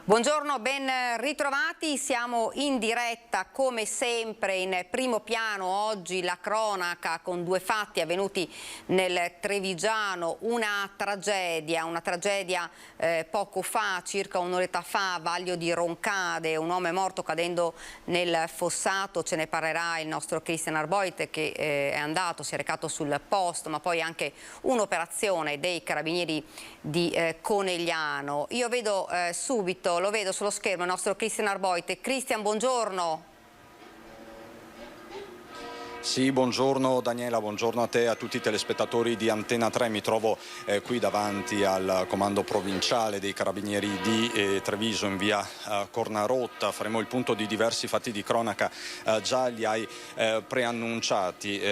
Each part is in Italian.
Buongiorno, ben ritrovati, siamo in diretta come sempre in primo piano oggi la cronaca con due fatti avvenuti nel Trevigiano, una tragedia poco fa, circa un'oretta fa, a Vaglio di Roncade, un uomo è morto cadendo nel fossato, ce ne parlerà il nostro Christian Arboit che è andato, si è recato sul posto, ma poi anche un'operazione dei carabinieri di Conegliano. Io vedo subito, lo vedo sullo schermo, il nostro Christian Arboit. Christian, buongiorno. Sì, buongiorno Daniela, buongiorno a te e a tutti i telespettatori di Antena 3. Mi trovo qui davanti al comando provinciale dei Carabinieri di Treviso in via Cornarotta. Faremo il punto di diversi fatti di cronaca, già li hai preannunciati.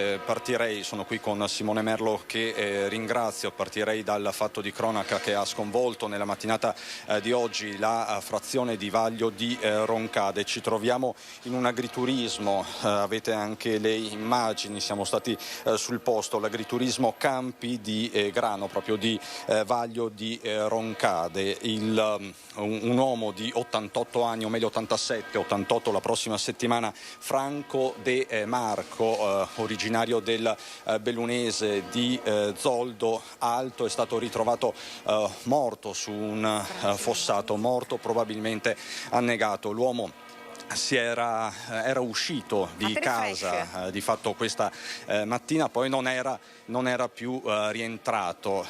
Sono qui con Simone Merlo che ringrazio, partirei dal fatto di cronaca che ha sconvolto nella mattinata di oggi la frazione di Vaglio di Roncade. Ci troviamo in un agriturismo, avete anche le immagini, siamo stati sul posto, l'agriturismo Campi di Grano, proprio di Vaglio di Roncade. Un uomo di 88 anni, o meglio 87, 88 la prossima settimana, Franco De Marco, originario del bellunese di Zoldo Alto, è stato ritrovato morto su un fossato, morto probabilmente annegato. L'uomo era uscito di casa di fatto questa mattina, poi non era più rientrato.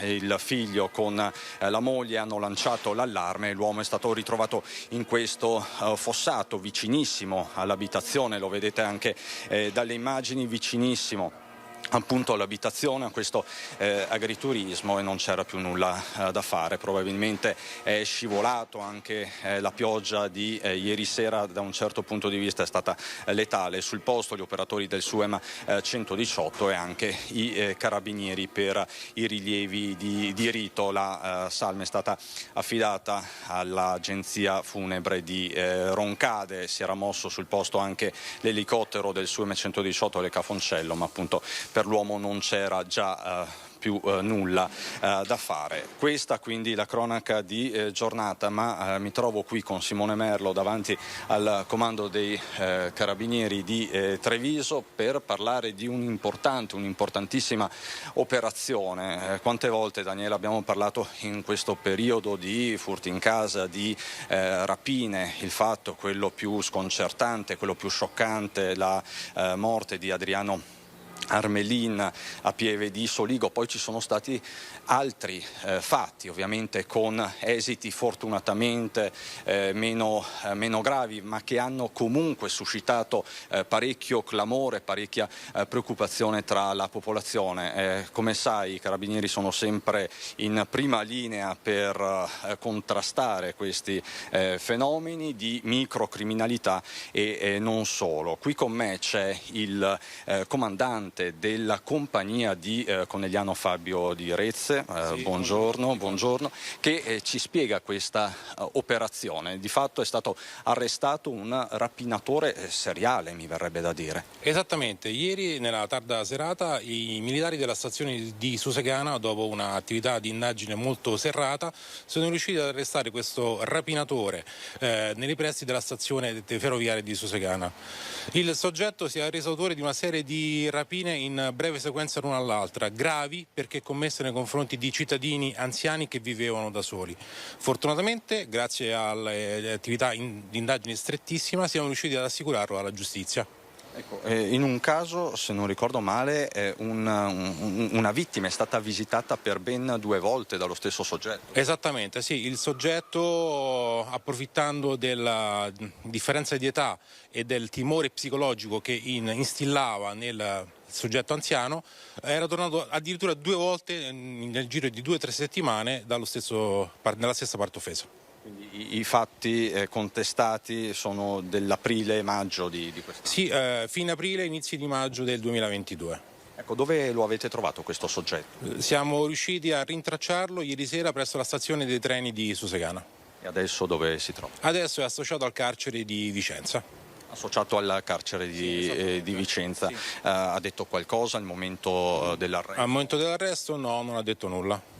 Il figlio con la moglie hanno lanciato l'allarme e l'uomo è stato ritrovato in questo fossato vicinissimo all'abitazione, lo vedete anche dalle immagini, vicinissimo appunto all'abitazione, a questo agriturismo, e non c'era più nulla da fare. Probabilmente è scivolato, anche la pioggia di ieri sera da un certo punto di vista è stata letale. Sul posto gli operatori del SUEM 118 e anche i carabinieri per i rilievi di rito. La salma è stata affidata all'agenzia funebre di Roncade, si era mosso sul posto anche l'elicottero del SUEM 118 Le Cafoncello, ma appunto per l'uomo non c'era già più nulla da fare. Questa quindi la cronaca di giornata, ma mi trovo qui con Simone Merlo davanti al comando dei carabinieri di Treviso per parlare di un'importantissima operazione. Quante volte, Daniela, abbiamo parlato in questo periodo di furti in casa, di rapine, il fatto, quello più sconcertante, quello più scioccante, la morte di Adriano Armelin a Pieve di Soligo. Poi ci sono stati altri fatti, ovviamente con esiti fortunatamente meno gravi, ma che hanno comunque suscitato parecchio clamore, parecchia preoccupazione tra la popolazione. Come sai, i carabinieri sono sempre in prima linea per contrastare questi fenomeni di microcriminalità e non solo. Qui con me c'è il comandante della compagnia di Conegliano, Fabio Di Rezze. Sì, buongiorno, che ci spiega questa operazione. Di fatto è stato arrestato un rapinatore seriale, mi verrebbe da dire. Esattamente, ieri nella tarda serata i militari della stazione di Susegana, dopo un'attività di indagine molto serrata, sono riusciti ad arrestare questo rapinatore nei pressi della stazione ferroviaria di Susegana. Il soggetto si è reso autore di una serie di rapine in breve sequenza l'una all'altra, gravi perché commesse nei confronti di cittadini anziani che vivevano da soli. Fortunatamente, grazie alle attività di indagine strettissima, siamo riusciti ad assicurarlo alla giustizia. Ecco, in un caso, se non ricordo male, una vittima è stata visitata per ben 2 volte dallo stesso soggetto. Esattamente, sì. Il soggetto, approfittando della differenza di età e del timore psicologico che instillava nel soggetto anziano, era tornato addirittura 2 volte nel giro di 2 o 3 settimane nella stessa parte offesa. Quindi i fatti contestati sono dell'aprile e maggio di quest'anno? Sì, fine aprile, inizi di maggio del 2022. Ecco, dove lo avete trovato questo soggetto? Siamo riusciti a rintracciarlo ieri sera presso la stazione dei treni di Susegana. E adesso dove si trova? Adesso è associato al carcere di Vicenza. Associato al carcere di Vicenza. Sì. Ha detto qualcosa al momento dell'arresto? Al momento dell'arresto no, non ha detto nulla.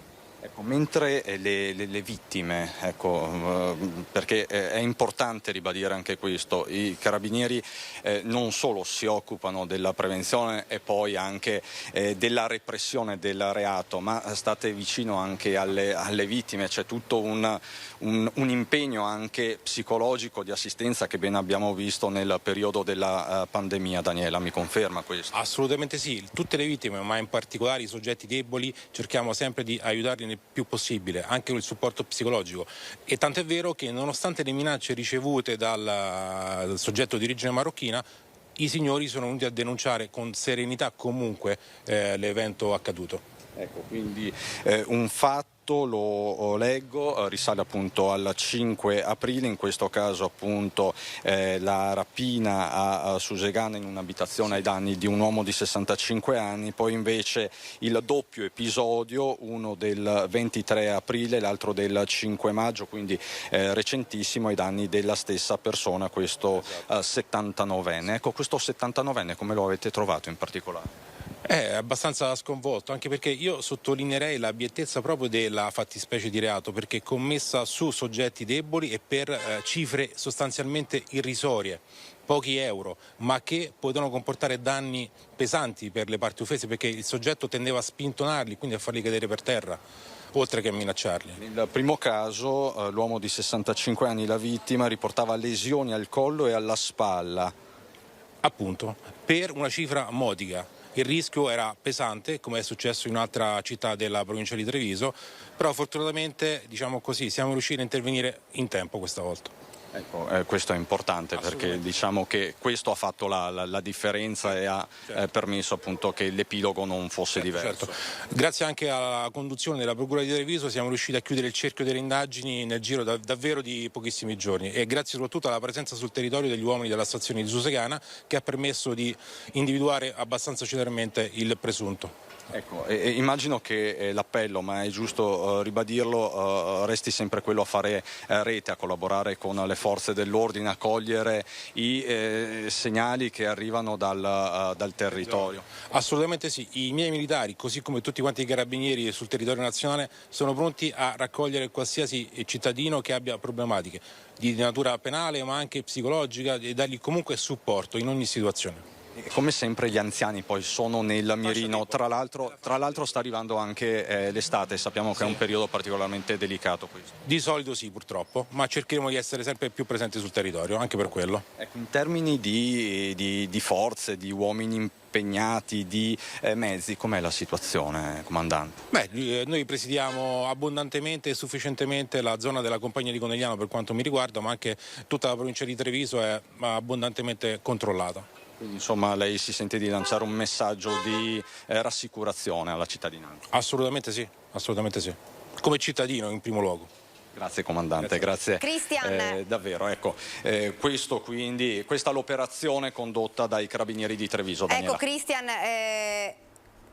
Ecco, mentre le vittime, ecco, perché è importante ribadire anche questo, i carabinieri non solo si occupano della prevenzione e poi anche della repressione del reato, ma state vicino anche alle vittime, c'è tutto un impegno anche psicologico di assistenza che ben abbiamo visto nel periodo della pandemia. Daniela, mi conferma questo? Assolutamente sì, tutte le vittime, ma in particolare i soggetti deboli, cerchiamo sempre di aiutarli nel più possibile, anche con il supporto psicologico. E tanto è vero che nonostante le minacce ricevute dal soggetto di origine marocchina, i signori sono venuti a denunciare con serenità comunque l'evento accaduto. Ecco, quindi un fatto, lo leggo, risale appunto al 5 aprile, in questo caso appunto la rapina a Susegana in un'abitazione ai danni di un uomo di 65 anni, poi invece il doppio episodio, uno del 23 aprile, l'altro del 5 maggio, quindi recentissimo, ai danni della stessa persona, questo 79enne. Ecco, questo 79enne come lo avete trovato in particolare? È abbastanza sconvolto, anche perché io sottolineerei l'abiettezza proprio della fattispecie di reato, perché è commessa su soggetti deboli e per cifre sostanzialmente irrisorie, pochi euro, ma che potevano comportare danni pesanti per le parti offese, perché il soggetto tendeva a spintonarli, quindi a farli cadere per terra, oltre che a minacciarli. Nel primo caso l'uomo di 65 anni, la vittima, riportava lesioni al collo e alla spalla. Appunto, per una cifra modica. Il rischio era pesante, come è successo in un'altra città della provincia di Treviso, però fortunatamente, diciamo così, siamo riusciti a intervenire in tempo questa volta. Ecco, questo è importante perché diciamo che questo ha fatto la differenza e ha permesso appunto che l'epilogo non fosse diverso. Certo. Grazie anche alla conduzione della Procura di Treviso siamo riusciti a chiudere il cerchio delle indagini nel giro davvero di pochissimi giorni e grazie soprattutto alla presenza sul territorio degli uomini della stazione di Susegana che ha permesso di individuare abbastanza celermente il presunto. Ecco, immagino che l'appello, ma è giusto ribadirlo, resti sempre quello a fare rete, a collaborare con le forze dell'ordine, a cogliere i segnali che arrivano dal territorio. Assolutamente sì, i miei militari, così come tutti quanti i carabinieri sul territorio nazionale, sono pronti a raccogliere qualsiasi cittadino che abbia problematiche di natura penale ma anche psicologica e dargli comunque supporto in ogni situazione. Come sempre gli anziani poi sono nel mirino, tra l'altro sta arrivando anche l'estate, sappiamo che è un periodo particolarmente delicato questo. Di solito sì, purtroppo, ma cercheremo di essere sempre più presenti sul territorio, anche per quello. Ecco, in termini di forze, di uomini impegnati, di mezzi, com'è la situazione, comandante? Noi presidiamo abbondantemente e sufficientemente la zona della Compagnia di Conegliano per quanto mi riguarda, ma anche tutta la provincia di Treviso è abbondantemente controllata. Quindi insomma lei si sente di lanciare un messaggio di rassicurazione alla cittadinanza? Assolutamente sì, come cittadino in primo luogo. Grazie comandante, grazie. Cristian. Davvero, ecco, questa l'operazione condotta dai carabinieri di Treviso. Daniela. Ecco Cristian,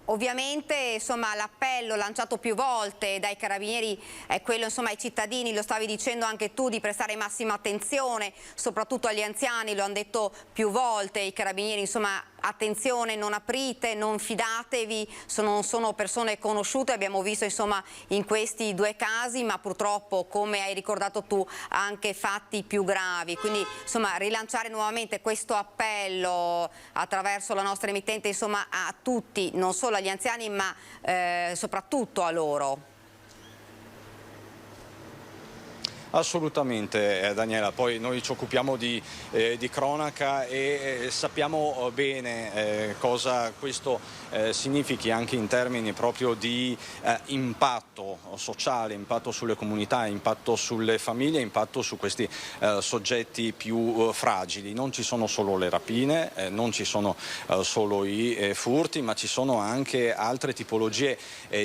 ovviamente insomma, l'appello lanciato più volte dai carabinieri è quello insomma, ai cittadini, lo stavi dicendo anche tu, di prestare massima attenzione soprattutto agli anziani, lo hanno detto più volte i carabinieri, insomma attenzione, non aprite, non fidatevi, sono persone conosciute, abbiamo visto insomma in questi due casi, ma purtroppo come hai ricordato tu anche fatti più gravi, quindi insomma rilanciare nuovamente questo appello attraverso la nostra emittente insomma a tutti, non solo agli anziani ma soprattutto a loro. Assolutamente Daniela, poi noi ci occupiamo di cronaca e sappiamo bene cosa questo significhi anche in termini proprio di impatto sociale, impatto sulle comunità, impatto sulle famiglie, impatto su questi soggetti più fragili. Non ci sono solo le rapine, non ci sono solo i furti, ma ci sono anche altre tipologie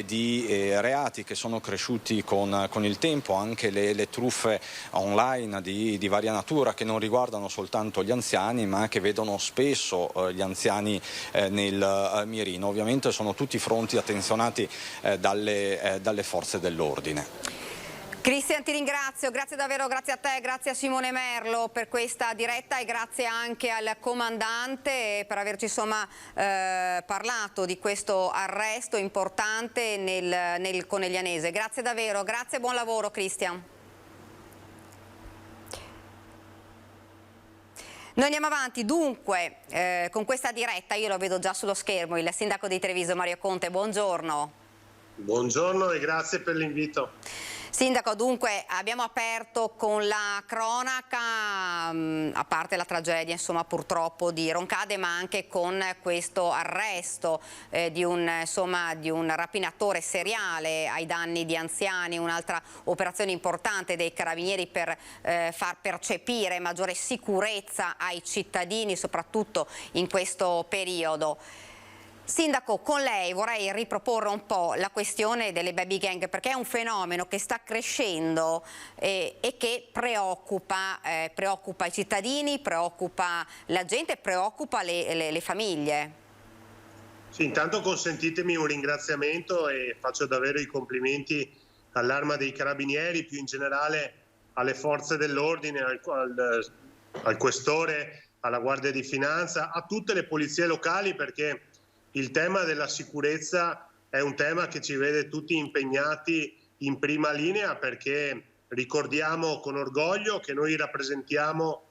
di reati che sono cresciuti con il tempo, anche le truffe online di varia natura che non riguardano soltanto gli anziani ma che vedono spesso gli anziani nel mirino. Ovviamente sono tutti fronti attenzionati dalle forze dell'ordine. Cristian, ti ringrazio, grazie davvero, grazie a te, grazie a Simone Merlo per questa diretta e grazie anche al comandante per averci parlato di questo arresto importante nel Coneglianese. Grazie davvero, grazie e buon lavoro Cristian. Noi andiamo avanti dunque con questa diretta, io lo vedo già sullo schermo, il sindaco di Treviso Mario Conte, buongiorno. Buongiorno e grazie per l'invito. Sindaco, dunque abbiamo aperto con la cronaca, a parte la tragedia purtroppo di Roncade, ma anche con questo arresto di un rapinatore seriale ai danni di anziani, un'altra operazione importante dei carabinieri per far percepire maggiore sicurezza ai cittadini, soprattutto in questo periodo. Sindaco, con lei vorrei riproporre un po' la questione delle baby gang, perché è un fenomeno che sta crescendo e che preoccupa i cittadini, preoccupa la gente, preoccupa le famiglie. Sì, intanto consentitemi un ringraziamento e faccio davvero i complimenti all'Arma dei Carabinieri, più in generale alle forze dell'ordine, al Questore, alla Guardia di Finanza, a tutte le polizie locali, perché il tema della sicurezza è un tema che ci vede tutti impegnati in prima linea, perché ricordiamo con orgoglio che noi rappresentiamo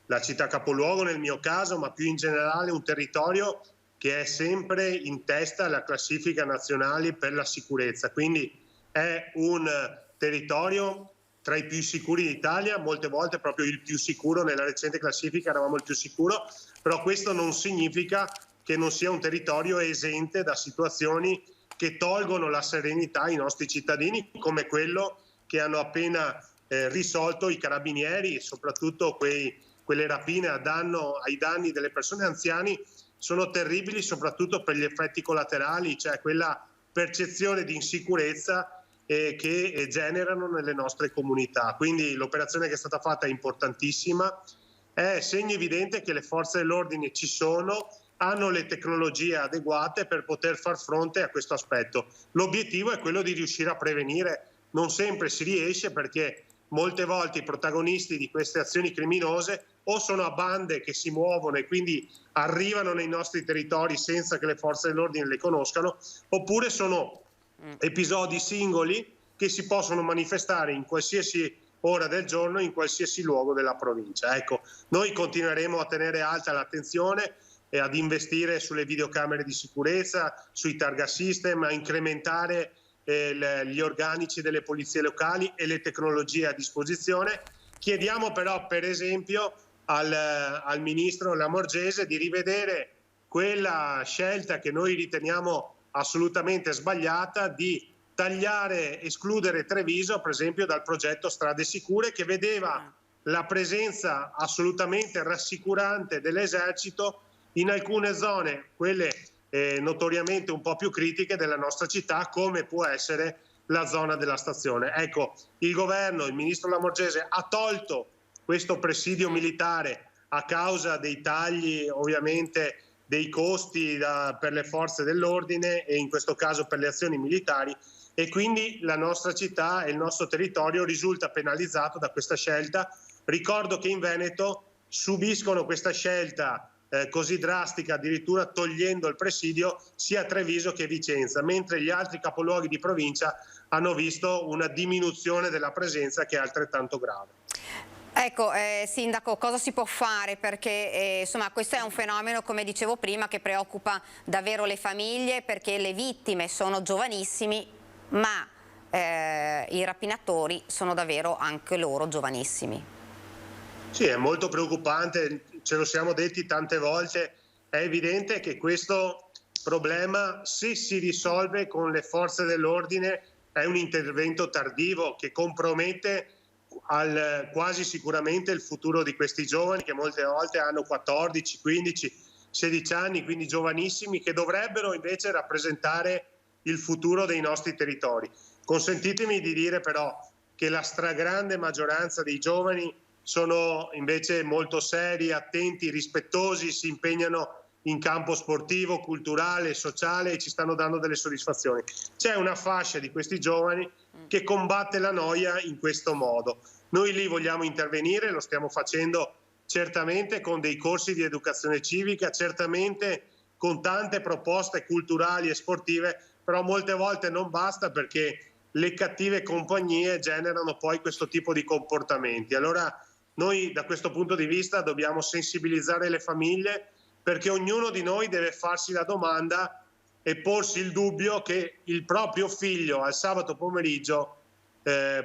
la città capoluogo nel mio caso, ma più in generale un territorio che è sempre in testa alla classifica nazionale per la sicurezza. Quindi è un territorio tra i più sicuri d'Italia, molte volte proprio il più sicuro, nella recente classifica eravamo il più sicuro, però questo non significa che non sia un territorio esente da situazioni che tolgono la serenità ai nostri cittadini, come quello che hanno appena risolto i carabinieri, soprattutto quelle rapine ai danni delle persone anziane sono terribili, soprattutto per gli effetti collaterali, cioè quella percezione di insicurezza che generano nelle nostre comunità. Quindi l'operazione che è stata fatta è importantissima, è segno evidente che le forze dell'ordine ci sono, hanno le tecnologie adeguate per poter far fronte a questo aspetto. L'obiettivo è quello di riuscire a prevenire. Non sempre si riesce, perché molte volte i protagonisti di queste azioni criminose o sono a bande che si muovono e quindi arrivano nei nostri territori senza che le forze dell'ordine le conoscano, oppure sono episodi singoli che si possono manifestare in qualsiasi ora del giorno, in qualsiasi luogo della provincia. Ecco, noi continueremo a tenere alta l'attenzione e ad investire sulle videocamere di sicurezza, sui targa system, a incrementare gli organici delle polizie locali e le tecnologie a disposizione. Chiediamo però, per esempio, al Ministro Lamorgese di rivedere quella scelta che noi riteniamo assolutamente sbagliata di escludere Treviso, per esempio, dal progetto Strade Sicure, che vedeva la presenza assolutamente rassicurante dell'esercito in alcune zone, quelle notoriamente un po' più critiche della nostra città, come può essere la zona della stazione. Ecco, il governo, il ministro Lamorgese ha tolto questo presidio militare a causa dei tagli, ovviamente, dei costi per le forze dell'ordine e in questo caso per le azioni militari, e quindi la nostra città e il nostro territorio risulta penalizzato da questa scelta. Ricordo che in Veneto subiscono questa scelta così drastica, addirittura togliendo il presidio, sia Treviso che Vicenza, mentre gli altri capoluoghi di provincia hanno visto una diminuzione della presenza che è altrettanto grave. Ecco, Sindaco, cosa si può fare? Perché insomma, questo è un fenomeno, come dicevo prima, che preoccupa davvero le famiglie, perché le vittime sono giovanissimi, ma i rapinatori sono davvero anche loro giovanissimi. Sì, è molto preoccupante, ce lo siamo detti tante volte, è evidente che questo problema, se si risolve con le forze dell'ordine, è un intervento tardivo che compromette quasi sicuramente il futuro di questi giovani, che molte volte hanno 14, 15, 16 anni, quindi giovanissimi, che dovrebbero invece rappresentare il futuro dei nostri territori. Consentitemi di dire però che la stragrande maggioranza dei giovani sono invece molto seri, attenti, rispettosi, si impegnano in campo sportivo, culturale, sociale, e ci stanno dando delle soddisfazioni. C'è una fascia di questi giovani che combatte la noia in questo modo. Noi lì vogliamo intervenire, lo stiamo facendo certamente con dei corsi di educazione civica, certamente con tante proposte culturali e sportive, però molte volte non basta, perché le cattive compagnie generano poi questo tipo di comportamenti. Allora noi da questo punto di vista dobbiamo sensibilizzare le famiglie, perché ognuno di noi deve farsi la domanda e porsi il dubbio che il proprio figlio al sabato pomeriggio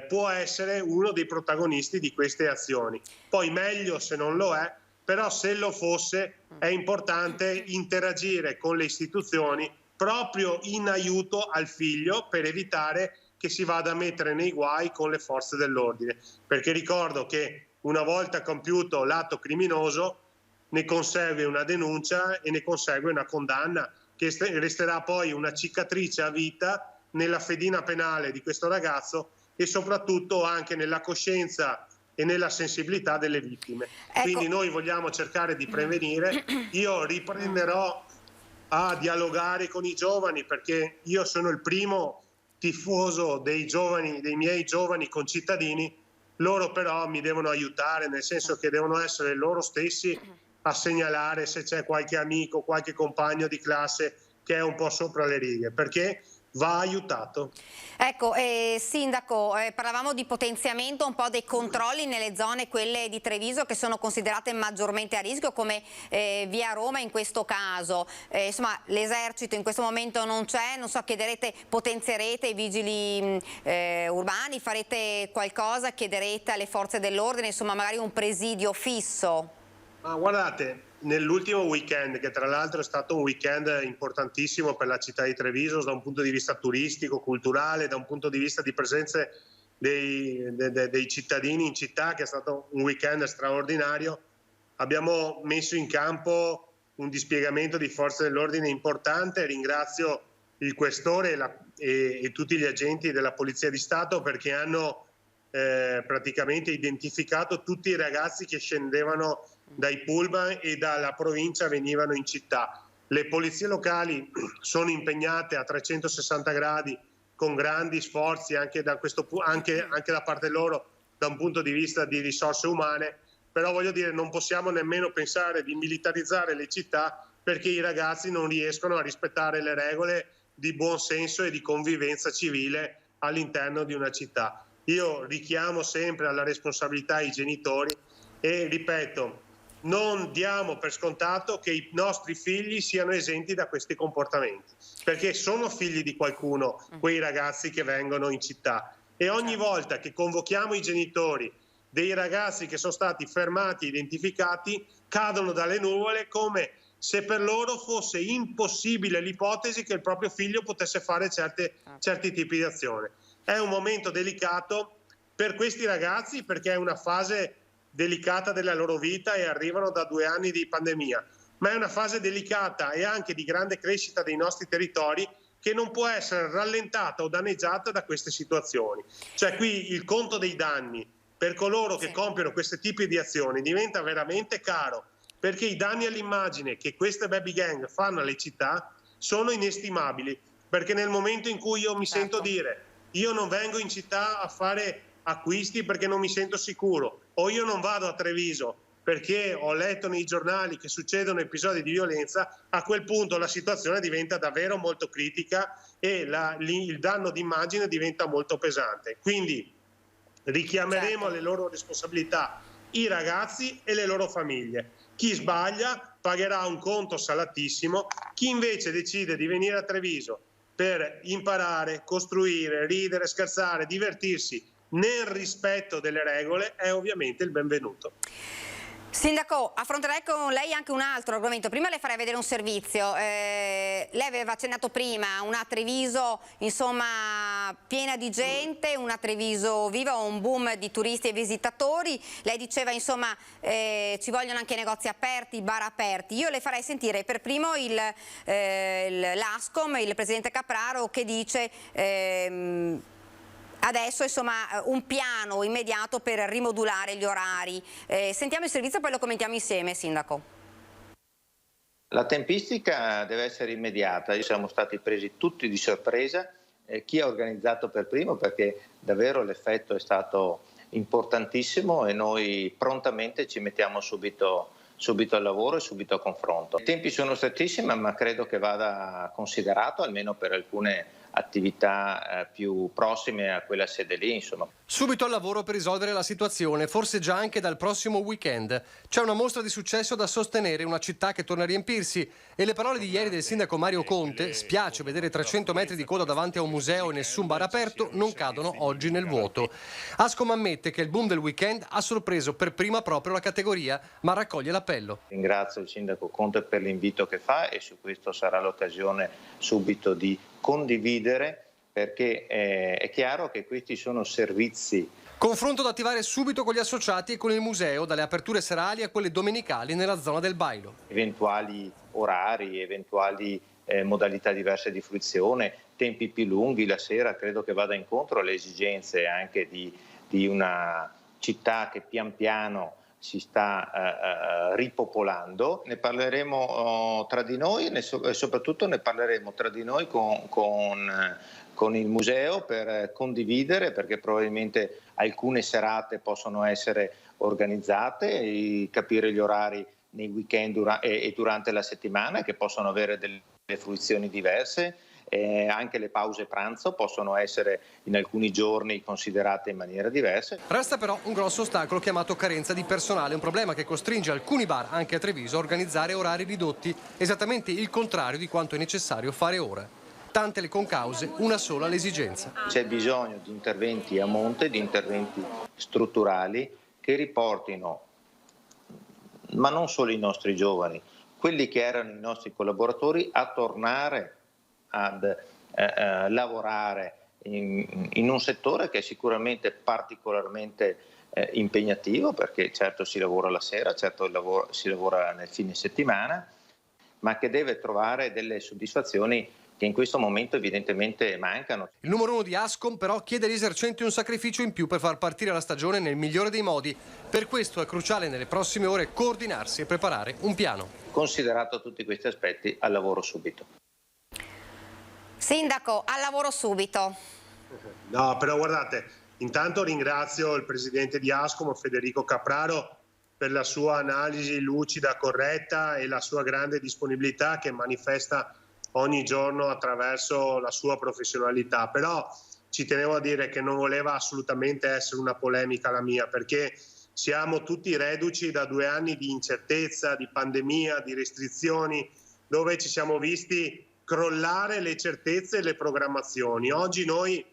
può essere uno dei protagonisti di queste azioni. Poi meglio se non lo è, però se lo fosse è importante interagire con le istituzioni proprio in aiuto al figlio, per evitare che si vada a mettere nei guai con le forze dell'ordine. Perché ricordo che una volta compiuto l'atto criminoso ne consegue una denuncia e ne consegue una condanna, che resterà poi una cicatrice a vita nella fedina penale di questo ragazzo e soprattutto anche nella coscienza e nella sensibilità delle vittime. Ecco. Quindi noi vogliamo cercare di prevenire. Io riprenderò a dialogare con i giovani, perché io sono il primo tifoso dei giovani, dei miei giovani concittadini. Loro però mi devono aiutare, nel senso che devono essere loro stessi a segnalare se c'è qualche amico, qualche compagno di classe che è un po' sopra le righe, perché va aiutato. Ecco, Sindaco, parlavamo di potenziamento un po' dei controlli nelle zone, quelle di Treviso, che sono considerate maggiormente a rischio, come via Roma in questo caso. Insomma, l'esercito in questo momento non c'è, non so, chiederete, potenzierete i vigili urbani, farete qualcosa, chiederete alle forze dell'ordine, insomma, magari un presidio fisso? Ma guardate, nell'ultimo weekend, che tra l'altro è stato un weekend importantissimo per la città di Treviso da un punto di vista turistico, culturale, da un punto di vista di presenze dei cittadini in città, che è stato un weekend straordinario, abbiamo messo in campo un dispiegamento di forze dell'ordine importante. Ringrazio il questore e tutti gli agenti della Polizia di Stato, perché hanno praticamente identificato tutti i ragazzi che scendevano dai pullman e dalla provincia venivano in città. Le polizie locali sono impegnate a 360 gradi con grandi sforzi anche da parte loro da un punto di vista di risorse umane, però voglio dire, non possiamo nemmeno pensare di militarizzare le città, perché i ragazzi non riescono a rispettare le regole di buon senso e di convivenza civile all'interno di una città. Io richiamo sempre alla responsabilità i genitori e ripeto, non diamo per scontato che i nostri figli siano esenti da questi comportamenti, perché sono figli di qualcuno quei ragazzi che vengono in città, e ogni volta che convochiamo i genitori dei ragazzi che sono stati fermati e identificati, cadono dalle nuvole come se per loro fosse impossibile l'ipotesi che il proprio figlio potesse fare certi tipi di azione. È un momento delicato per questi ragazzi, perché è una fase delicata della loro vita e arrivano da 2 anni di pandemia, ma è una fase delicata e anche di grande crescita dei nostri territori, che non può essere rallentata o danneggiata da queste situazioni. Cioè qui il conto dei danni per coloro che compiono questi tipi di azioni diventa veramente caro, perché i danni all'immagine che queste baby gang fanno alle città sono inestimabili, perché nel momento in cui io mi sento dire io non vengo in città a fare acquisti perché non mi sento sicuro, o io non vado a Treviso perché ho letto nei giornali che succedono episodi di violenza, a quel punto la situazione diventa davvero molto critica e il danno d'immagine diventa molto pesante. Quindi richiameremo alle loro responsabilità i ragazzi e le loro famiglie. Chi sbaglia pagherà un conto salatissimo, chi invece decide di venire a Treviso per imparare, costruire, ridere, scherzare, divertirsi nel rispetto delle regole è ovviamente il benvenuto. Sindaco, affronterei con lei anche un altro argomento. Prima le farei vedere un servizio. Lei aveva accennato prima una Treviso, insomma, piena di gente, una Treviso viva, un boom di turisti e visitatori. Lei diceva, insomma, ci vogliono anche negozi aperti, bar aperti. Io le farei sentire per primo l'Ascom, il presidente Capraro, che dice adesso, insomma, un piano immediato per rimodulare gli orari. Sentiamo il servizio e poi lo commentiamo insieme, Sindaco. La tempistica deve essere immediata, siamo stati presi tutti di sorpresa, chi ha organizzato per primo, perché davvero l'effetto è stato importantissimo e noi prontamente ci mettiamo subito al lavoro e subito a confronto. I tempi sono strettissimi, ma credo che vada considerato almeno per alcune attività più prossime a quella sede lì, insomma. Subito al lavoro per risolvere la situazione, forse già anche dal prossimo weekend. C'è una mostra di successo da sostenere, una città che torna a riempirsi, e le parole di ieri del sindaco Mario Conte, spiace vedere 300 metri di coda davanti a un museo e nessun bar aperto, non cadono oggi nel vuoto. Ascom ammette che il boom del weekend ha sorpreso per prima proprio la categoria, ma raccoglie l'appello. Ringrazio il sindaco Conte per l'invito che fa e su questo sarà l'occasione subito di condividere, perché è chiaro che questi sono servizi. Confronto da attivare subito con gli associati e con il museo, dalle aperture serali a quelle domenicali nella zona del Bailo. Eventuali orari, eventuali modalità diverse di fruizione, tempi più lunghi la sera, credo che vada incontro alle esigenze anche di una città che pian piano si sta ripopolando. Ne parleremo tra di noi e soprattutto ne parleremo tra di noi con il museo per condividere, perché probabilmente alcune serate possono essere organizzate e capire gli orari nei weekend e durante la settimana, che possono avere delle fruizioni diverse. Anche le pause pranzo possono essere in alcuni giorni considerate in maniera diversa. Resta però un grosso ostacolo chiamato carenza di personale, un problema che costringe alcuni bar, anche a Treviso, a organizzare orari ridotti, esattamente il contrario di quanto è necessario fare ora. Tante le concause, una sola l'esigenza. C'è bisogno di interventi a monte, di interventi strutturali che riportino, ma non solo i nostri giovani, quelli che erano i nostri collaboratori, a tornare ad lavorare in un settore che è sicuramente particolarmente impegnativo, perché certo si lavora la sera, certo si lavora nel fine settimana, ma che deve trovare delle soddisfazioni che in questo momento evidentemente mancano. Il numero 1 di Ascom però chiede agli esercenti un sacrificio in più per far partire la stagione nel migliore dei modi. Per questo è cruciale nelle prossime ore coordinarsi e preparare un piano. Considerato tutti questi aspetti, al lavoro subito. Sindaco, al lavoro subito. No, però guardate, intanto ringrazio il presidente di Ascom, Federico Capraro, per la sua analisi lucida, corretta e la sua grande disponibilità che manifesta ogni giorno attraverso la sua professionalità. Però ci tenevo a dire che non voleva assolutamente essere una polemica la mia, perché siamo tutti reduci da 2 anni di incertezza, di pandemia, di restrizioni, dove ci siamo visti crollare le certezze e le programmazioni. Oggi noi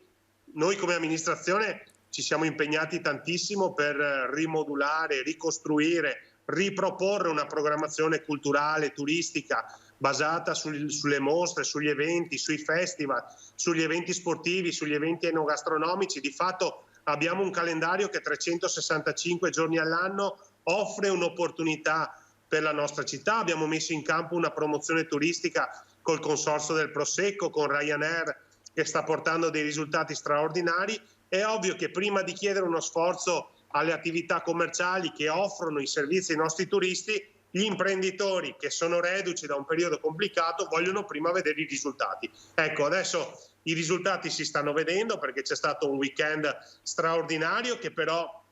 come amministrazione ci siamo impegnati tantissimo per rimodulare, ricostruire, riproporre una programmazione culturale, turistica, basata sulle mostre, sugli eventi, sui festival, sugli eventi sportivi, sugli eventi enogastronomici. Di fatto abbiamo un calendario che 365 giorni all'anno offre un'opportunità per la nostra città. Abbiamo messo in campo una promozione turistica col consorzio del Prosecco, con Ryanair, che sta portando dei risultati straordinari. È ovvio che prima di chiedere uno sforzo alle attività commerciali che offrono i servizi ai nostri turisti, gli imprenditori che sono reduci da un periodo complicato vogliono prima vedere i risultati. Ecco, adesso i risultati si stanno vedendo, perché c'è stato un weekend straordinario che però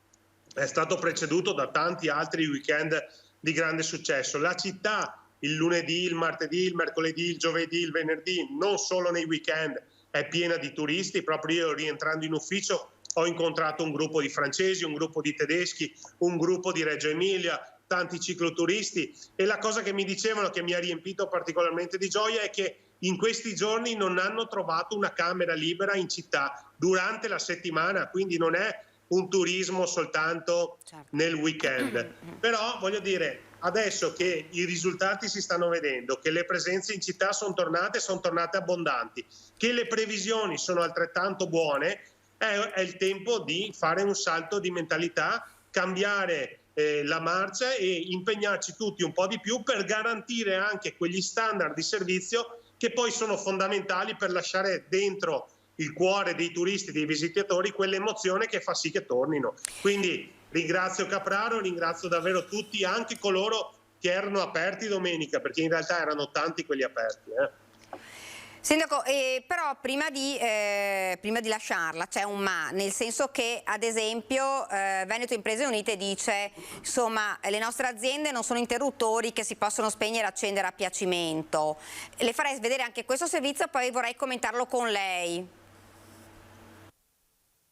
è stato preceduto da tanti altri weekend di grande successo. La città il lunedì, il martedì, il mercoledì, il giovedì, il venerdì, non solo nei weekend, è piena di turisti. Proprio io, rientrando in ufficio, ho incontrato un gruppo di francesi, un gruppo di tedeschi, un gruppo di Reggio Emilia, tanti cicloturisti, e la cosa che mi dicevano, che mi ha riempito particolarmente di gioia, è che in questi giorni non hanno trovato una camera libera in città durante la settimana, quindi non è un turismo soltanto nel weekend. Però voglio dire, adesso che i risultati si stanno vedendo, che le presenze in città sono tornate abbondanti, che le previsioni sono altrettanto buone, è il tempo di fare un salto di mentalità, cambiare la marcia e impegnarci tutti un po' di più per garantire anche quegli standard di servizio che poi sono fondamentali per lasciare dentro il cuore dei turisti, dei visitatori, quell'emozione che fa sì che tornino. Quindi ringrazio Capraro, ringrazio davvero tutti, anche coloro che erano aperti domenica, perché in realtà erano tanti quelli aperti. Sindaco, però prima di lasciarla c'è un ma, nel senso che ad esempio Veneto Imprese Unite dice insomma le nostre aziende non sono interruttori che si possono spegnere e accendere a piacimento. Le farei vedere anche questo servizio, poi vorrei commentarlo con lei.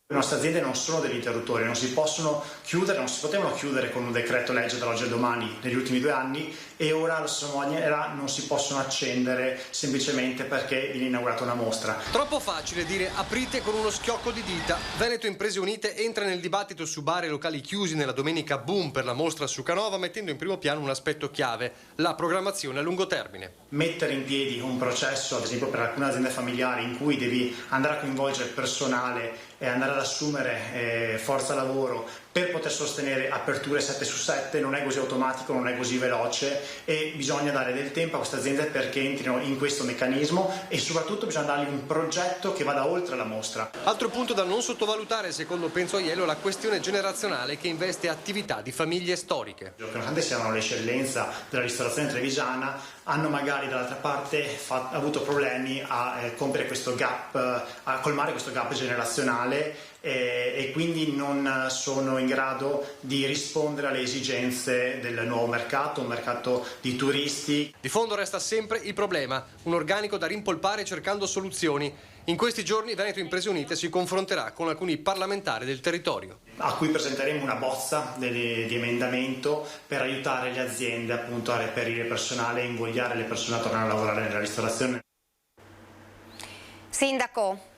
Le nostre aziende non sono degli interruttori, non si possono chiudere, non si potevano chiudere con un decreto legge dall'oggi al domani negli ultimi 2 anni, e ora allo stesso maniera non si possono accendere semplicemente perché viene inaugurata una mostra. Troppo facile dire aprite con uno schiocco di dita. Veneto Imprese Unite entra nel dibattito su bar e locali chiusi nella domenica boom per la mostra su Canova, mettendo in primo piano un aspetto chiave, la programmazione a lungo termine. Mettere in piedi un processo, ad esempio per alcune aziende familiari, in cui devi andare a coinvolgere personale e andare ad assumere forza lavoro per poter sostenere aperture 7/7, non è così automatico, non è così veloce, e bisogna dare del tempo a queste aziende perché entrino in questo meccanismo, e soprattutto bisogna dargli un progetto che vada oltre la mostra. Altro punto da non sottovalutare, secondo Penzo Aiello, la questione generazionale che investe attività di famiglie storiche. Nonostante siano l'eccellenza della ristorazione trevigiana, hanno magari dall'altra parte avuto problemi a compiere questo gap, a colmare questo gap generazionale, e quindi non sono in grado di rispondere alle esigenze del nuovo mercato, un mercato di turisti. Di fondo resta sempre il problema, un organico da rimpolpare cercando soluzioni. In questi giorni Veneto Imprese Unite si confronterà con alcuni parlamentari del territorio, a cui presenteremo una bozza di emendamento per aiutare le aziende appunto a reperire personale e invogliare le persone a tornare a lavorare nella ristorazione. Sindaco.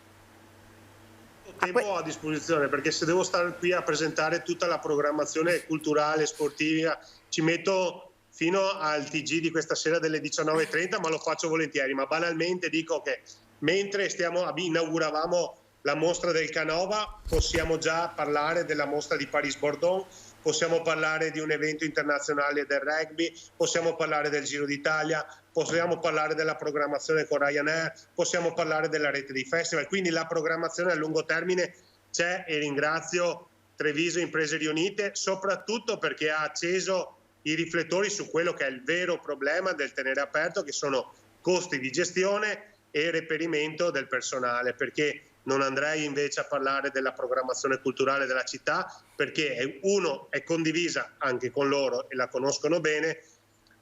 Tempo a disposizione, perché se devo stare qui a presentare tutta la programmazione culturale, sportiva, ci metto fino al TG di questa sera delle 19:30, ma lo faccio volentieri. Ma banalmente dico che mentre inauguravamo la mostra del Canova, possiamo già parlare della mostra di Paris-Bordon, possiamo parlare di un evento internazionale del rugby, possiamo parlare del Giro d'Italia, possiamo parlare della programmazione con Ryanair, possiamo parlare della rete dei festival. Quindi la programmazione a lungo termine c'è, e ringrazio Treviso Imprese Riunite soprattutto perché ha acceso i riflettori su quello che è il vero problema del tenere aperto, che sono costi di gestione e reperimento del personale, perché non andrei invece a parlare della programmazione culturale della città, perché uno è condivisa anche con loro e la conoscono bene,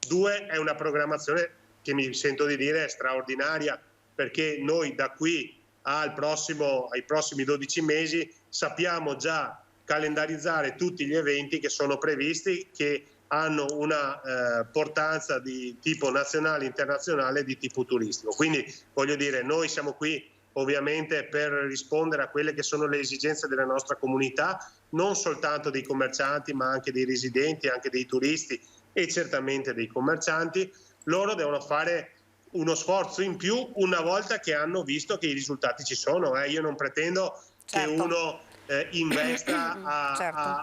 2 è una programmazione che mi sento di dire è straordinaria, perché noi da qui ai prossimi 12 mesi sappiamo già calendarizzare tutti gli eventi che sono previsti, che hanno una portanza di tipo nazionale, internazionale, di tipo turistico. Quindi voglio dire, noi siamo qui ovviamente per rispondere a quelle che sono le esigenze della nostra comunità, non soltanto dei commercianti ma anche dei residenti, anche dei turisti e certamente dei commercianti. Loro devono fare uno sforzo in più una volta che hanno visto che i risultati ci sono. Io non pretendo che uno investa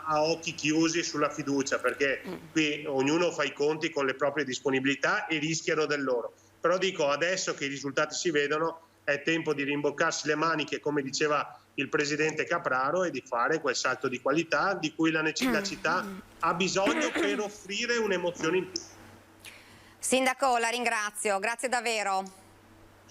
a occhi chiusi sulla fiducia, perché qui ognuno fa i conti con le proprie disponibilità e rischiano del loro. Però dico, adesso che i risultati si vedono, è tempo di rimboccarsi le maniche, come diceva il presidente Capraro, e di fare quel salto di qualità di cui la città ha bisogno per offrire un'emozione in più. Sindaco, la ringrazio, grazie davvero.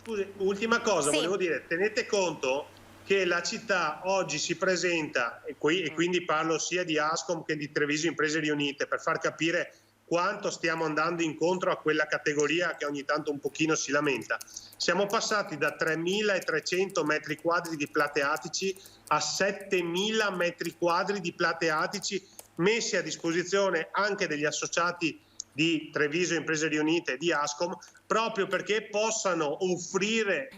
Scusi, ultima cosa, volevo dire, tenete conto che la città oggi si presenta, e quindi parlo sia di Ascom che di Treviso Imprese Riunite, per far capire quanto stiamo andando incontro a quella categoria che ogni tanto un pochino si lamenta. Siamo passati da 3.300 metri quadri di plateatici a 7.000 metri quadri di plateatici messi a disposizione anche degli associati di Treviso Imprese Riunite e di Ascom, proprio perché possano offrire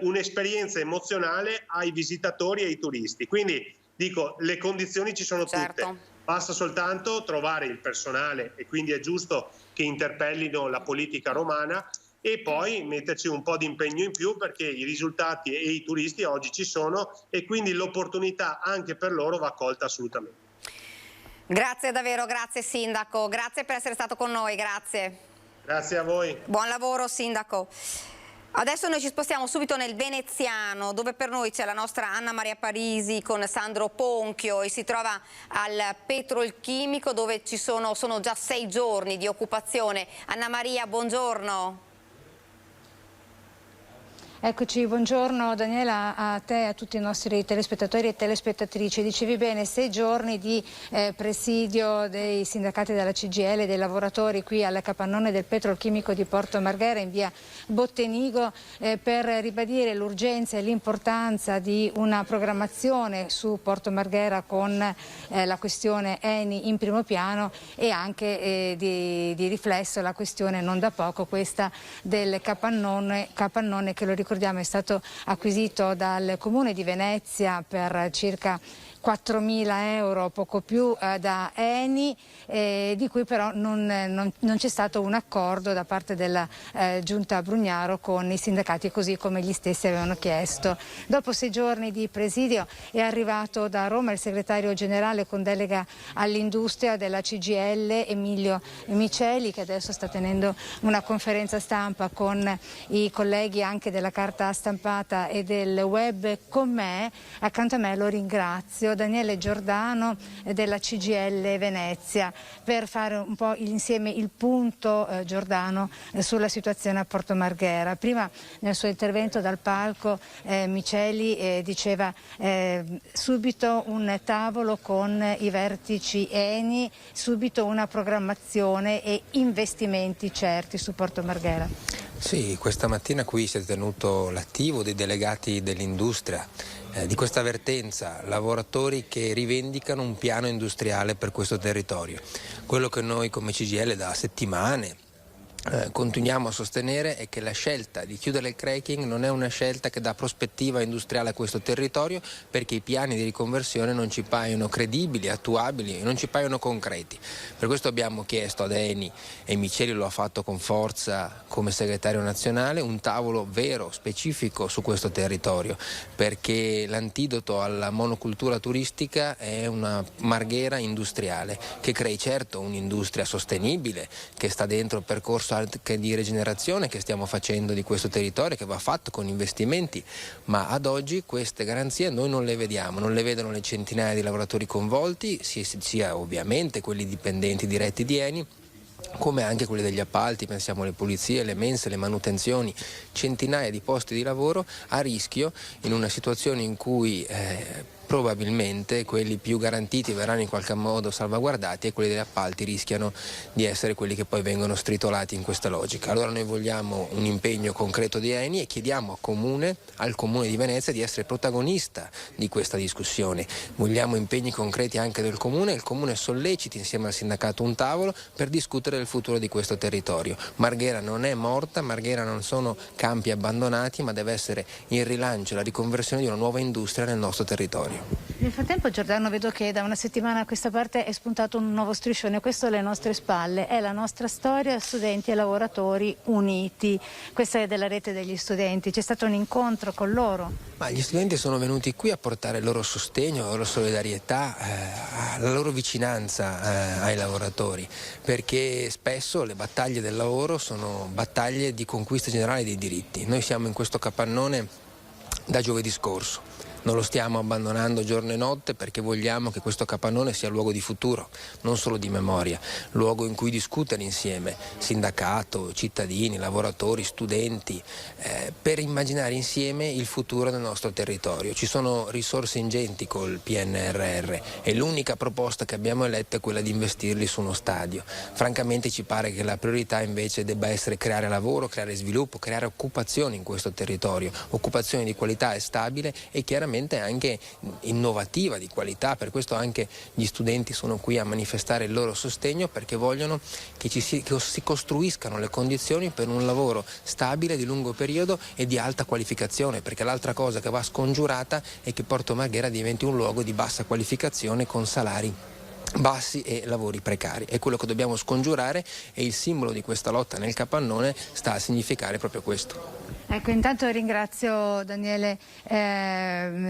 un'esperienza emozionale ai visitatori e ai turisti. Quindi dico, le condizioni ci sono tutte. Basta soltanto trovare il personale, e quindi è giusto che interpellino la politica romana, e poi metterci un po' di impegno in più, perché i risultati e i turisti oggi ci sono, e quindi l'opportunità anche per loro va colta assolutamente. Grazie davvero, grazie Sindaco, grazie per essere stato con noi, grazie. Grazie a voi. Buon lavoro Sindaco. Adesso noi ci spostiamo subito nel veneziano, dove per noi c'è la nostra Anna Maria Parisi con Sandro Ponchio e si trova al Petrolchimico, dove sono già 6 giorni di occupazione. Anna Maria, buongiorno. Eccoci, buongiorno Daniela, a te e a tutti i nostri telespettatori e telespettatrici. Dicevi bene, 6 giorni di presidio dei sindacati della CGIL e dei lavoratori qui al capannone del Petrolchimico di Porto Marghera in via Bottenigo per ribadire l'urgenza e l'importanza di una programmazione su Porto Marghera con la questione Eni in primo piano e anche di riflesso la questione non da poco, questa del capannone che, lo ricordiamo, è stato acquisito dal Comune di Venezia per circa 4.000 euro, poco più, da Eni, di cui però non c'è stato un accordo da parte della Giunta Brugnaro con i sindacati, così come gli stessi avevano chiesto. Dopo 6 giorni di presidio è arrivato da Roma il segretario generale con delega all'industria della CGIL, Emilio Miceli, che adesso sta tenendo una conferenza stampa con i colleghi anche della carta stampata e del web con me. Accanto a me lo ringrazio, Daniele Giordano della CGIL Venezia, per fare un po' insieme il punto, Giordano, sulla situazione a Porto Marghera. Prima nel suo intervento dal palco Miceli diceva subito un tavolo con i vertici Eni, subito una programmazione e investimenti certi su Porto Marghera. Sì, questa mattina qui si è tenuto l'attivo dei delegati dell'industria, di questa vertenza, lavoratori che rivendicano un piano industriale per questo territorio. Quello che noi come CGIL da settimane continuiamo a sostenere è che la scelta di chiudere il cracking non è una scelta che dà prospettiva industriale a questo territorio, perché i piani di riconversione non ci paiono credibili, attuabili e non ci paiono concreti. Per questo abbiamo chiesto ad Eni, e Miceli lo ha fatto con forza come segretario nazionale, un tavolo vero, specifico su questo territorio, perché l'antidoto alla monocultura turistica è una Marghera industriale che crei certo un'industria sostenibile che sta dentro il percorso anche di rigenerazione che stiamo facendo di questo territorio, che va fatto con investimenti, ma ad oggi queste garanzie noi non le vediamo, non le vedono le centinaia di lavoratori coinvolti, sia ovviamente quelli dipendenti diretti di Eni, come anche quelli degli appalti, pensiamo alle pulizie, le mense, le manutenzioni, centinaia di posti di lavoro a rischio in una situazione in cui probabilmente quelli più garantiti verranno in qualche modo salvaguardati e quelli degli appalti rischiano di essere quelli che poi vengono stritolati in questa logica. Allora noi vogliamo un impegno concreto di Eni e chiediamo al Comune di Venezia di essere protagonista di questa discussione. Vogliamo impegni concreti anche del Comune, il Comune solleciti insieme al sindacato un tavolo per discutere del futuro di questo territorio. Marghera non è morta, Marghera non sono campi abbandonati, ma deve essere il rilancio e la riconversione di una nuova industria nel nostro territorio. Nel frattempo, Giordano, vedo che da una settimana a questa parte è spuntato un nuovo striscione, questo alle nostre spalle, è la nostra storia, studenti e lavoratori uniti. Questa è della rete degli studenti, c'è stato un incontro con loro? Ma gli studenti sono venuti qui a portare il loro sostegno, la loro solidarietà, la loro vicinanza ai lavoratori, perché spesso le battaglie del lavoro sono battaglie di conquista generale dei diritti. Noi siamo in questo capannone da giovedì scorso. Non lo stiamo abbandonando giorno e notte perché vogliamo che questo capannone sia luogo di futuro, non solo di memoria, luogo in cui discutere insieme, sindacato, cittadini, lavoratori, studenti, per immaginare insieme il futuro del nostro territorio. Ci sono risorse ingenti col PNRR e l'unica proposta che abbiamo eletto è quella di investirli su uno stadio. Francamente ci pare che la priorità invece debba essere creare lavoro, creare sviluppo, creare occupazione in questo territorio, occupazione di qualità e stabile e chiaramente anche innovativa, di qualità. Per questo anche gli studenti sono qui a manifestare il loro sostegno, perché vogliono che si costruiscano le condizioni per un lavoro stabile di lungo periodo e di alta qualificazione, perché l'altra cosa che va scongiurata è che Porto Marghera diventi un luogo di bassa qualificazione con salari bassi e lavori precari. È quello che dobbiamo scongiurare e il simbolo di questa lotta nel capannone sta a significare proprio questo. Ecco, intanto ringrazio Daniele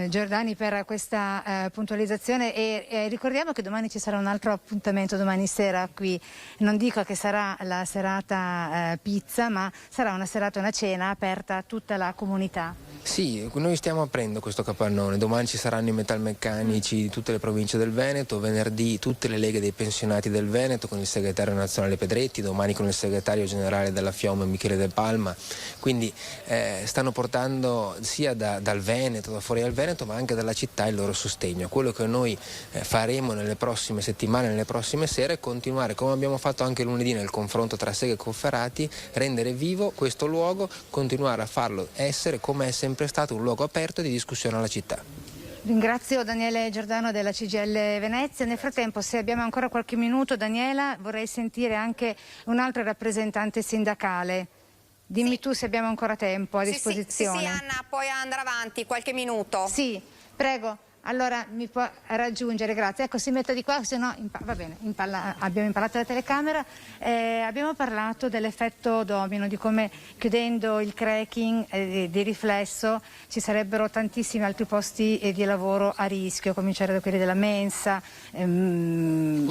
Giordani per questa puntualizzazione e ricordiamo che domani ci sarà un altro appuntamento, domani sera qui. Non dico che sarà la serata pizza, ma sarà una serata, una cena aperta a tutta la comunità. Sì, noi stiamo aprendo questo capannone, domani ci saranno i metalmeccanici di tutte le province del Veneto, venerdì tutte le leghe dei pensionati del Veneto con il segretario nazionale Pedretti, domani con il segretario generale della FIOM Michele De Palma, quindi stanno portando sia dal Veneto, da fuori dal Veneto, ma anche dalla città il loro sostegno. Quello che noi faremo nelle prossime settimane, nelle prossime sere, è continuare come abbiamo fatto anche lunedì nel confronto tra Seghe e Cofferati, rendere vivo questo luogo, continuare a farlo essere come è sempre stato un luogo aperto di discussione alla città. Ringrazio Daniele Giordano della CGIL Venezia. Nel frattempo, se abbiamo ancora qualche minuto, Daniela, vorrei sentire anche un altro rappresentante sindacale. Dimmi tu se abbiamo ancora tempo a disposizione. Sì, Anna, puoi andare avanti, qualche minuto. Sì, prego. Allora mi può raggiungere, grazie. Ecco, si metta di qua, se no va bene, abbiamo impallato la telecamera. Abbiamo parlato dell'effetto domino, di come chiudendo il cracking di riflesso ci sarebbero tantissimi altri posti di lavoro a rischio, a cominciare da quelli della mensa,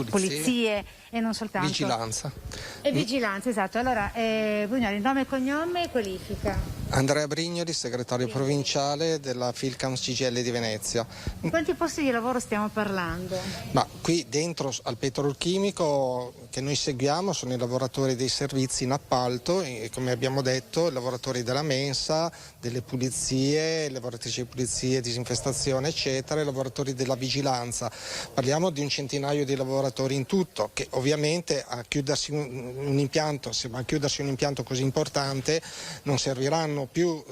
pulizie e non soltanto. Vigilanza. E vigilanza, esatto. Allora, Bugnoli, nome e cognome e qualifica. Andrea Brignoli, segretario provinciale della Filcams CGIL di Venezia. Di quanti posti di lavoro stiamo parlando? Ma qui dentro al petrolchimico che noi seguiamo sono i lavoratori dei servizi in appalto e, come abbiamo detto, i lavoratori della mensa, delle pulizie, lavoratrici di pulizie, disinfestazione eccetera, i lavoratori della vigilanza. Parliamo di un centinaio di lavoratori in tutto, che ovviamente a chiudersi un impianto, se va a chiudersi un impianto così importante non serviranno più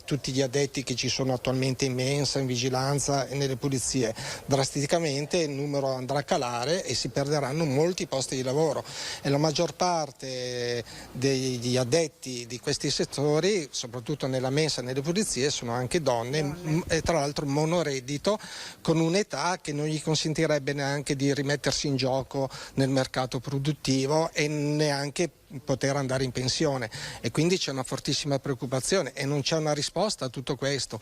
tutti gli addetti che ci sono attualmente in mensa, in vigilanza e nelle pulizie. Drasticamente il numero andrà a calare e si perderanno molti posti di lavoro e la maggior parte degli addetti di questi settori, soprattutto nella mensa e nelle pulizie, sono anche donne e tra l'altro monoreddito, con un'età che non gli consentirebbe neanche di rimettersi in gioco nel mercato produttivo e neanche poter andare in pensione, e quindi c'è una fortissima preoccupazione e non c'è una risposta a tutto questo.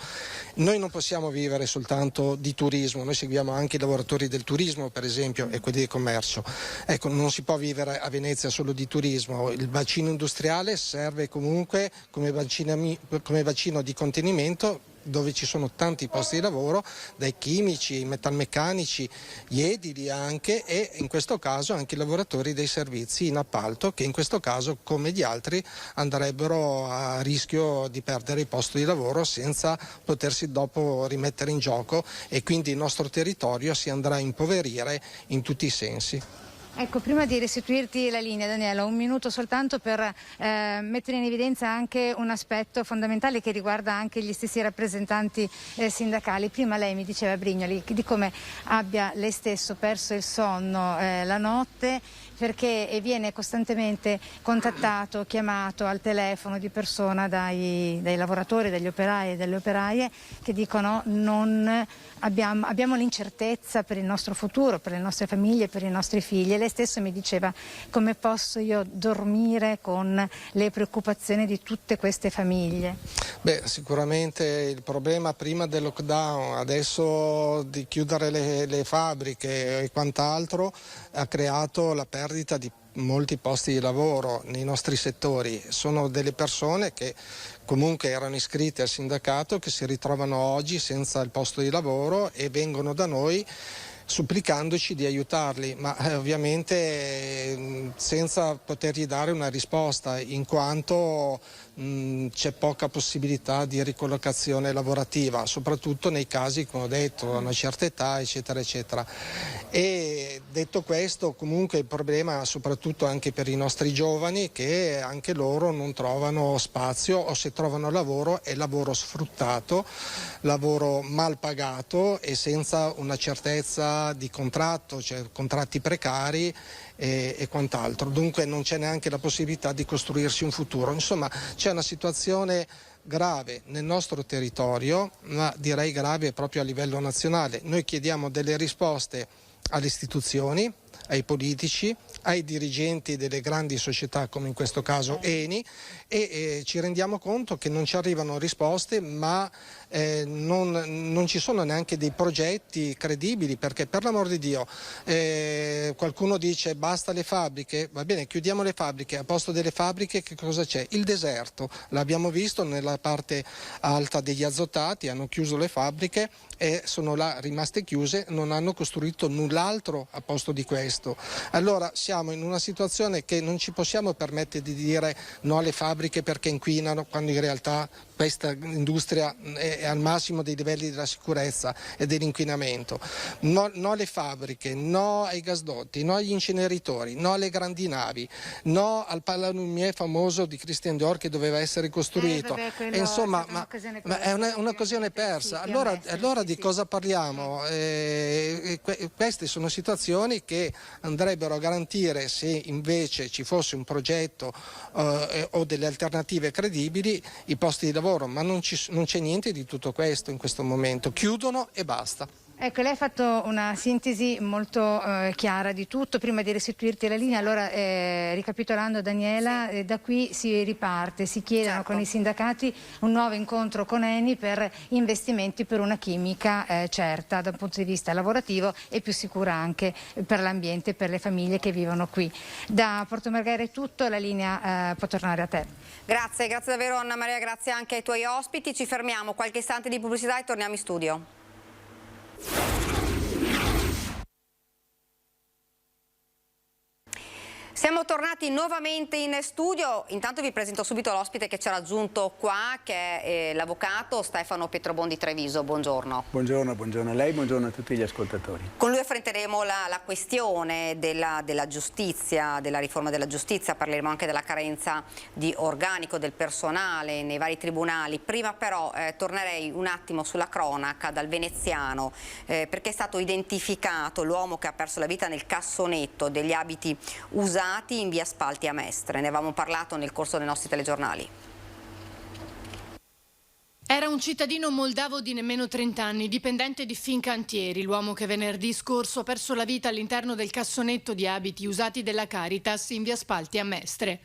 Noi non possiamo vivere soltanto di turismo, noi seguiamo anche i lavoratori del turismo per esempio e quelli del commercio. Ecco, non si può vivere a Venezia solo di turismo, il bacino industriale serve comunque come bacino di contenimento, dove ci sono tanti posti di lavoro, dai chimici, ai metalmeccanici, gli edili anche, e in questo caso anche i lavoratori dei servizi in appalto, che in questo caso come gli altri andrebbero a rischio di perdere il posto di lavoro senza potersi dopo rimettere in gioco, e quindi il nostro territorio si andrà a impoverire in tutti i sensi. Ecco, prima di restituirti la linea, Daniela, un minuto soltanto per mettere in evidenza anche un aspetto fondamentale che riguarda anche gli stessi rappresentanti sindacali. Prima lei mi diceva, Brignoli, di come abbia lei stesso perso il sonno la notte perché viene costantemente contattato, chiamato al telefono di persona dai lavoratori, dagli operai e dalle operaie che dicono abbiamo l'incertezza per il nostro futuro, per le nostre famiglie, per i nostri figli. E lei stesso mi diceva: come posso io dormire con le preoccupazioni di tutte queste famiglie? Beh, sicuramente il problema prima del lockdown, adesso di chiudere le fabbriche e quant'altro, ha creato la perdita di molti posti di lavoro nei nostri settori. Sono delle persone che comunque erano iscritte al sindacato, che si ritrovano oggi senza il posto di lavoro e vengono da noi supplicandoci di aiutarli, ma ovviamente senza potergli dare una risposta, in quanto c'è poca possibilità di ricollocazione lavorativa, soprattutto nei casi, come ho detto, a una certa età, eccetera, eccetera. E detto questo, comunque il problema soprattutto anche per i nostri giovani, che anche loro non trovano spazio, o se trovano lavoro è lavoro sfruttato, lavoro mal pagato e senza una certezza di contratto, cioè contratti precari e quant'altro. Dunque non c'è neanche la possibilità di costruirsi un futuro. Insomma, c'è una situazione grave nel nostro territorio, ma direi grave proprio a livello nazionale. Noi chiediamo delle risposte alle istituzioni, ai politici, ai dirigenti delle grandi società come in questo caso Eni, e ci rendiamo conto che non ci arrivano risposte, ma non ci sono neanche dei progetti credibili, perché per l'amor di Dio qualcuno dice basta le fabbriche, va bene, chiudiamo le fabbriche, a posto delle fabbriche che cosa c'è? Il deserto, l'abbiamo visto nella parte alta degli azotati, hanno chiuso le fabbriche e sono là rimaste chiuse, non hanno costruito null'altro a posto di questo. Allora siamo in una situazione che non ci possiamo permettere di dire no alle fabbriche perché inquinano, quando in realtà questa industria è al massimo dei livelli della sicurezza e dell'inquinamento. No alle fabbriche, no ai gasdotti, no agli inceneritori, no alle grandi navi, no al palalumiere famoso di Christian Dior che doveva essere costruito. Insomma, ma è un'occasione persa. Allora di cosa parliamo? Queste sono situazioni che andrebbero a garantire, se invece ci fosse un progetto o delle alternative credibili, i posti di lavoro, ma non c'è niente di tutto questo in questo momento. Chiudono e basta. Ecco, lei ha fatto una sintesi molto chiara di tutto. Prima di restituirti la linea, allora ricapitolando Daniela, sì, da qui si riparte, si chiedono con i sindacati un nuovo incontro con Eni per investimenti per una chimica certa dal punto di vista lavorativo e più sicura anche per l'ambiente e per le famiglie che vivono qui. Da Porto Marghera è tutto, la linea può tornare a te. Grazie davvero Anna Maria, grazie anche ai tuoi ospiti. Ci fermiamo qualche istante di pubblicità e torniamo in studio. Siamo tornati nuovamente in studio. Intanto vi presento subito l'ospite che ci ha raggiunto qua, che è l'avvocato Stefano Pietrobondi Treviso. Buongiorno. Buongiorno a lei, buongiorno a tutti gli ascoltatori. Con lui affronteremo la questione della giustizia, della riforma della giustizia, parleremo anche della carenza di organico del personale nei vari tribunali. Prima però tornerei un attimo sulla cronaca dal Veneziano, perché è stato identificato l'uomo che ha perso la vita nel cassonetto degli abiti usati in via Spalti a Mestre. Ne avevamo parlato nel corso dei nostri telegiornali. Era un cittadino moldavo di nemmeno 30 anni, dipendente di Fincantieri, l'uomo che venerdì scorso ha perso la vita all'interno del cassonetto di abiti usati della Caritas in via Spalti a Mestre.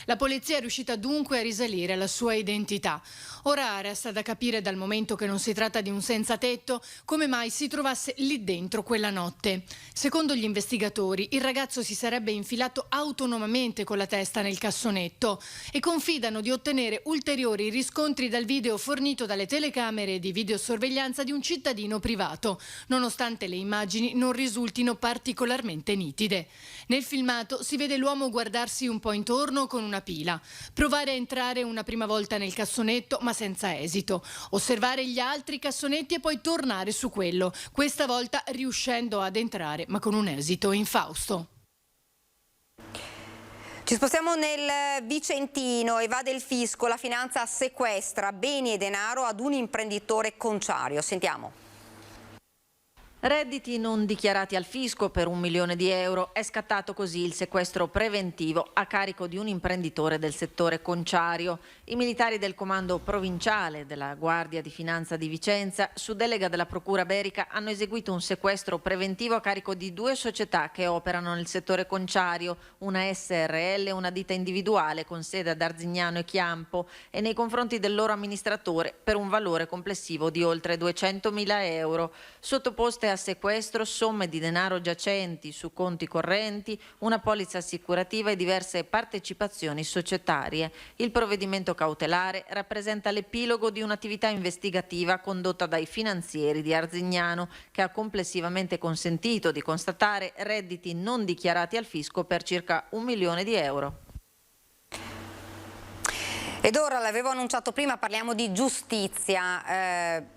La polizia è riuscita dunque a risalire alla sua identità. Ora resta da capire, dal momento che non si tratta di un senza tetto, come mai si trovasse lì dentro quella notte. Secondo gli investigatori, il ragazzo si sarebbe infilato autonomamente con la testa nel cassonetto e confidano di ottenere ulteriori riscontri dal video fornito dalle telecamere di videosorveglianza di un cittadino privato, nonostante le immagini non risultino particolarmente nitide. Nel filmato si vede l'uomo guardarsi un po' intorno con una pila, provare a entrare una prima volta nel cassonetto ma senza esito, osservare gli altri cassonetti e poi tornare su quello, questa volta riuscendo ad entrare ma con un esito infausto. Ci spostiamo nel Vicentino. Evade il fisco, la finanza sequestra beni e denaro ad un imprenditore conciario. Sentiamo. Redditi non dichiarati al fisco per 1 milione di euro. È scattato così il sequestro preventivo a carico di un imprenditore del settore conciario. I militari del comando provinciale della Guardia di Finanza di Vicenza, su delega della Procura Berica, hanno eseguito un sequestro preventivo a carico di 2 società che operano nel settore conciario, una SRL e una ditta individuale con sede ad Arzignano e Chiampo, e nei confronti del loro amministratore per un valore complessivo di oltre 200.000 euro. Sottoposte a sequestro somme di denaro giacenti su conti correnti, una polizza assicurativa e diverse partecipazioni societarie. Il provvedimento cautelare rappresenta l'epilogo di un'attività investigativa condotta dai finanzieri di Arzignano, che ha complessivamente consentito di constatare redditi non dichiarati al fisco per circa 1 milione di euro. Ed ora, l'avevo annunciato prima, parliamo di giustizia.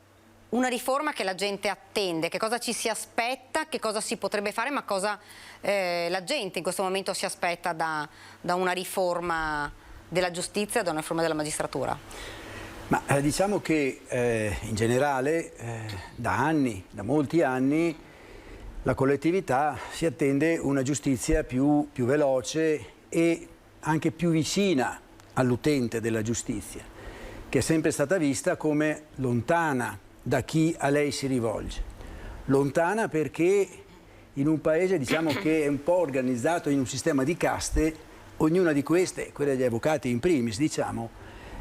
Una riforma che la gente attende. Che cosa ci si aspetta, che cosa si potrebbe fare, ma cosa la gente in questo momento si aspetta da una riforma della giustizia, da una riforma della magistratura? Ma diciamo che in generale da anni, da molti anni, la collettività si attende una giustizia più veloce e anche più vicina all'utente della giustizia, che è sempre stata vista come lontana da chi a lei si rivolge. Lontana perché in un paese diciamo che è un po' organizzato in un sistema di caste, ognuna di queste, quelle degli avvocati in primis, diciamo,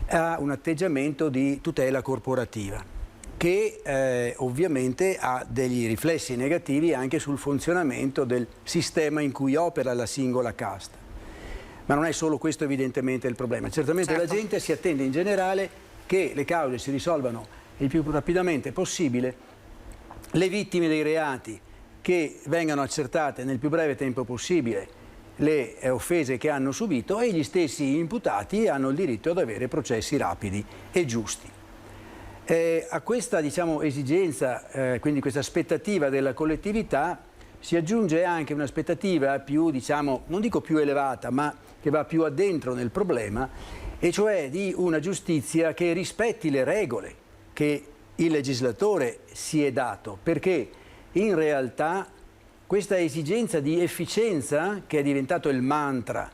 ha un atteggiamento di tutela corporativa che ovviamente ha degli riflessi negativi anche sul funzionamento del sistema in cui opera la singola casta. Ma non è solo questo evidentemente il problema. Certamente la gente si attende in generale che le cause si risolvano il più rapidamente possibile, le vittime dei reati che vengano accertate nel più breve tempo possibile le offese che hanno subito e gli stessi imputati hanno il diritto ad avere processi rapidi e giusti. A questa diciamo, esigenza, quindi questa aspettativa della collettività, si aggiunge anche un'aspettativa più, diciamo, non dico più elevata, ma che va più addentro nel problema, e cioè di una giustizia che rispetti le regole che il legislatore si è dato, perché in realtà questa esigenza di efficienza, che è diventato il mantra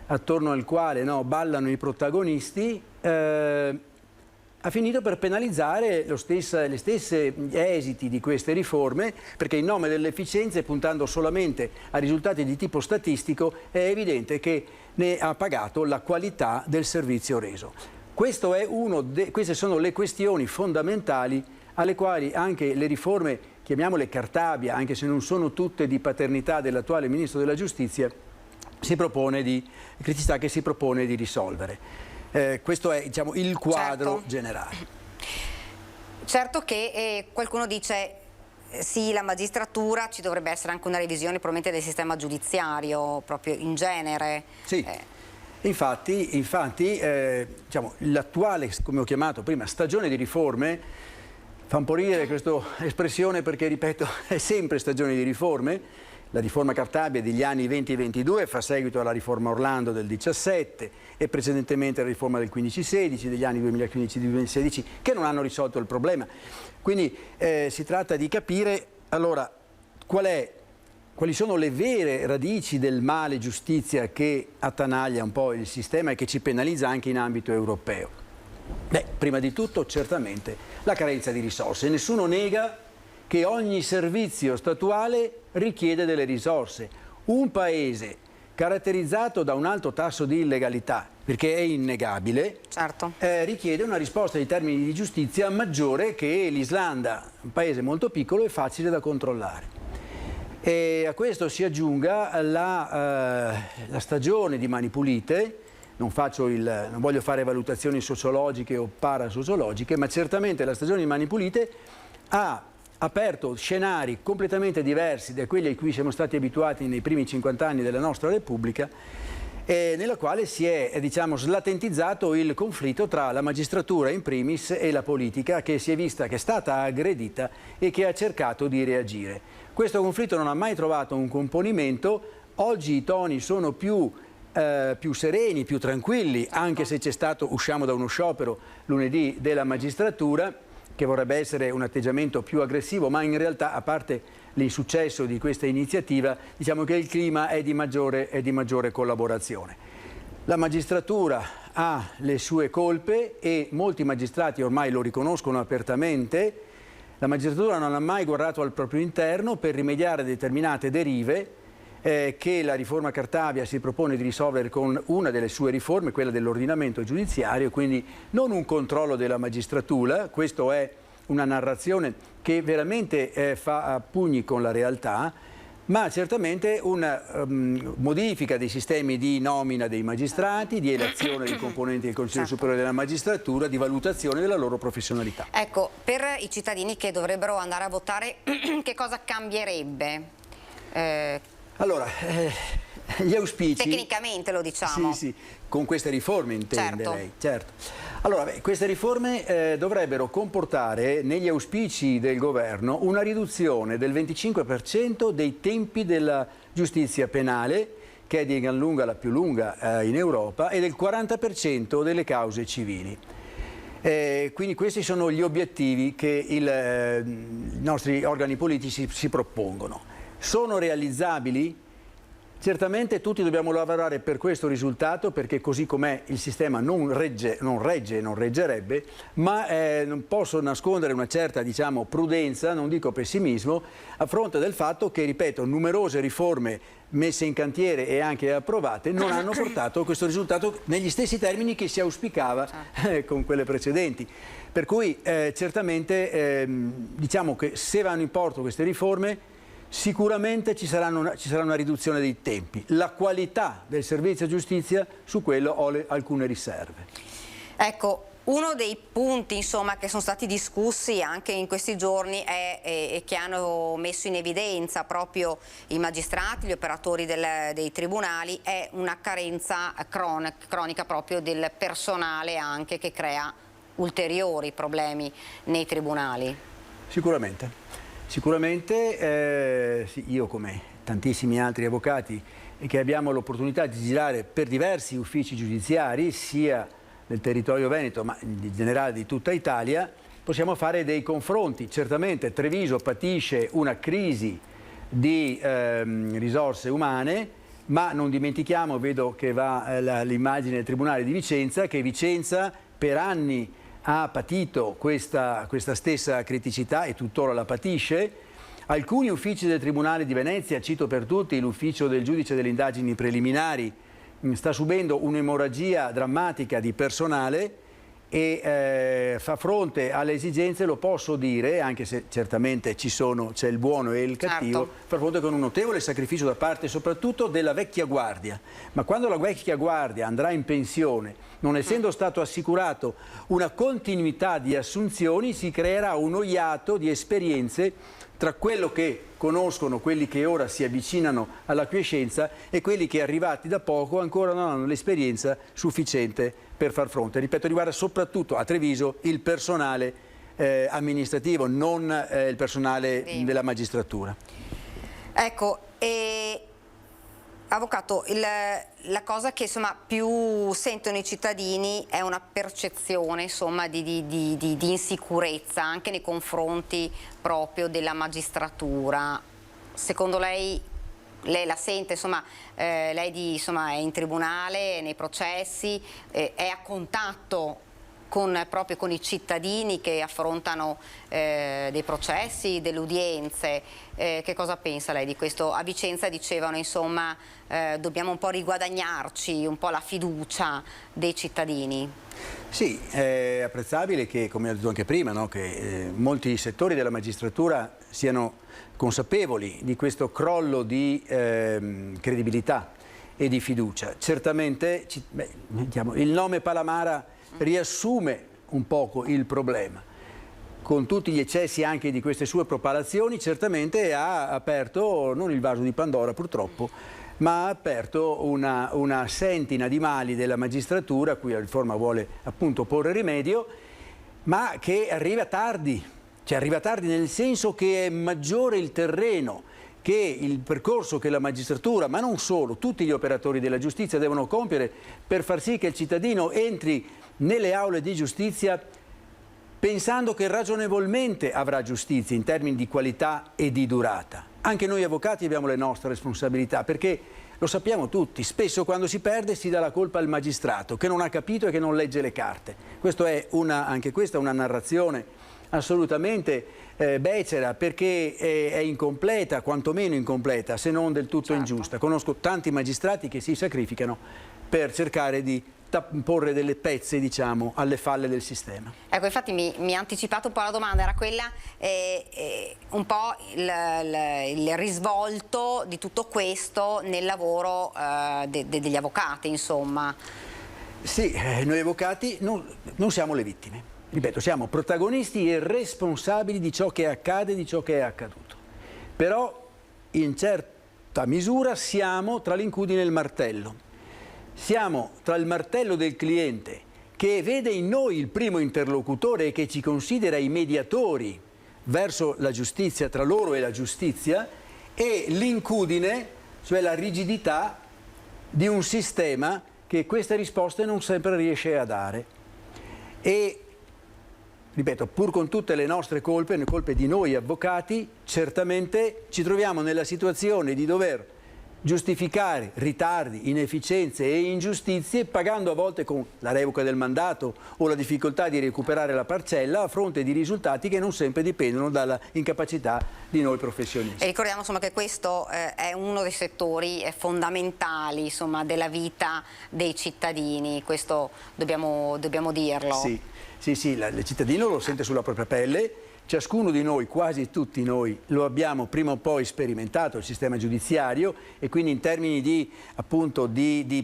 attorno al quale ballano i protagonisti, ha finito per penalizzare gli stessi esiti di queste riforme, perché in nome dell'efficienza e puntando solamente a risultati di tipo statistico è evidente che ne ha pagato la qualità del servizio reso. Queste sono le questioni fondamentali alle quali anche le riforme, chiamiamole Cartabia, anche se non sono tutte di paternità dell'attuale Ministro della Giustizia, criticità che si propone di risolvere. Questo è diciamo, il quadro generale. Certo che qualcuno dice sì, la magistratura, ci dovrebbe essere anche una revisione probabilmente del sistema giudiziario proprio in genere. Sì. Infatti diciamo, l'attuale, come ho chiamato prima, stagione di riforme, fa un po' ridere questa espressione perché, ripeto, è sempre stagione di riforme. La riforma Cartabia degli anni 20 e 22 fa seguito alla riforma Orlando del 17 e precedentemente alla riforma del 15-16, degli anni 2015-2016, che non hanno risolto il problema. Quindi si tratta di capire allora quali sono le vere radici del male giustizia che attanaglia un po' il sistema e che ci penalizza anche in ambito europeo. Prima di tutto certamente la carenza di risorse. Nessuno nega che ogni servizio statuale richiede delle risorse. Un paese caratterizzato da un alto tasso di illegalità, perché è innegabile, certo, richiede una risposta in termini di giustizia maggiore che l'Islanda, un paese molto piccolo e facile da controllare. E a questo si aggiunga la stagione di Mani Pulite. Non voglio fare valutazioni sociologiche o parasociologiche, ma certamente la stagione di Mani Pulite ha aperto scenari completamente diversi da quelli a cui siamo stati abituati nei primi 50 anni della nostra Repubblica, nella quale si è diciamo, slatentizzato il conflitto tra la magistratura in primis e la politica, che si è vista che è stata aggredita e che ha cercato di reagire. Questo conflitto non ha mai trovato un componimento. Oggi i toni sono più sereni, più tranquilli, anche se usciamo da uno sciopero lunedì della magistratura, che vorrebbe essere un atteggiamento più aggressivo, ma in realtà, a parte l'insuccesso di questa iniziativa, diciamo che il clima è di maggiore collaborazione. La magistratura ha le sue colpe e molti magistrati ormai lo riconoscono apertamente. La magistratura non ha mai guardato al proprio interno per rimediare a determinate derive che la riforma Cartabia si propone di risolvere con una delle sue riforme, quella dell'ordinamento giudiziario, quindi non un controllo della magistratura. Questa è una narrazione che veramente fa a pugni con la realtà, ma certamente una modifica dei sistemi di nomina dei magistrati, di elezione dei componenti del Consiglio Superiore della Magistratura, di valutazione della loro professionalità. Ecco, per i cittadini che dovrebbero andare a votare, che cosa cambierebbe? Allora, gli auspici... Tecnicamente lo diciamo. Sì, con queste riforme intende lei, certo. Allora, queste riforme dovrebbero comportare negli auspici del governo una riduzione del 25% dei tempi della giustizia penale, che è di gran lunga la più lunga in Europa, e del 40% delle cause civili. Quindi questi sono gli obiettivi che i nostri organi politici si propongono. Sono realizzabili? Certamente tutti dobbiamo lavorare per questo risultato, perché così com'è il sistema non regge e non reggerebbe, ma non posso nascondere una certa, diciamo, prudenza, non dico pessimismo, a fronte del fatto che, ripeto, numerose riforme messe in cantiere e anche approvate non hanno portato questo risultato negli stessi termini che si auspicava con quelle precedenti. Per cui certamente diciamo che se vanno in porto queste riforme sicuramente ci sarà una riduzione dei tempi. La qualità del servizio giustizia, su quello ho alcune riserve. Ecco, uno dei punti insomma, che sono stati discussi anche in questi giorni e che hanno messo in evidenza proprio i magistrati, gli operatori dei tribunali, è una carenza cronica proprio del personale anche, che crea ulteriori problemi nei tribunali. Sicuramente. Sicuramente sì, io come tantissimi altri avvocati che abbiamo l'opportunità di girare per diversi uffici giudiziari, sia nel territorio veneto ma in generale di tutta Italia, possiamo fare dei confronti. Certamente Treviso patisce una crisi di risorse umane, ma non dimentichiamo, vedo che va l'immagine del Tribunale di Vicenza, che Vicenza per anni ha patito questa stessa criticità e tuttora la patisce. Alcuni uffici del Tribunale di Venezia, cito per tutti l'ufficio del giudice delle indagini preliminari, sta subendo un'emorragia drammatica di personale e fa fronte alle esigenze, lo posso dire, anche se certamente c'è il buono e il cattivo, fa fronte con un notevole sacrificio da parte soprattutto della vecchia guardia. Ma quando la vecchia guardia andrà in pensione, non essendo stato assicurato una continuità di assunzioni, si creerà uno iato di esperienze tra quello che conoscono, quelli che ora si avvicinano alla quiescenza, e quelli che, arrivati da poco, ancora non hanno l'esperienza sufficiente per far fronte. Ripeto, riguarda soprattutto a Treviso il personale amministrativo, non il personale della magistratura. Ecco, Avvocato, la cosa che insomma più sentono i cittadini è una percezione insomma di insicurezza anche nei confronti proprio della magistratura. Secondo lei la sente, insomma, lei insomma, è in tribunale, nei processi, è a contatto proprio con i cittadini che affrontano dei processi, delle udienze. Che cosa pensa lei di questo? A Vicenza dicevano, insomma, dobbiamo un po' riguadagnarci un po' la fiducia dei cittadini. Sì, è apprezzabile che, come ho detto anche prima, no, che molti settori della magistratura siano consapevoli di questo crollo di credibilità e di fiducia. Certamente il nome Palamara riassume un poco il problema. Con tutti gli eccessi anche di queste sue propalazioni, certamente ha aperto, non il vaso di Pandora purtroppo, ma ha aperto una sentina di mali della magistratura a cui la riforma vuole appunto porre rimedio, ma che arriva tardi. Cioè arriva tardi nel senso che è maggiore il terreno che il percorso che la magistratura, ma non solo, tutti gli operatori della giustizia devono compiere per far sì che il cittadino entri nelle aule di giustizia pensando che ragionevolmente avrà giustizia in termini di qualità e di durata. Anche noi avvocati abbiamo le nostre responsabilità, perché lo sappiamo tutti, spesso quando si perde si dà la colpa al magistrato che non ha capito e che non legge le carte. Anche questa è una narrazione assolutamente becera, perché è incompleta, quantomeno incompleta, se non del tutto ingiusta. Conosco tanti magistrati che si sacrificano per cercare di porre delle pezze, diciamo, alle falle del sistema. Ecco, infatti mi ha anticipato un po' la domanda, era quella un po' il risvolto di tutto questo nel lavoro degli avvocati, insomma. Sì, noi avvocati non siamo le vittime. Ripeto, siamo protagonisti e responsabili di ciò che accade, di ciò che è accaduto. Però in certa misura siamo tra l'incudine e il martello. Siamo tra il martello del cliente, che vede in noi il primo interlocutore e che ci considera i mediatori verso la giustizia, tra loro e la giustizia, e l'incudine, cioè la rigidità di un sistema che queste risposte non sempre riesce a dare. E ripeto, pur con tutte le nostre colpe, le colpe di noi avvocati, certamente ci troviamo nella situazione di dover giustificare ritardi, inefficienze e ingiustizie pagando a volte con la revoca del mandato o la difficoltà di recuperare la parcella a fronte di risultati che non sempre dipendono dalla incapacità di noi professionisti. E ricordiamo insomma che questo è uno dei settori fondamentali insomma della vita dei cittadini, questo dobbiamo dirlo. Sì, il cittadino lo sente sulla propria pelle. Ciascuno di noi, quasi tutti noi, lo abbiamo prima o poi sperimentato, il sistema giudiziario, e quindi in termini di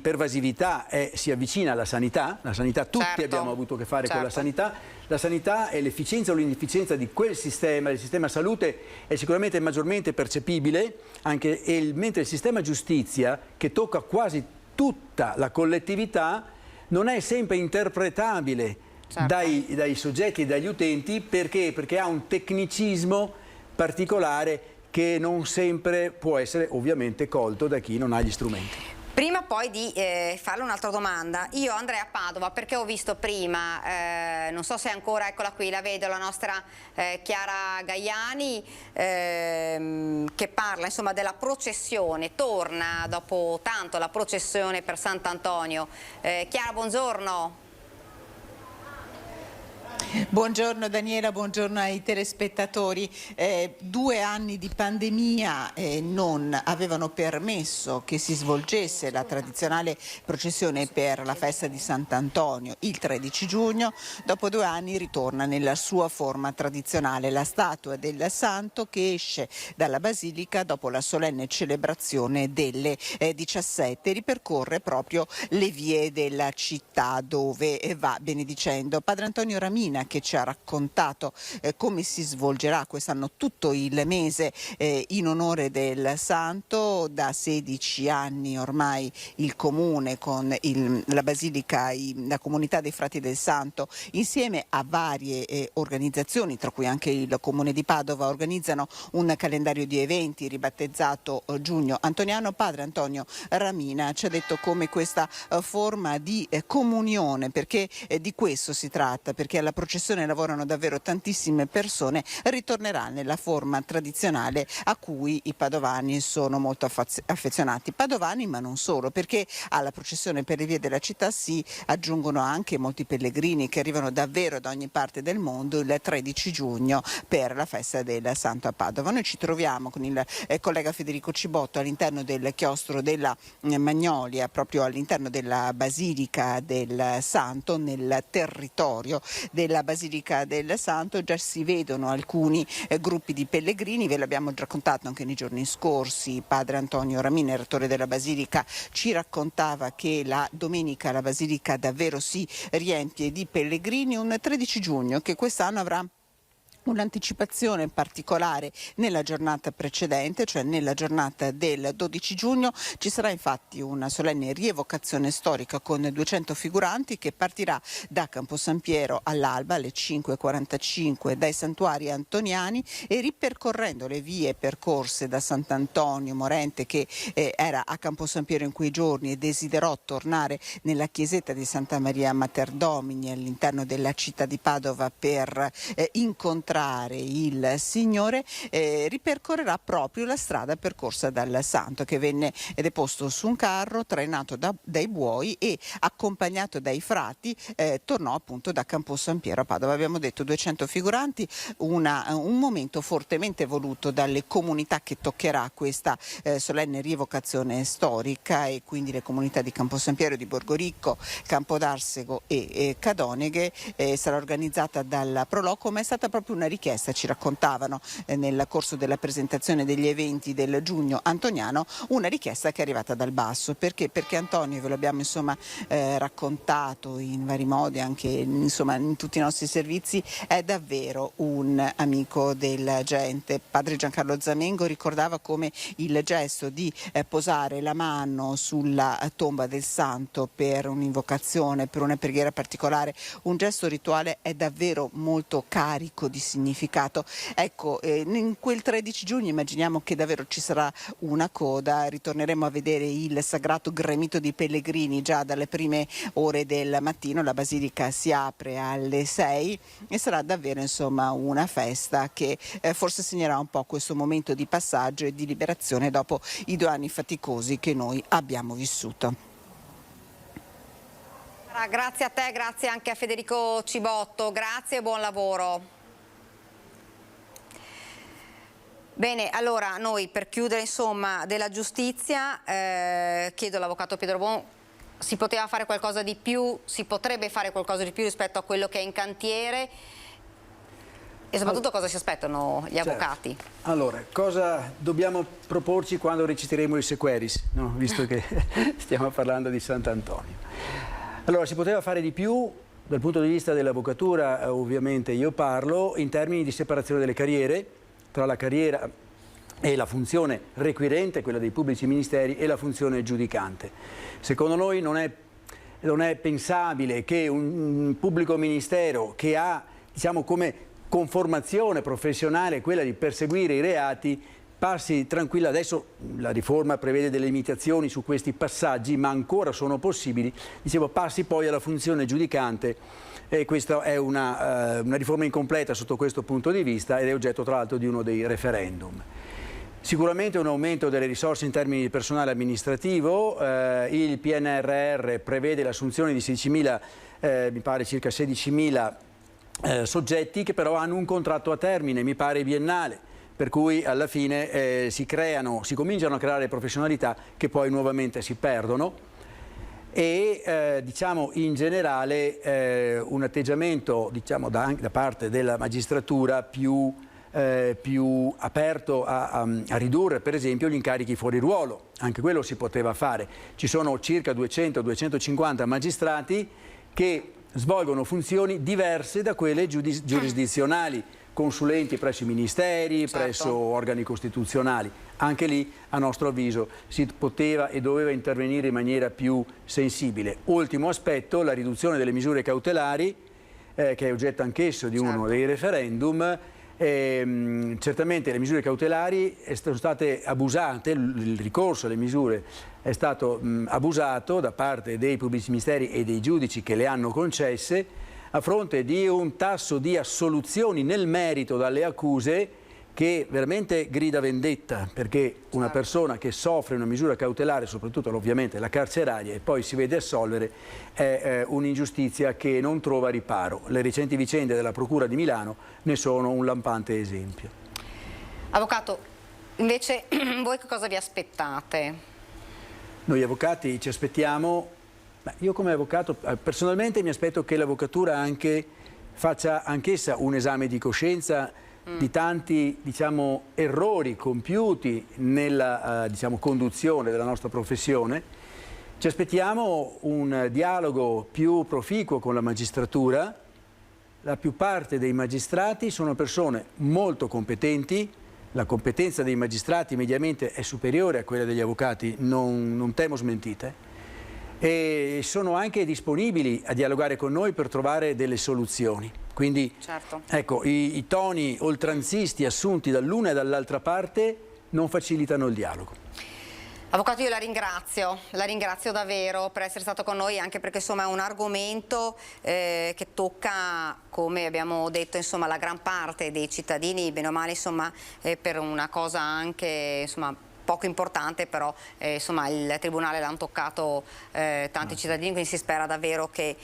pervasività si avvicina alla sanità. La sanità, tutti abbiamo avuto a che fare con la sanità. La sanità e l'efficienza o l'inefficienza di quel sistema, il sistema salute, è sicuramente maggiormente percepibile, mentre il sistema giustizia, che tocca quasi tutta la collettività, non è sempre interpretabile dai soggetti e dagli utenti perché ha un tecnicismo particolare che non sempre può essere ovviamente colto da chi non ha gli strumenti. Prima poi di farle un'altra domanda, io andrei a Padova perché ho visto prima, non so se ancora, eccola qui, la vedo, la nostra Chiara Gaiani che parla insomma della processione, torna dopo tanto la processione per Sant'Antonio. Chiara, buongiorno. Buongiorno Daniela, buongiorno ai telespettatori. 2 anni di pandemia non avevano permesso che si svolgesse la tradizionale processione per la festa di Sant'Antonio il 13 giugno. Dopo 2 anni ritorna nella sua forma tradizionale la statua del santo che esce dalla basilica dopo la solenne celebrazione delle 17. Ripercorre proprio le vie della città dove va benedicendo. Padre Antonio Ramina, che ci ha raccontato come si svolgerà quest'anno tutto il mese in onore del santo. Da 16 anni ormai il comune con la basilica, la comunità dei frati del santo, insieme a varie organizzazioni, tra cui anche il comune di Padova, organizzano un calendario di eventi ribattezzato Giugno Antoniano. Padre Antonio Ramina ci ha detto come questa forma di comunione, perché di questo si tratta, perché alla processione lavorano davvero tantissime persone, ritornerà nella forma tradizionale a cui i padovani sono molto affezionati. Padovani, ma non solo, perché alla processione per le vie della città si aggiungono anche molti pellegrini che arrivano davvero da ogni parte del mondo il 13 giugno per la festa del Santo a Padova. Noi ci troviamo con il collega Federico Cibotto all'interno del chiostro della Magnolia, proprio all'interno della Basilica del Santo, nel territorio della Basilica del Santo. Già si vedono alcuni gruppi di pellegrini, ve l'abbiamo raccontato anche nei giorni scorsi. Padre Antonio Ramina, il rettore della Basilica, ci raccontava che la domenica la Basilica davvero si riempie di pellegrini. Un 13 giugno che quest'anno avrà un'anticipazione particolare nella giornata precedente, cioè nella giornata del 12 giugno. Ci sarà infatti una solenne rievocazione storica con 200 figuranti che partirà da Campo San Piero all'alba alle 5:45 dai santuari antoniani e ripercorrendo le vie percorse da Sant'Antonio Morente, che era a Campo San Piero in quei giorni e desiderò tornare nella chiesetta di Santa Maria Mater Domini all'interno della città di Padova per incontrare il Signore, ripercorrerà proprio la strada percorsa dal santo, che venne deposto su un carro trainato dai buoi e accompagnato dai frati tornò appunto da Campo San Piero a Padova. Abbiamo detto 200 figuranti, un momento fortemente voluto dalle comunità che toccherà questa solenne rievocazione storica, e quindi le comunità di Campo San Piero, di Borgoricco, Campodarsego e Cadoneghe. Sarà organizzata dal Proloco, ma è stata proprio una richiesta, ci raccontavano nel corso della presentazione degli eventi del Giugno Antoniano, una richiesta che è arrivata dal basso. Perché Antonio, ve lo abbiamo raccontato in vari modi anche in tutti i nostri servizi, è davvero un amico della gente. Padre Giancarlo Zamengo ricordava come il gesto di posare la mano sulla tomba del santo per un'invocazione, per una preghiera particolare, un gesto rituale, è davvero molto carico di significato. Ecco, in quel 13 giugno immaginiamo che davvero ci sarà una coda, ritorneremo a vedere il sagrato gremito di pellegrini già dalle prime ore del mattino, la basilica si apre alle 6 e sarà davvero insomma una festa che forse segnerà un po' questo momento di passaggio e di liberazione dopo i 2 anni faticosi che noi abbiamo vissuto. Grazie a te, grazie anche a Federico Cibotto, grazie e buon lavoro. Bene, allora noi per chiudere insomma della giustizia chiedo all'avvocato Pietro Bon, si poteva fare qualcosa di più, si potrebbe fare qualcosa di più rispetto a quello che è in cantiere e soprattutto cosa si aspettano gli avvocati? Allora, cosa dobbiamo proporci quando reciteremo il Sequeris, no? Visto che stiamo parlando di Sant'Antonio. Allora, si poteva fare di più dal punto di vista dell'avvocatura, ovviamente io parlo in termini di separazione delle carriere, tra la carriera e la funzione requirente, quella dei pubblici ministeri, e la funzione giudicante. Secondo noi non è pensabile che un pubblico ministero che ha, diciamo, come conformazione professionale quella di perseguire i reati passi tranquilla. Adesso la riforma prevede delle limitazioni su questi passaggi, ma ancora sono possibili. Dicevo, passi poi alla funzione giudicante e questa è una riforma incompleta sotto questo punto di vista ed è oggetto tra l'altro di uno dei referendum. Sicuramente un aumento delle risorse in termini di personale amministrativo, il PNRR prevede l'assunzione di 16.000, mi pare circa 16.000 soggetti che però hanno un contratto a termine, mi pare biennale. Per cui alla fine si cominciano a creare professionalità che poi nuovamente si perdono e diciamo in generale un atteggiamento diciamo, da parte della magistratura più aperto a ridurre per esempio gli incarichi fuori ruolo. Anche quello si poteva fare. Ci sono circa 200-250 magistrati che svolgono funzioni diverse da quelle giurisdizionali, consulenti presso i ministeri, certo, presso organi costituzionali. Anche lì, a nostro avviso, si poteva e doveva intervenire in maniera più sensibile. Ultimo aspetto, la riduzione delle misure cautelari, che è oggetto anch'esso di uno dei referendum. Certamente le misure cautelari sono state abusate, il ricorso alle misure è stato abusato da parte dei pubblici ministeri e dei giudici che le hanno concesse, a fronte di un tasso di assoluzioni nel merito dalle accuse che veramente grida vendetta, perché una persona che soffre una misura cautelare, soprattutto ovviamente la carceraria, e poi si vede assolvere, è un'ingiustizia che non trova riparo. Le recenti vicende della Procura di Milano ne sono un lampante esempio. Avvocato, invece voi che cosa vi aspettate? Noi avvocati ci aspettiamo... Io come avvocato personalmente mi aspetto che l'avvocatura faccia anch'essa un esame di coscienza di tanti errori compiuti nella conduzione della nostra professione. Ci aspettiamo un dialogo più proficuo con la magistratura. La più parte dei magistrati sono persone molto competenti, la competenza dei magistrati mediamente è superiore a quella degli avvocati, non temo smentite. E sono anche disponibili a dialogare con noi per trovare delle soluzioni. Quindi certo, ecco, i toni oltranzisti assunti dall'una e dall'altra parte non facilitano il dialogo. Avvocato, io la ringrazio davvero per essere stato con noi, anche perché insomma è un argomento che tocca, come abbiamo detto, insomma, la gran parte dei cittadini, bene o male, insomma, per una cosa anche insomma poco importante, però insomma il Tribunale l'hanno toccato tanti cittadini, quindi si spera davvero che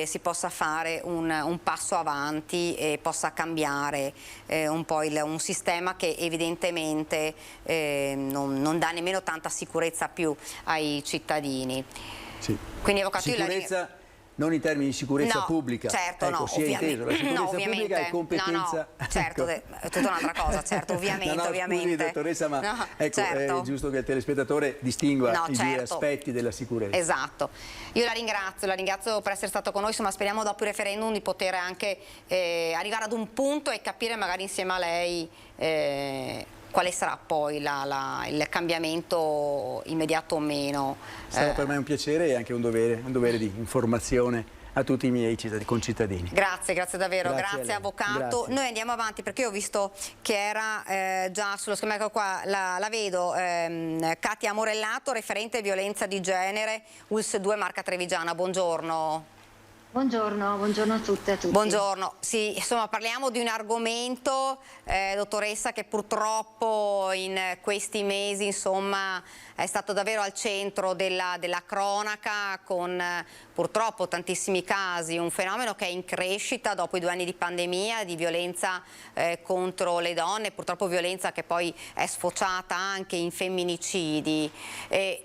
si possa fare un passo avanti e possa cambiare un po' un sistema che evidentemente non dà nemmeno tanta sicurezza più ai cittadini. Sì. Quindi avvocato, sicurezza non in termini di sicurezza pubblica, certo, ecco, no, si è inteso, la sicurezza pubblica è competenza... No, certo, è tutta un'altra cosa, certo, ovviamente. Scusi, dottoressa, ma no, ecco, certo, è giusto che il telespettatore distingua i due aspetti della sicurezza. Esatto. Io la ringrazio per essere stato con noi, insomma speriamo dopo il referendum di poter anche arrivare ad un punto e capire magari insieme a lei quale sarà poi il cambiamento immediato o meno. Sarà per me un piacere e anche un dovere di informazione a tutti i miei concittadini. Grazie davvero, grazie a avvocato. Grazie. Noi andiamo avanti perché io ho visto che era già sullo schermo, ecco qua, la vedo, Katia Morellato, referente violenza di genere, ULSS 2 Marca Trevigiana, buongiorno. Buongiorno a tutte e a tutti. Buongiorno, sì, insomma parliamo di un argomento, dottoressa, che purtroppo in questi mesi insomma è stato davvero al centro della cronaca, con purtroppo tantissimi casi, un fenomeno che è in crescita dopo i 2 anni di pandemia, di violenza contro le donne, purtroppo violenza che poi è sfociata anche in femminicidi.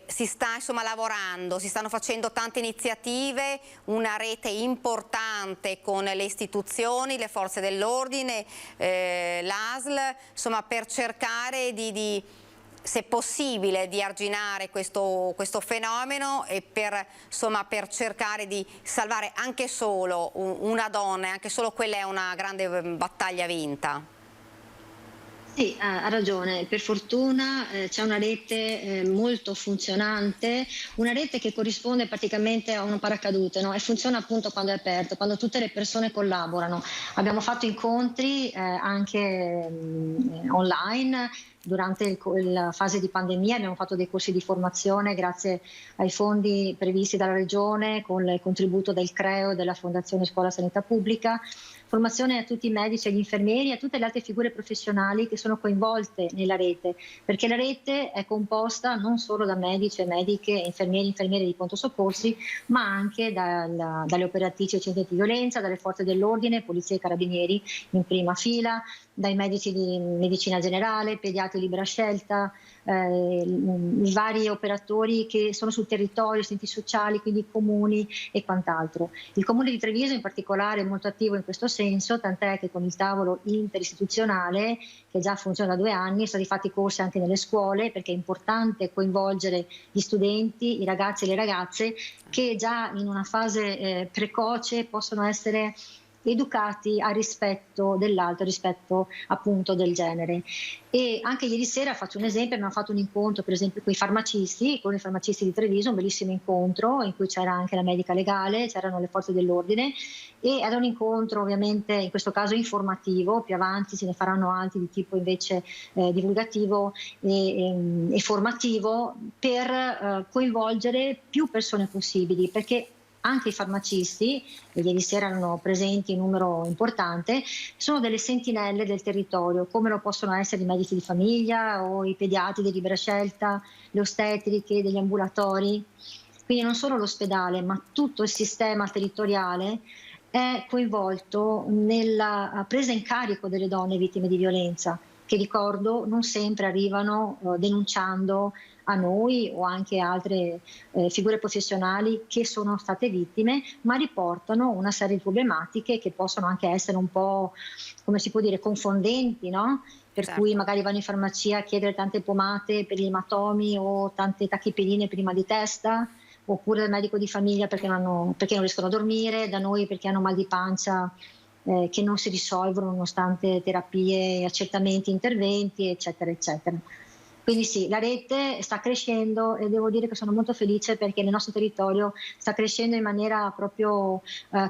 Si sta insomma lavorando, si stanno facendo tante iniziative, una rete importante con le istituzioni, le forze dell'ordine, l'ASL, insomma per cercare se possibile di arginare questo fenomeno e per cercare di salvare anche solo una donna, e anche solo quella è una grande battaglia vinta. Sì, ha ragione, per fortuna c'è una rete molto funzionante, una rete che corrisponde praticamente a un paracadute, no? E funziona appunto quando è aperto, quando tutte le persone collaborano. Abbiamo fatto incontri anche online. Durante la fase di pandemia abbiamo fatto dei corsi di formazione grazie ai fondi previsti dalla Regione con il contributo del CREO, della Fondazione Scuola Sanità Pubblica, formazione a tutti i medici, agli infermieri e a tutte le altre figure professionali che sono coinvolte nella rete, perché la rete è composta non solo da medici e mediche, infermieri e infermiere di pronto soccorsi, ma anche dalle operatrici e centri di violenza, dalle forze dell'ordine, polizia e carabinieri in prima fila, dai medici di medicina generale, pediatri libera scelta, i vari operatori che sono sul territorio, enti sociali, quindi comuni e quant'altro. Il Comune di Treviso in particolare è molto attivo in questo senso, tant'è che con il tavolo interistituzionale, che già funziona da 2 anni, sono stati fatti corsi anche nelle scuole, perché è importante coinvolgere gli studenti, i ragazzi e le ragazze che già in una fase precoce possono essere educati al rispetto dell'altro, rispetto appunto del genere. E anche ieri sera, faccio un esempio, abbiamo fatto un incontro per esempio con i farmacisti di Treviso, un bellissimo incontro in cui c'era anche la medica legale, c'erano le forze dell'ordine e era un incontro ovviamente in questo caso informativo, più avanti se ne faranno altri di tipo invece divulgativo e formativo per coinvolgere più persone possibili, perché anche i farmacisti, e ieri sera erano presenti in numero importante, sono delle sentinelle del territorio, come lo possono essere i medici di famiglia o i pediatri di libera scelta, le ostetriche degli ambulatori. Quindi non solo l'ospedale, ma tutto il sistema territoriale è coinvolto nella presa in carico delle donne vittime di violenza, che ricordo non sempre arrivano denunciando a noi o anche a altre figure professionali che sono state vittime, ma riportano una serie di problematiche che possono anche essere un po', come si può dire, confondenti, no? Per certo. Cui magari vanno in farmacia a chiedere tante pomate per gli ematomi o tante tachipirine per i mal di testa, oppure dal medico di famiglia perché non riescono a dormire, da noi perché hanno mal di pancia che non si risolvono nonostante terapie, accertamenti, interventi, eccetera, eccetera. Quindi sì, la rete sta crescendo e devo dire che sono molto felice perché nel nostro territorio sta crescendo in maniera proprio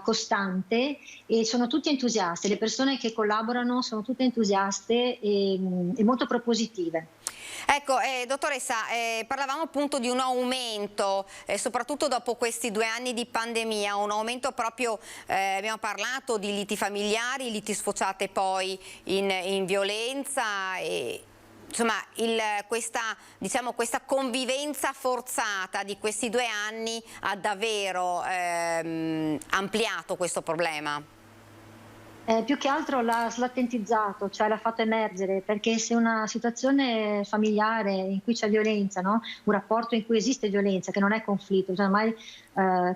costante e sono tutti entusiasti, le persone che collaborano sono tutte entusiaste e molto propositive. Ecco, dottoressa, parlavamo appunto di un aumento, soprattutto dopo questi 2 anni di pandemia, un aumento proprio, abbiamo parlato di liti familiari, liti sfociate poi in violenza e... Insomma, questa convivenza forzata di questi 2 anni ha davvero ampliato questo problema? Più che altro l'ha slattentizzato, cioè l'ha fatto emergere, perché se una situazione familiare in cui c'è violenza, no? Un rapporto in cui esiste violenza, che non è conflitto, bisogna mai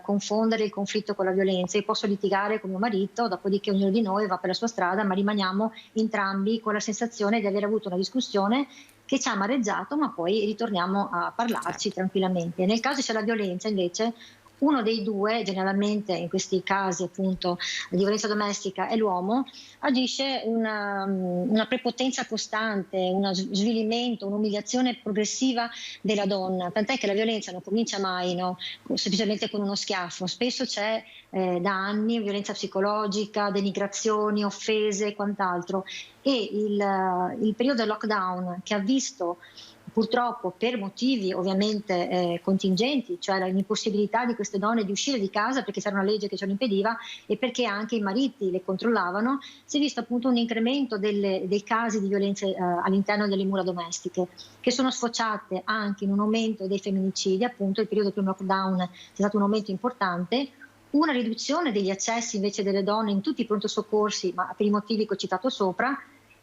confondere il conflitto con la violenza. Io posso litigare con mio marito, dopodiché ognuno di noi va per la sua strada, ma rimaniamo entrambi con la sensazione di aver avuto una discussione che ci ha amareggiato, ma poi ritorniamo a parlarci tranquillamente. Nel caso c'è la violenza invece Uno dei due, generalmente in questi casi appunto di violenza domestica, è l'uomo, agisce una prepotenza costante, uno svilimento, un'umiliazione progressiva della donna, tant'è che la violenza non comincia mai, no? Semplicemente con uno schiaffo, spesso c'è da anni violenza psicologica, denigrazioni, offese e quant'altro, e il periodo del lockdown, che ha visto purtroppo, per motivi ovviamente contingenti, cioè l'impossibilità di queste donne di uscire di casa perché c'era una legge che ce lo impediva e perché anche i mariti le controllavano, si è visto appunto un incremento dei casi di violenze all'interno delle mura domestiche, che sono sfociate anche in un aumento dei femminicidi. Appunto il periodo del primo lockdown c'è stato un aumento importante, una riduzione degli accessi invece delle donne in tutti i pronto soccorsi, ma per i motivi che ho citato sopra,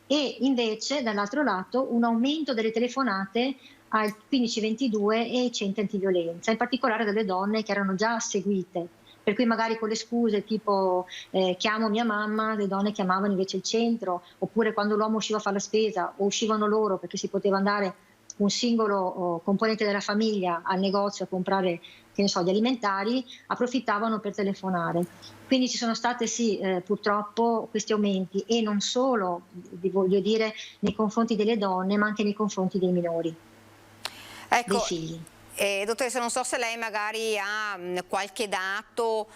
e invece dall'altro lato un aumento delle telefonate al 1522 e ai centri antiviolenza, in particolare delle donne che erano già seguite, per cui magari con le scuse tipo chiamo mia mamma, le donne chiamavano invece il centro, oppure quando l'uomo usciva a fare la spesa o uscivano loro perché si poteva andare un singolo componente della famiglia al negozio a comprare, che ne so, gli alimentari, approfittavano per telefonare. Quindi ci sono state purtroppo questi aumenti, e non solo, voglio dire, nei confronti delle donne, ma anche nei confronti dei minori, ecco, dei figli. Dottoressa, non so se lei magari ha qualche dato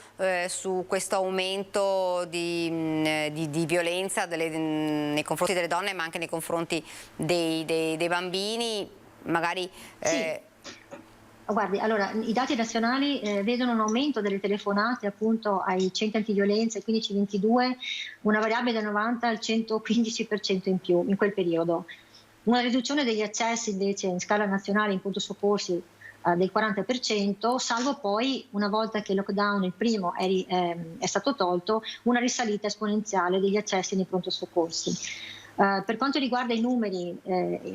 su questo aumento di violenza nei confronti delle donne, ma anche nei confronti dei bambini, magari... Sì. Guardi, allora, i dati nazionali vedono un aumento delle telefonate appunto ai centri antiviolenza, 15-22, una variabile da 90 al 115% in più in quel periodo. Una riduzione degli accessi invece in scala nazionale in pronto soccorsi del 40%, salvo poi, una volta che il lockdown, il primo, è stato tolto, una risalita esponenziale degli accessi nei pronto soccorsi. Per quanto riguarda i numeri,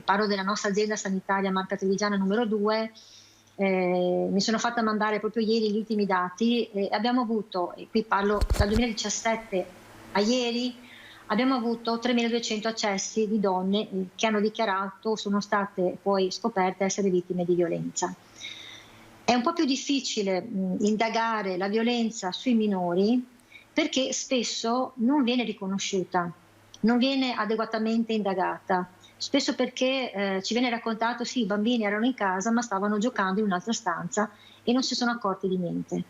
parlo della nostra azienda sanitaria Marca Trevigiana numero 2, mi sono fatta mandare proprio ieri gli ultimi dati, abbiamo avuto, e qui parlo dal 2017 a ieri, abbiamo avuto 3.200 accessi di donne che hanno dichiarato, sono state poi scoperte essere vittime di violenza. È un po' più difficile indagare la violenza sui minori perché spesso non viene riconosciuta, non viene adeguatamente indagata. Spesso perché ci viene raccontato sì, i bambini erano in casa ma stavano giocando in un'altra stanza e non si sono accorti di niente.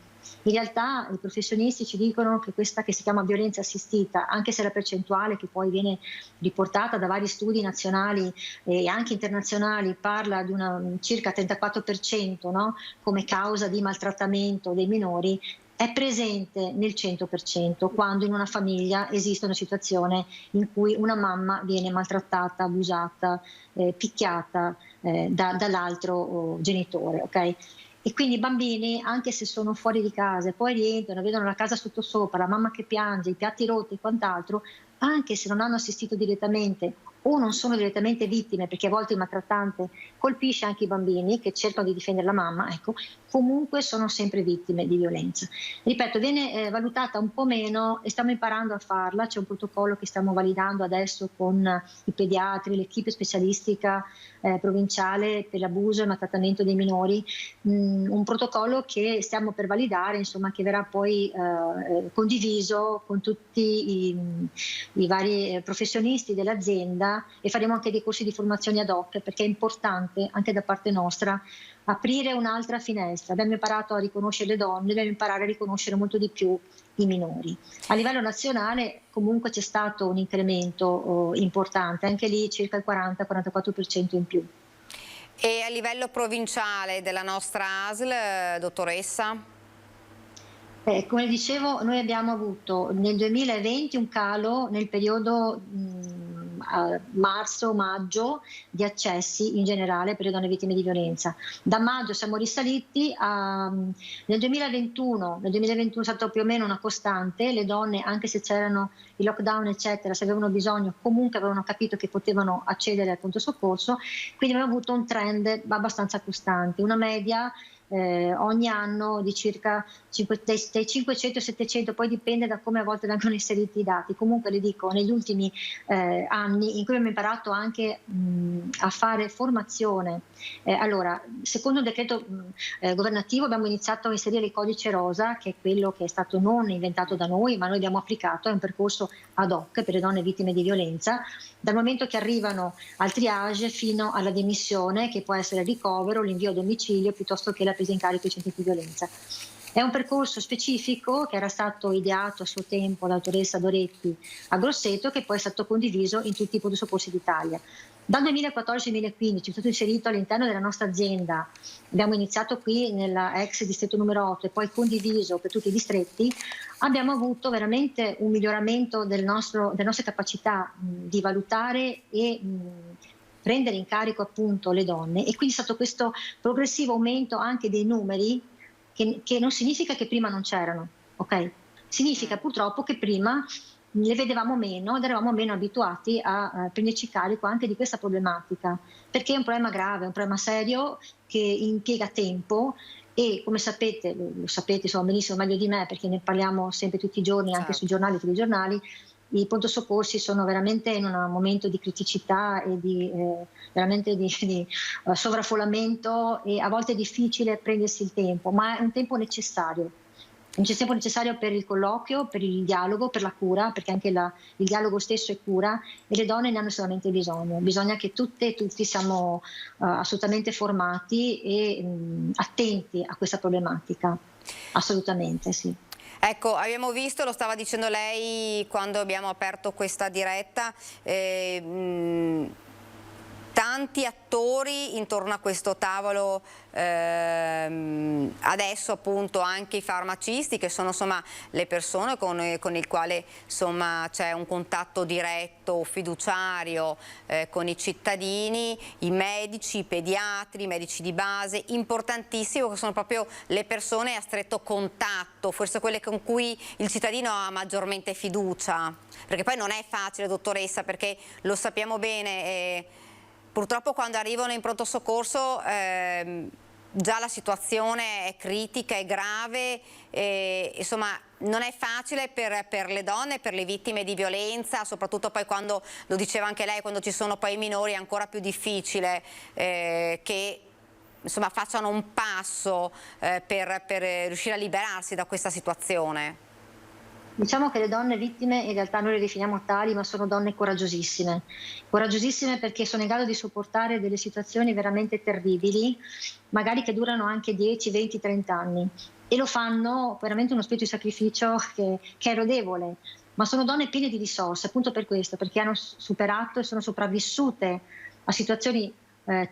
In realtà i professionisti ci dicono che questa, che si chiama violenza assistita, anche se la percentuale che poi viene riportata da vari studi nazionali e anche internazionali parla di una circa 34%, no? Come causa di maltrattamento dei minori, è presente nel 100% quando in una famiglia esiste una situazione in cui una mamma viene maltrattata, abusata, picchiata dall'altro genitore, ok? E quindi i bambini, anche se sono fuori di casa e poi rientrano, vedono la casa sottosopra, la mamma che piange, i piatti rotti e quant'altro, anche se non hanno assistito direttamente o non sono direttamente vittime, perché a volte il maltrattante colpisce anche i bambini che cercano di difendere la mamma, ecco, comunque sono sempre vittime di violenza. Ripeto, viene valutata un po' meno e stiamo imparando a farla, c'è un protocollo che stiamo validando adesso con i pediatri, l'equipe specialistica provinciale per l'abuso e il maltrattamento dei minori, un protocollo che stiamo per validare, insomma, che verrà poi condiviso con tutti i vari professionisti dell'azienda, e faremo anche dei corsi di formazione ad hoc, perché è importante anche da parte nostra aprire un'altra finestra. Abbiamo imparato a riconoscere le donne, dobbiamo imparare a riconoscere molto di più i minori. A livello nazionale comunque c'è stato un incremento importante, anche lì circa il 40-44% in più. E a livello provinciale della nostra ASL, dottoressa? Come dicevo, noi abbiamo avuto nel 2020 un calo nel periodo marzo-maggio di accessi in generale per le donne vittime di violenza. Da maggio siamo risaliti nel 2021 è stato più o meno una costante, le donne, anche se c'erano i lockdown eccetera, se avevano bisogno comunque avevano capito che potevano accedere al pronto soccorso, quindi abbiamo avuto un trend abbastanza costante, una media ogni anno di circa dai 500 ai 700, poi dipende da come a volte vengono inseriti i dati. Comunque le dico, negli ultimi anni in cui abbiamo imparato anche a fare formazione, allora, secondo il decreto governativo abbiamo iniziato a inserire il codice rosa, che è quello che è stato non inventato da noi, ma noi abbiamo applicato, è un percorso ad hoc per le donne vittime di violenza, dal momento che arrivano al triage fino alla dimissione, che può essere il ricovero, l'invio a domicilio, piuttosto che la presa in carico ai centri di violenza. È un percorso specifico che era stato ideato a suo tempo dall'autoressa Doretti a Grosseto, che poi è stato condiviso in tutti i pronto soccorsi d'Italia. Dal 2014-2015 è stato inserito all'interno della nostra azienda, abbiamo iniziato qui nella ex distretto numero 8 e poi condiviso per tutti i distretti. Abbiamo avuto veramente un miglioramento delle nostre capacità di valutare e prendere in carico appunto le donne, e quindi è stato questo progressivo aumento anche dei numeri che non significa che prima non c'erano, ok? Significa purtroppo che prima le vedevamo meno ed eravamo meno abituati a prenderci carico anche di questa problematica, perché è un problema grave, è un problema serio che impiega tempo. E come sapete, lo sapete insomma benissimo, meglio di me, perché ne parliamo sempre tutti i giorni, anche sui giornali e telegiornali, i pronto soccorsi sono veramente in un momento di criticità e veramente di sovraffollamento, e a volte è difficile prendersi il tempo, ma è un tempo necessario. Non c'è tempo necessario per il colloquio, per il dialogo, per la cura, perché anche il dialogo stesso è cura, e le donne ne hanno solamente bisogno. Bisogna che tutte e tutti siamo assolutamente formati e attenti a questa problematica, assolutamente sì. Ecco, abbiamo visto, lo stava dicendo lei quando abbiamo aperto questa diretta, tanti attori intorno a questo tavolo, adesso appunto anche i farmacisti, che sono insomma le persone con il quale insomma c'è un contatto diretto, fiduciario con i cittadini, i medici, i pediatri, i medici di base, importantissimo, che sono proprio le persone a stretto contatto, forse quelle con cui il cittadino ha maggiormente fiducia, perché poi non è facile, dottoressa, perché lo sappiamo bene, purtroppo quando arrivano in pronto soccorso già la situazione è critica, è grave, insomma non è facile per le donne, per le vittime di violenza, soprattutto poi quando, lo diceva anche lei, quando ci sono poi i minori è ancora più difficile che insomma facciano un passo per riuscire a liberarsi da questa situazione. Diciamo che le donne vittime in realtà noi le definiamo tali, ma sono donne coraggiosissime perché sono in grado di sopportare delle situazioni veramente terribili, magari che durano anche 10, 20, 30 anni, e lo fanno veramente uno spirito di sacrificio che è lodevole, ma sono donne piene di risorse, appunto per questo, perché hanno superato e sono sopravvissute a situazioni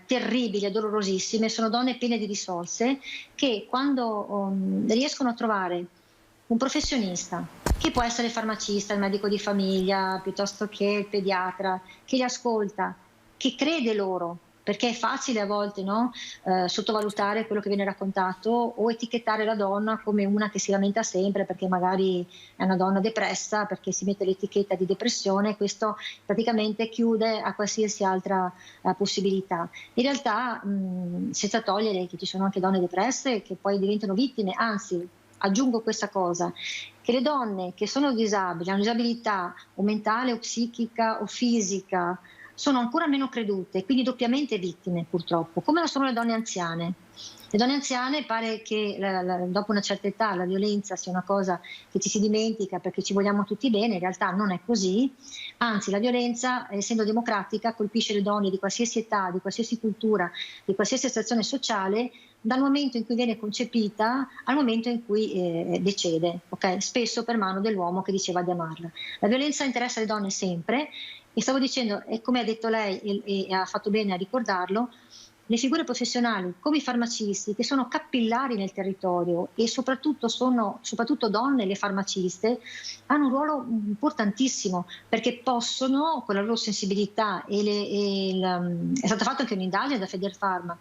terribili e dolorosissime. Sono donne piene di risorse che quando riescono a trovare un professionista, che può essere il farmacista, il medico di famiglia, piuttosto che il pediatra, che li ascolta, che crede loro, perché è facile a volte, no? Sottovalutare quello che viene raccontato o etichettare la donna come una che si lamenta sempre perché magari è una donna depressa, perché si mette l'etichetta di depressione, e questo praticamente chiude a qualsiasi altra possibilità. In realtà, senza togliere che ci sono anche donne depresse che poi diventano vittime, anzi, aggiungo questa cosa, che le donne che sono disabili, hanno disabilità o mentale o psichica o fisica, sono ancora meno credute, quindi doppiamente vittime purtroppo, come lo sono le donne anziane. Le donne anziane pare che dopo una certa età la violenza sia una cosa che ci si dimentica perché ci vogliamo tutti bene, in realtà non è così, anzi la violenza, essendo democratica, colpisce le donne di qualsiasi età, di qualsiasi cultura, di qualsiasi situazione sociale, dal momento in cui viene concepita al momento in cui decede, okay? Spesso per mano dell'uomo che diceva di amarla. La violenza interessa le donne sempre, e stavo dicendo, e come ha detto lei e ha fatto bene a ricordarlo, le figure professionali come i farmacisti, che sono capillari nel territorio e soprattutto donne, le farmaciste, hanno un ruolo importantissimo, perché possono, con la loro sensibilità, è stata fatta anche un'indagine da Federfarma,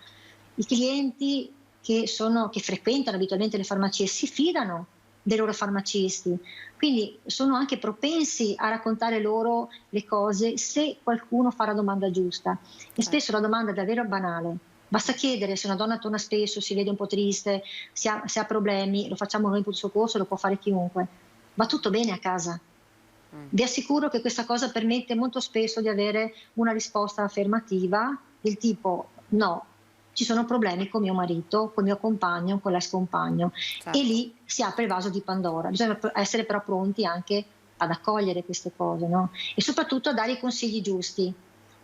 i clienti che frequentano abitualmente le farmacie si fidano dei loro farmacisti, quindi sono anche propensi a raccontare loro le cose se qualcuno fa la domanda giusta, e spesso la domanda è davvero banale: Basta chiedere, se una donna torna spesso, si vede un po' triste, se ha problemi, lo facciamo noi in pronto soccorso, lo può fare chiunque. Va tutto bene a casa. Vi assicuro che questa cosa permette molto spesso di avere una risposta affermativa del tipo no, ci sono problemi con mio marito, con mio compagno, con l'ex compagno. Certo. E lì si apre il vaso di Pandora. Bisogna essere però pronti anche ad accogliere queste cose, no? E soprattutto a dare i consigli giusti.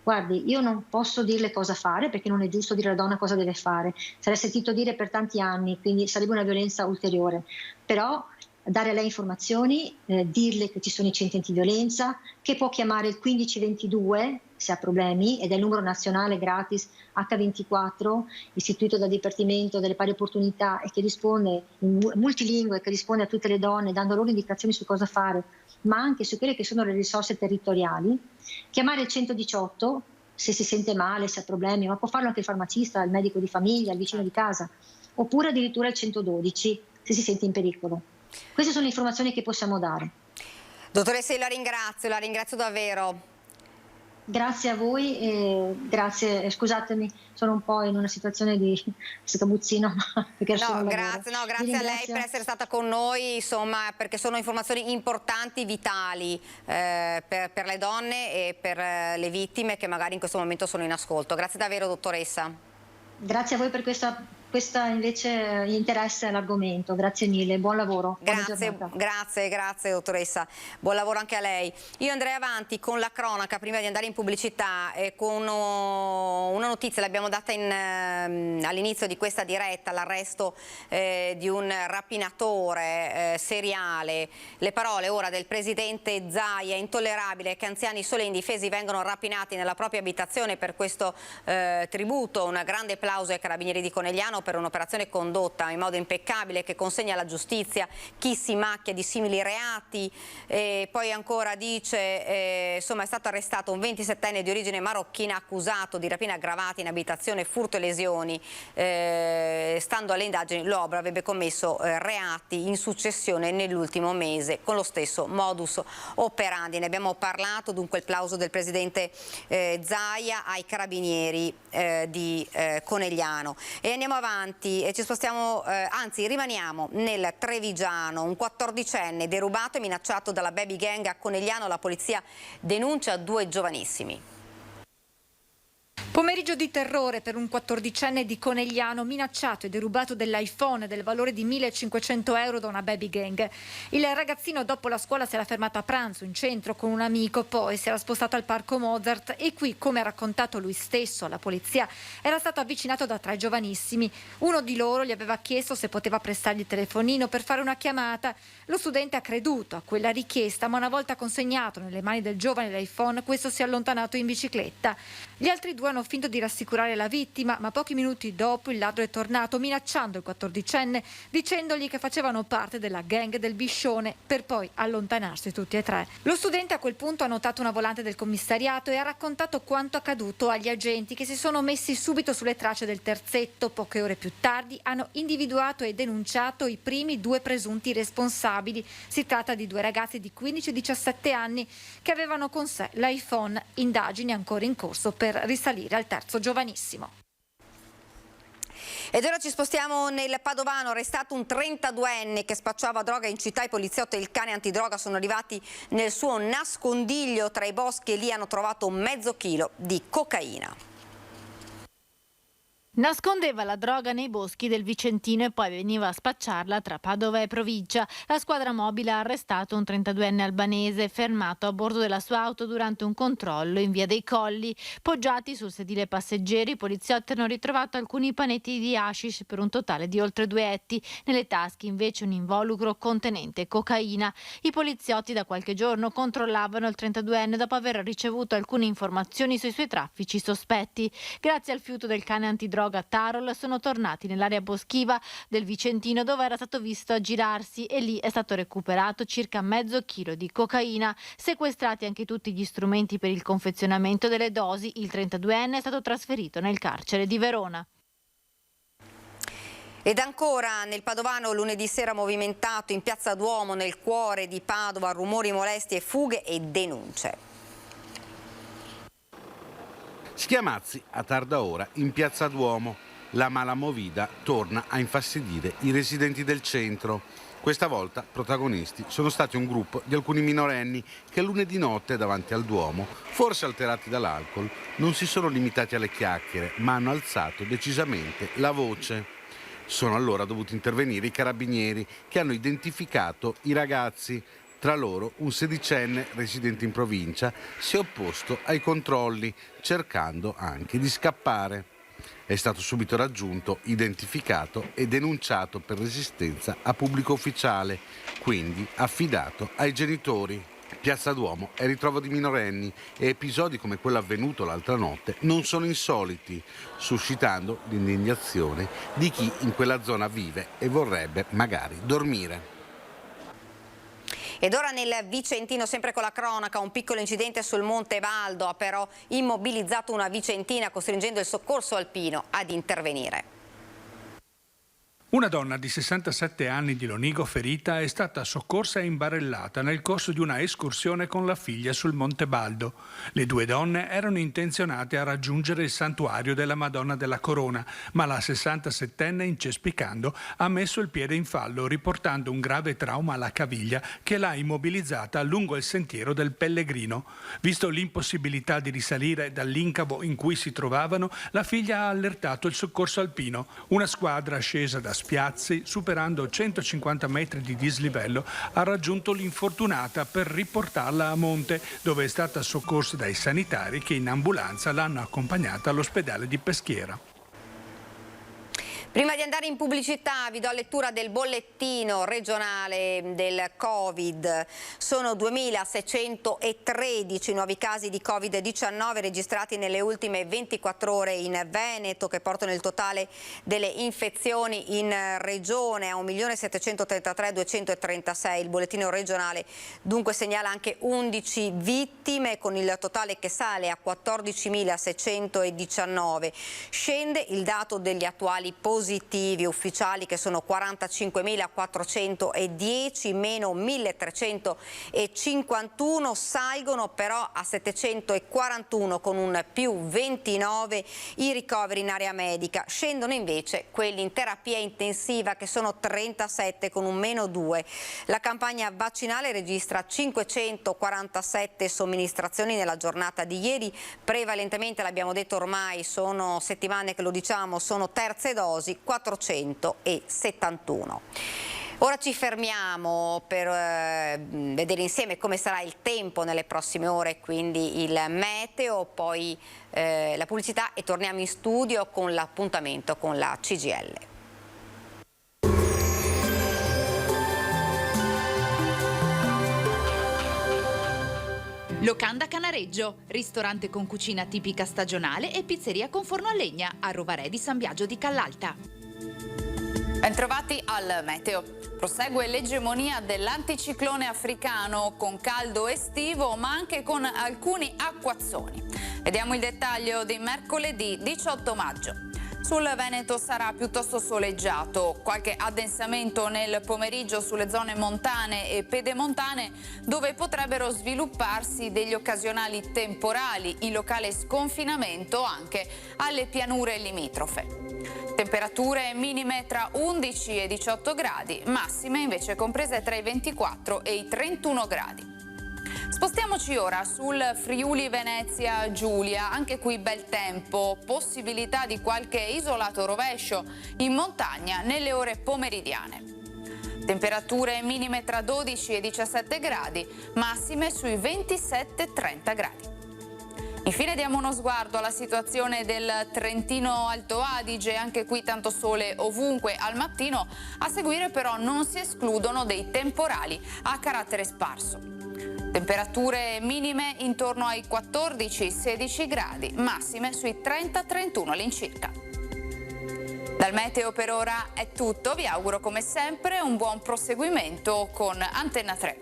Guardi, io non posso dirle cosa fare perché non è giusto dire alla donna cosa deve fare. Se l'è sentito dire per tanti anni, quindi sarebbe una violenza ulteriore. Però dare a lei informazioni, dirle che ci sono i centri antiviolenza, che può chiamare il 1522 se ha problemi, ed è il numero nazionale gratis H24 istituito dal Dipartimento delle Pari Opportunità e che risponde in multilingue, che risponde a tutte le donne dando loro indicazioni su cosa fare, ma anche su quelle che sono le risorse territoriali. Chiamare il 118 se si sente male, se ha problemi, ma può farlo anche il farmacista, il medico di famiglia, il vicino di casa, oppure addirittura il 112 se si sente in pericolo. Queste sono le informazioni che possiamo dare. Dottoressa, io la ringrazio davvero. Grazie a voi e grazie, scusatemi, sono un po' in una situazione di scabuzzino. Perché Grazie a lei per essere stata con noi, insomma, perché sono informazioni importanti, vitali per le donne e per le vittime che magari in questo momento sono in ascolto. Grazie davvero, dottoressa. Grazie a voi per questa invece interesse all'argomento, grazie mille, buon lavoro. Grazie dottoressa, buon lavoro anche a lei. Io andrei avanti con la cronaca prima di andare in pubblicità con una notizia, l'abbiamo data all'inizio di questa diretta, l'arresto di un rapinatore seriale. Le parole ora del presidente Zaia: intollerabile che anziani soli e indifesi vengano rapinati nella propria abitazione. Per questo tributo un grande applauso ai carabinieri di Conegliano per un'operazione condotta in modo impeccabile che consegna alla giustizia chi si macchia di simili reati. E poi ancora dice insomma, è stato arrestato un 27enne di origine marocchina accusato di rapina aggravata in abitazione, furto e lesioni. Stando alle indagini l'Obra avrebbe commesso reati in successione nell'ultimo mese con lo stesso modus operandi. Ne abbiamo parlato, dunque il plauso del presidente Zaia ai carabinieri di Conegliano. E andiamo avanti e ci spostiamo, anzi rimaniamo nel Trevigiano. Un 14enne derubato e minacciato dalla baby gang a Conegliano. La polizia denuncia 2 giovanissimi. Pomeriggio di terrore per un 14enne di Conegliano minacciato e derubato dell'iPhone del valore di 1.500 euro da una baby gang. Il ragazzino dopo la scuola si era fermato a pranzo in centro con un amico, poi si era spostato al parco Mozart e qui, come ha raccontato lui stesso alla polizia, era stato avvicinato da 3 giovanissimi. Uno di loro gli aveva chiesto se poteva prestargli il telefonino per fare una chiamata. Lo studente ha creduto a quella richiesta, ma una volta consegnato nelle mani del giovane l'iPhone, questo si è allontanato in bicicletta. Gli altri 2 hanno finto di rassicurare la vittima, ma pochi minuti dopo il ladro è tornato minacciando il 14enne dicendogli che facevano parte della gang del Biscione, per poi allontanarsi tutti e 3. Lo studente a quel punto ha notato una volante del commissariato e ha raccontato quanto accaduto agli agenti, che si sono messi subito sulle tracce del terzetto. Poche ore più tardi hanno individuato e denunciato i primi 2 presunti responsabili. Si tratta di 2 ragazzi di 15 e 17 anni che avevano con sé l'iPhone. Indagini ancora in corso per risalire al terzo giovanissimo. Ed ora ci spostiamo nel Padovano. Arrestato un 32enne che spacciava droga in città. I poliziotti e il cane antidroga sono arrivati nel suo nascondiglio tra i boschi e lì hanno trovato mezzo chilo di cocaina. Nascondeva la droga nei boschi del Vicentino e poi veniva a spacciarla tra Padova e provincia. La squadra mobile ha arrestato un 32enne albanese fermato a bordo della sua auto durante un controllo in via dei Colli. Poggiati sul sedile passeggeri, i poliziotti hanno ritrovato alcuni panetti di hashish per un totale di oltre 2 etti. Nelle tasche invece un involucro contenente cocaina. I poliziotti da qualche giorno controllavano il 32enne dopo aver ricevuto alcune informazioni sui suoi traffici sospetti. Grazie al fiuto del cane antidroga Tarol sono tornati nell'area boschiva del Vicentino, dove era stato visto aggirarsi, e lì è stato recuperato circa mezzo chilo di cocaina. Sequestrati anche tutti gli strumenti per il confezionamento delle dosi, il 32enne è stato trasferito nel carcere di Verona. Ed ancora nel Padovano, lunedì sera movimentato in Piazza Duomo, nel cuore di Padova, rumori molesti e fughe e denunce. Schiamazzi a tarda ora in Piazza Duomo. La mala movida torna a infastidire i residenti del centro. Questa volta protagonisti sono stati un gruppo di alcuni minorenni che lunedì notte davanti al Duomo, forse alterati dall'alcol, non si sono limitati alle chiacchiere, ma hanno alzato decisamente la voce. Sono allora dovuti intervenire i carabinieri che hanno identificato i ragazzi. Tra loro un 16enne residente in provincia si è opposto ai controlli, cercando anche di scappare. È stato subito raggiunto, identificato e denunciato per resistenza a pubblico ufficiale, quindi affidato ai genitori. Piazza Duomo è ritrovo di minorenni e episodi come quello avvenuto l'altra notte non sono insoliti, suscitando l'indignazione di chi in quella zona vive e vorrebbe magari dormire. Ed ora nel Vicentino, sempre con la cronaca, un piccolo incidente sul Monte Baldo ha però immobilizzato una vicentina, costringendo il soccorso alpino ad intervenire. Una donna di 67 anni di Lonigo ferita è stata soccorsa e imbarellata nel corso di una escursione con la figlia sul Monte Baldo. Le due donne erano intenzionate a raggiungere il santuario della Madonna della Corona, ma la 67enne, incespicando, ha messo il piede in fallo, riportando un grave trauma alla caviglia che l'ha immobilizzata lungo il sentiero del Pellegrino. Visto l'impossibilità di risalire dall'incavo in cui si trovavano, la figlia ha allertato il soccorso alpino. Una squadra scesa da Spiazzi, superando 150 metri di dislivello, ha raggiunto l'infortunata per riportarla a monte, dove è stata soccorsa dai sanitari che in ambulanza l'hanno accompagnata all'ospedale di Peschiera. Prima di andare in pubblicità vi do lettura del bollettino regionale del Covid. Sono 2.613 nuovi casi di Covid-19 registrati nelle ultime 24 ore in Veneto, che portano il totale delle infezioni in regione a 1.733.236. Il bollettino regionale dunque segnala anche 11 vittime, con il totale che sale a 14.619. Scende il dato degli attuali positivi ufficiali, che sono 45.410, meno 1.351, salgono però a 741 con un più 29 i ricoveri in area medica. Scendono invece quelli in terapia intensiva, che sono 37 con un meno 2. La campagna vaccinale registra 547 somministrazioni nella giornata di ieri, prevalentemente, l'abbiamo detto ormai, sono settimane che lo diciamo, sono terze dosi, 471. Ora ci fermiamo per vedere insieme come sarà il tempo nelle prossime ore, quindi il meteo, poi la pubblicità e torniamo in studio con l'appuntamento con la CGIL. Locanda Canareggio, ristorante con cucina tipica stagionale e pizzeria con forno a legna a Rovarè di San Biagio di Callalta. Bentrovati al meteo. Prosegue l'egemonia dell'anticiclone africano con caldo estivo, ma anche con alcuni acquazzoni. Vediamo il dettaglio di mercoledì 18 maggio. Sul Veneto sarà piuttosto soleggiato, qualche addensamento nel pomeriggio sulle zone montane e pedemontane, dove potrebbero svilupparsi degli occasionali temporali, in locale sconfinamento anche alle pianure limitrofe. Temperature minime tra 11 e 18 gradi, massime invece comprese tra i 24 e i 31 gradi. Spostiamoci ora sul Friuli Venezia Giulia, anche qui bel tempo, possibilità di qualche isolato rovescio in montagna nelle ore pomeridiane. Temperature minime tra 12 e 17 gradi, massime sui 27-30 gradi. Infine diamo uno sguardo alla situazione del Trentino Alto Adige, anche qui tanto sole ovunque al mattino, a seguire però non si escludono dei temporali a carattere sparso. Temperature minime intorno ai 14-16 gradi, massime sui 30-31 all'incirca. Dal meteo per ora è tutto, vi auguro come sempre un buon proseguimento con Antenna 3.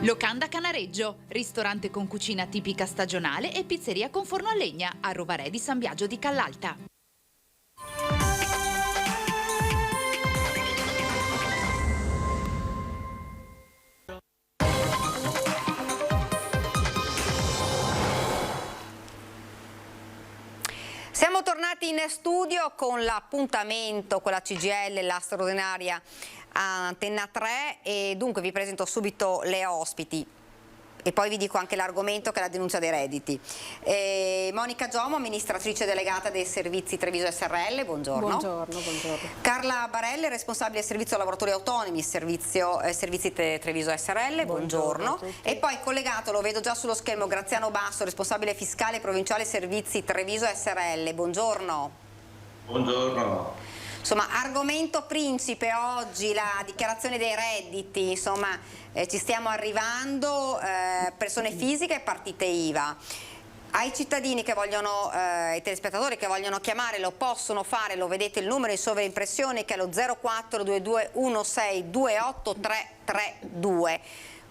Locanda Canareggio, ristorante con cucina tipica stagionale e pizzeria con forno a legna a Rovarè di San Biagio di Callalta. Siamo tornati in studio con l'appuntamento con la CGIL, la straordinaria Antenna 3, e dunque vi presento subito le ospiti e poi vi dico anche l'argomento, che è la denuncia dei redditi. Monica Giomo, amministratrice delegata dei servizi Treviso SRL, buongiorno. Buongiorno, buongiorno. Carla Barelle, responsabile del servizio lavoratori autonomi, servizi Treviso SRL, buongiorno. E poi collegato, lo vedo già sullo schermo, Graziano Basso, responsabile fiscale provinciale servizi Treviso SRL, buongiorno. Buongiorno. Insomma, argomento principe oggi, la dichiarazione dei redditi, insomma, ci stiamo arrivando, persone fisiche e partite IVA. Ai cittadini che vogliono, ai telespettatori che vogliono chiamare, lo possono fare, lo vedete il numero in sovraimpressione, che è lo 0422162832.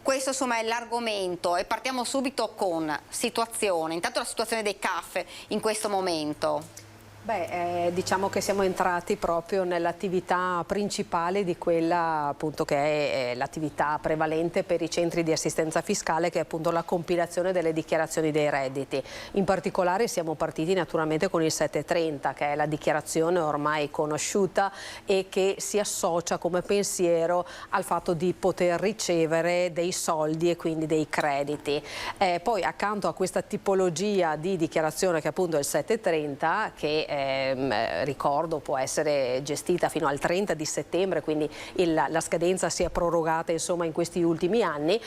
Questo insomma è l'argomento, e partiamo subito con situazione, intanto la situazione dei CAF in questo momento. Diciamo che siamo entrati proprio nell'attività principale di quella appunto che è l'attività prevalente per i centri di assistenza fiscale, che è appunto la compilazione delle dichiarazioni dei redditi. In particolare siamo partiti naturalmente con il 730, che è la dichiarazione ormai conosciuta e che si associa come pensiero al fatto di poter ricevere dei soldi e quindi dei crediti. Poi accanto a questa tipologia di dichiarazione, che appunto è il 730, che ricordo può essere gestita fino al 30 di settembre, quindi la scadenza si è prorogata insomma in questi ultimi anni,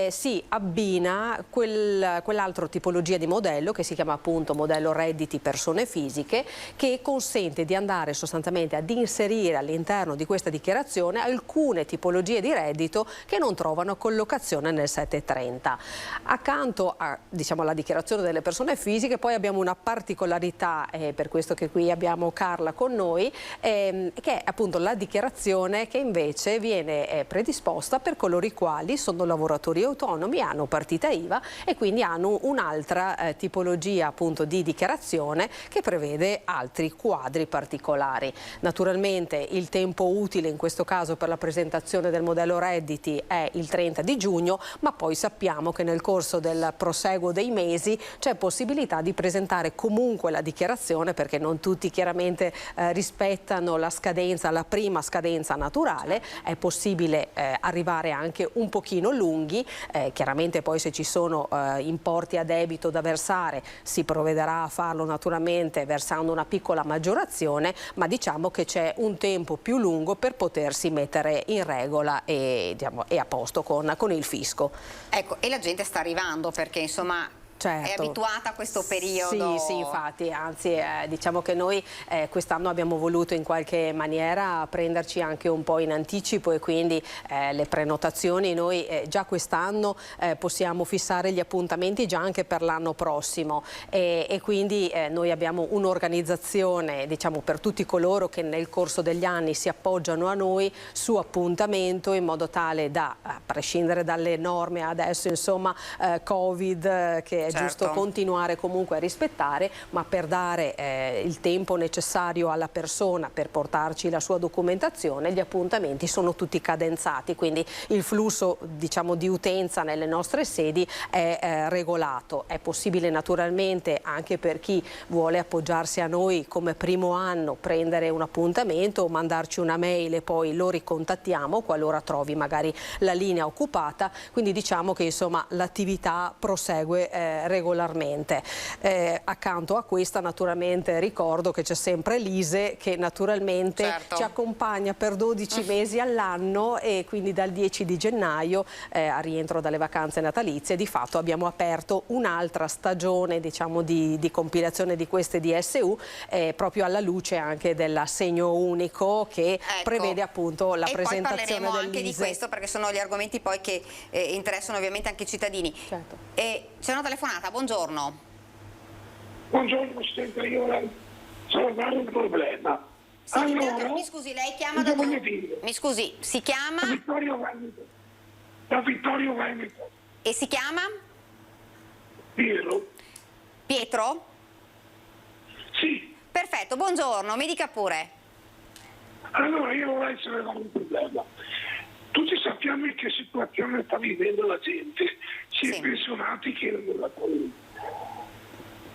si abbina quell'altra tipologia di modello che si chiama appunto modello redditi persone fisiche, che consente di andare sostanzialmente ad inserire all'interno di questa dichiarazione alcune tipologie di reddito che non trovano collocazione nel 730. Accanto a, diciamo, alla dichiarazione delle persone fisiche, poi abbiamo una particolarità, per questo che qui abbiamo Carla con noi, che è appunto la dichiarazione che invece viene predisposta per coloro i quali sono lavoratori autonomi, hanno partita IVA e quindi hanno un'altra tipologia appunto di dichiarazione che prevede altri quadri particolari. Naturalmente il tempo utile in questo caso per la presentazione del modello redditi è il 30 di giugno, ma poi sappiamo che nel corso del proseguo dei mesi c'è possibilità di presentare comunque la dichiarazione, perché non tutti chiaramente rispettano la scadenza, la prima scadenza naturale, è possibile arrivare anche un pochino lunghi, chiaramente poi se ci sono importi a debito da versare si provvederà a farlo naturalmente versando una piccola maggiorazione, ma diciamo che c'è un tempo più lungo per potersi mettere in regola e, diciamo, e a posto con il fisco. Ecco, e la gente sta arrivando perché insomma... Certo. È abituata a questo periodo? Sì, infatti, anzi diciamo che noi quest'anno abbiamo voluto in qualche maniera prenderci anche un po' in anticipo, e quindi le prenotazioni noi già quest'anno possiamo fissare gli appuntamenti già anche per l'anno prossimo, e quindi noi abbiamo un'organizzazione, diciamo, per tutti coloro che nel corso degli anni si appoggiano a noi su appuntamento, in modo tale da, a prescindere dalle norme adesso insomma Covid, che è giusto continuare comunque a rispettare, ma per dare il tempo necessario alla persona per portarci la sua documentazione, gli appuntamenti sono tutti cadenzati, quindi il flusso, diciamo, di utenza nelle nostre sedi è regolato. È possibile naturalmente anche per chi vuole appoggiarsi a noi come primo anno prendere un appuntamento o mandarci una mail e poi lo ricontattiamo qualora trovi magari la linea occupata, quindi diciamo che insomma l'attività prosegue regolarmente. Accanto a questa naturalmente ricordo che c'è sempre l'ISE, che naturalmente ci accompagna per 12 mesi all'anno, e quindi dal 10 di gennaio a rientro dalle vacanze natalizie di fatto abbiamo aperto un'altra stagione, diciamo, di compilazione di queste DSU, proprio alla luce anche dell'assegno unico che prevede appunto la presentazione dell'ISE. Parleremo anche di questo, perché sono gli argomenti poi che interessano ovviamente anche i cittadini. C'è una telefonata, buongiorno. Buongiorno Presidente, io vorrei salvare un problema. Sì, allora, mi scusi, lei chiama da dove? Mi scusi, si chiama? Da Vittorio Veneto. Da Vittorio Veneto. E si chiama? Pietro. Pietro? Sì. Perfetto, buongiorno, mi dica pure. Allora io vorrei salvare un problema. Tutti sappiamo in che situazione sta vivendo la gente, sia i pensionati che i lavoratori.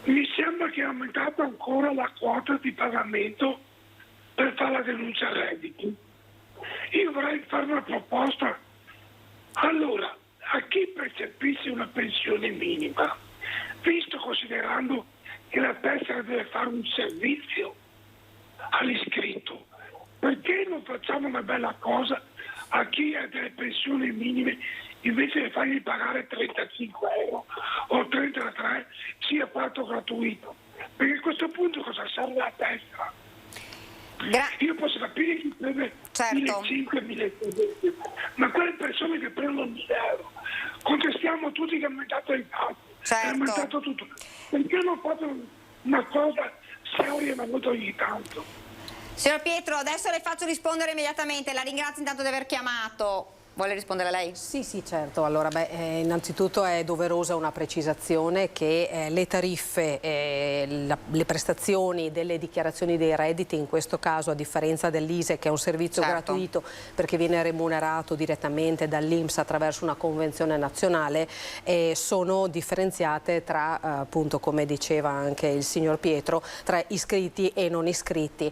Mi sembra che è aumentata ancora la quota di pagamento per fare la denuncia redditi. Io vorrei fare una proposta. Allora, a chi percepisce una pensione minima, visto considerando che la tessera deve fare un servizio all'iscritto, perché non facciamo una bella cosa a chi ha delle pensioni minime, invece di fargli pagare 35 euro o 33 sia fatto gratuito? Perché a questo punto cosa serve la tessera? Io posso capire chi prende 1.500-1.600, ma quelle persone che prendono 1.000 euro, contestiamo tutti che è aumentato il tasso, è aumentato tutto. Perché non fate una cosa seria una volta ogni tanto? Signor Pietro, adesso le faccio rispondere immediatamente, la ringrazio intanto di aver chiamato. Vuole rispondere lei? Sì, certo. Allora, innanzitutto è doverosa una precisazione che le tariffe, le prestazioni delle dichiarazioni dei redditi, in questo caso a differenza dell'ISEE, che è un servizio gratuito perché viene remunerato direttamente dall'INPS attraverso una convenzione nazionale, sono differenziate tra, appunto, come diceva anche il signor Pietro, tra iscritti e non iscritti.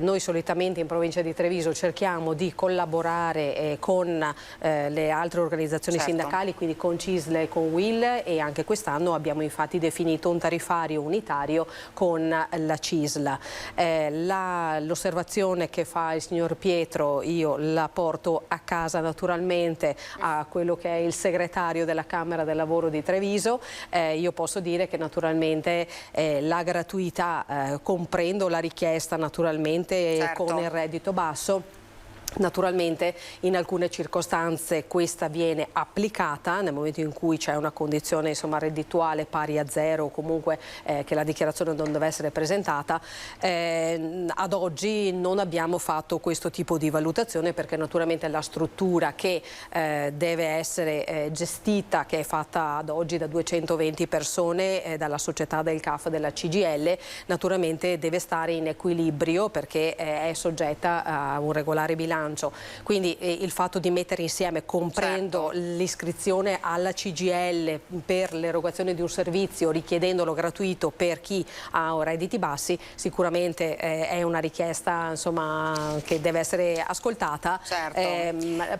Noi solitamente in provincia di Treviso cerchiamo di collaborare con le altre organizzazioni sindacali, quindi con CISL e con UIL, e anche quest'anno abbiamo infatti definito un tariffario unitario con la CISL. L'osservazione che fa il signor Pietro io la porto a casa naturalmente a quello che è il segretario della Camera del Lavoro di Treviso. Io posso dire che naturalmente la gratuità, comprendo la richiesta naturalmente con il reddito basso. Naturalmente in alcune circostanze questa viene applicata nel momento in cui c'è una condizione reddituale pari a 0 o comunque che la dichiarazione non deve essere presentata. Ad oggi non abbiamo fatto questo tipo di valutazione perché naturalmente la struttura che deve essere gestita, che è fatta ad oggi da 220 persone dalla società del CAF della CGIL, naturalmente deve stare in equilibrio perché è soggetta a un regolare bilancio. Quindi il fatto di mettere insieme, comprendo l'iscrizione alla CGIL per l'erogazione di un servizio richiedendolo gratuito per chi ha redditi bassi, sicuramente è una richiesta che deve essere ascoltata.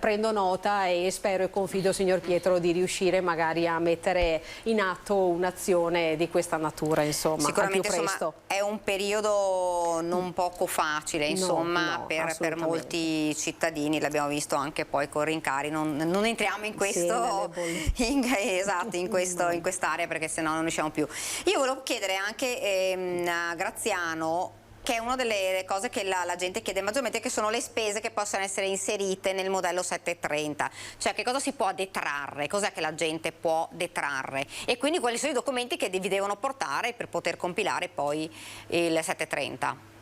Prendo nota e spero e confido, signor Pietro, di riuscire magari a mettere in atto un'azione di questa natura, sicuramente, al più presto. È un periodo non poco facile per molti cittadini, l'abbiamo visto anche poi con rincari, non entriamo in questo in quest'area perché sennò non riusciamo più. Io volevo chiedere anche a Graziano, che è una delle cose che la gente chiede maggiormente, che sono le spese che possono essere inserite nel modello 730, cioè che cosa si può detrarre, cos'è che la gente può detrarre e quindi quali sono i documenti che vi devono portare per poter compilare poi il 730.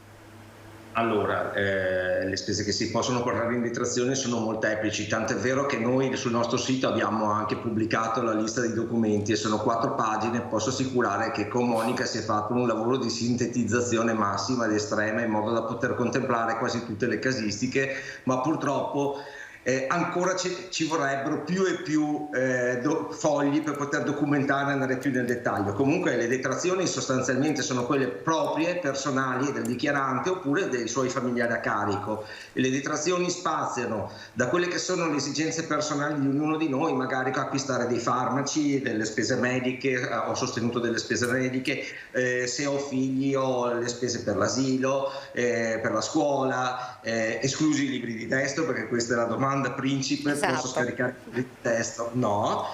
Allora, le spese che si possono portare in detrazione sono molteplici, tant'è vero che noi sul nostro sito abbiamo anche pubblicato la lista dei documenti e sono 4 pagine. Posso assicurare che con Monica si è fatto un lavoro di sintetizzazione massima ed estrema in modo da poter contemplare quasi tutte le casistiche, ma purtroppo ancora ci vorrebbero più e più fogli per poter documentare e andare più nel dettaglio. Comunque le detrazioni sostanzialmente sono quelle proprie, personali del dichiarante oppure dei suoi familiari a carico. E le detrazioni spaziano da quelle che sono le esigenze personali di ognuno di noi, magari acquistare dei farmaci, delle spese mediche, ho sostenuto delle spese mediche, se ho figli ho le spese per l'asilo, per la scuola, esclusi i libri di testo, perché questa è la domanda principe. Posso scaricare il testo? No.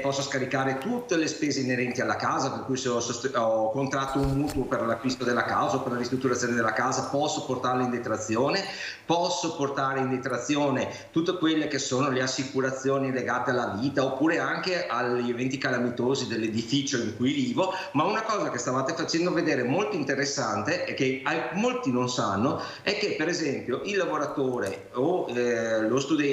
Posso scaricare tutte le spese inerenti alla casa, per cui se ho contratto un mutuo per l'acquisto della casa o per la ristrutturazione della casa, posso portarle in detrazione. Posso portare in detrazione tutte quelle che sono le assicurazioni legate alla vita oppure anche agli eventi calamitosi dell'edificio in cui vivo. Ma una cosa che stavate facendo vedere molto interessante e che molti non sanno è che per esempio il lavoratore o lo studente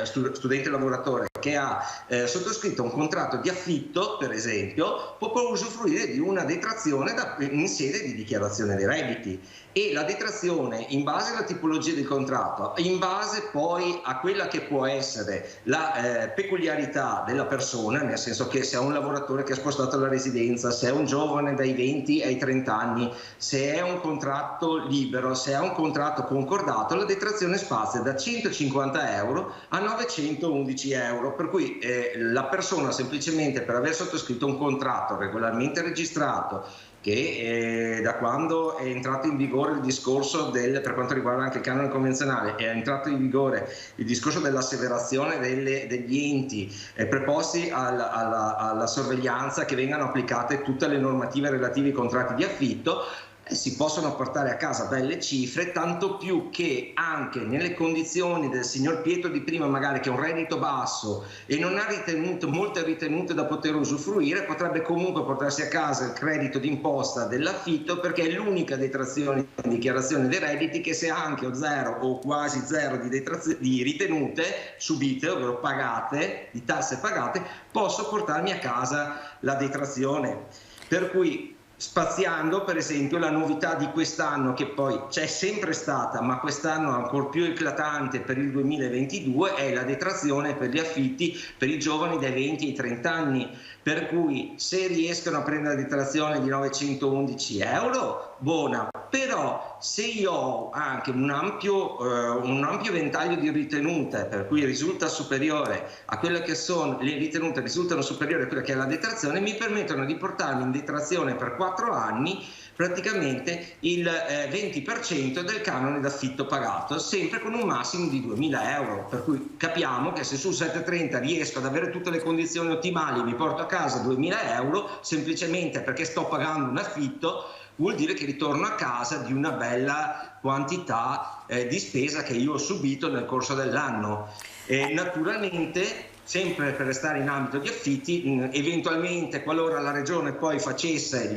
studente lavoratore che ha sottoscritto un contratto di affitto, per esempio, può usufruire di una detrazione in sede di dichiarazione dei redditi, e la detrazione in base alla tipologia del contratto, in base poi a quella che può essere la peculiarità della persona, nel senso che se è un lavoratore che ha spostato la residenza, se è un giovane dai 20 ai 30 anni, se è un contratto libero, se è un contratto concordato, la detrazione spazia da 150 euro a 911 euro, per cui la persona semplicemente per aver sottoscritto un contratto regolarmente registrato, che da quando è entrato in vigore il discorso per quanto riguarda anche il canone convenzionale, è entrato in vigore il discorso dell'asseverazione degli enti preposti alla sorveglianza, che vengano applicate tutte le normative relative ai contratti di affitto, si possono portare a casa belle cifre, tanto più che anche nelle condizioni del signor Pietro di prima, magari che ha un reddito basso e non ha molte ritenute da poter usufruire, potrebbe comunque portarsi a casa il credito d'imposta dell'affitto, perché è l'unica detrazione in dichiarazione dei redditi che, se ha anche o zero o quasi zero di ritenute subite, ovvero pagate, di tasse pagate, posso portarmi a casa la detrazione. Per cui, spaziando, per esempio, la novità di quest'anno, che poi c'è sempre stata, ma quest'anno ancora più eclatante per il 2022, è la detrazione per gli affitti per i giovani dai 20 ai 30 anni, per cui se riescono a prendere la detrazione di 911 euro, buona, però se io ho anche un ampio ventaglio di ritenute, per cui risulta superiore a quelle che sono le ritenute, risultano superiori a quella che è la detrazione, mi permettono di portarmi in detrazione per 4 anni praticamente il 20% del canone d'affitto pagato, sempre con un massimo di 2.000 euro, per cui capiamo che se su 730 riesco ad avere tutte le condizioni ottimali, mi porto a casa 2.000 euro semplicemente perché sto pagando un affitto, vuol dire che ritorno a casa di una bella quantità di spesa che io ho subito nel corso dell'anno. Naturalmente, sempre per restare in ambito di affitti, eventualmente, qualora la Regione poi facesse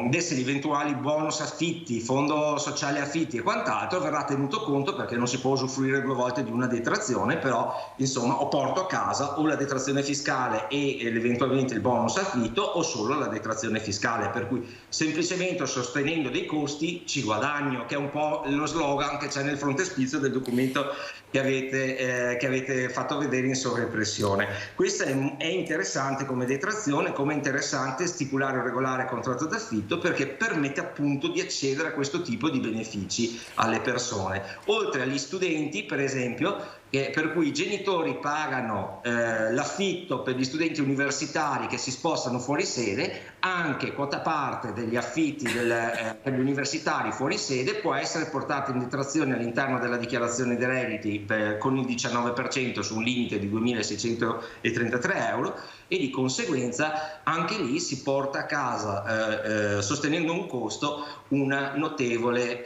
desse gli eventuali bonus affitti, fondo sociale affitti e quant'altro, verrà tenuto conto, perché non si può usufruire 2 volte di una detrazione, però insomma o porto a casa o la detrazione fiscale e eventualmente il bonus affitto, o solo la detrazione fiscale, per cui semplicemente sostenendo dei costi ci guadagno, che è un po' lo slogan che c'è nel frontespizio del documento che avete fatto vedere in sovraimpressione. Questo è interessante come detrazione, come è interessante stipulare un regolare contratto d'affitto, perché permette appunto di accedere a questo tipo di benefici alle persone. Oltre agli studenti, per esempio, per cui i genitori pagano l'affitto per gli studenti universitari che si spostano fuori sede, anche quota parte degli affitti per gli universitari fuori sede può essere portata in detrazione all'interno della dichiarazione dei redditi con il 19% su un limite di 2.633 euro, e di conseguenza anche lì si porta a casa, sostenendo un costo, un notevole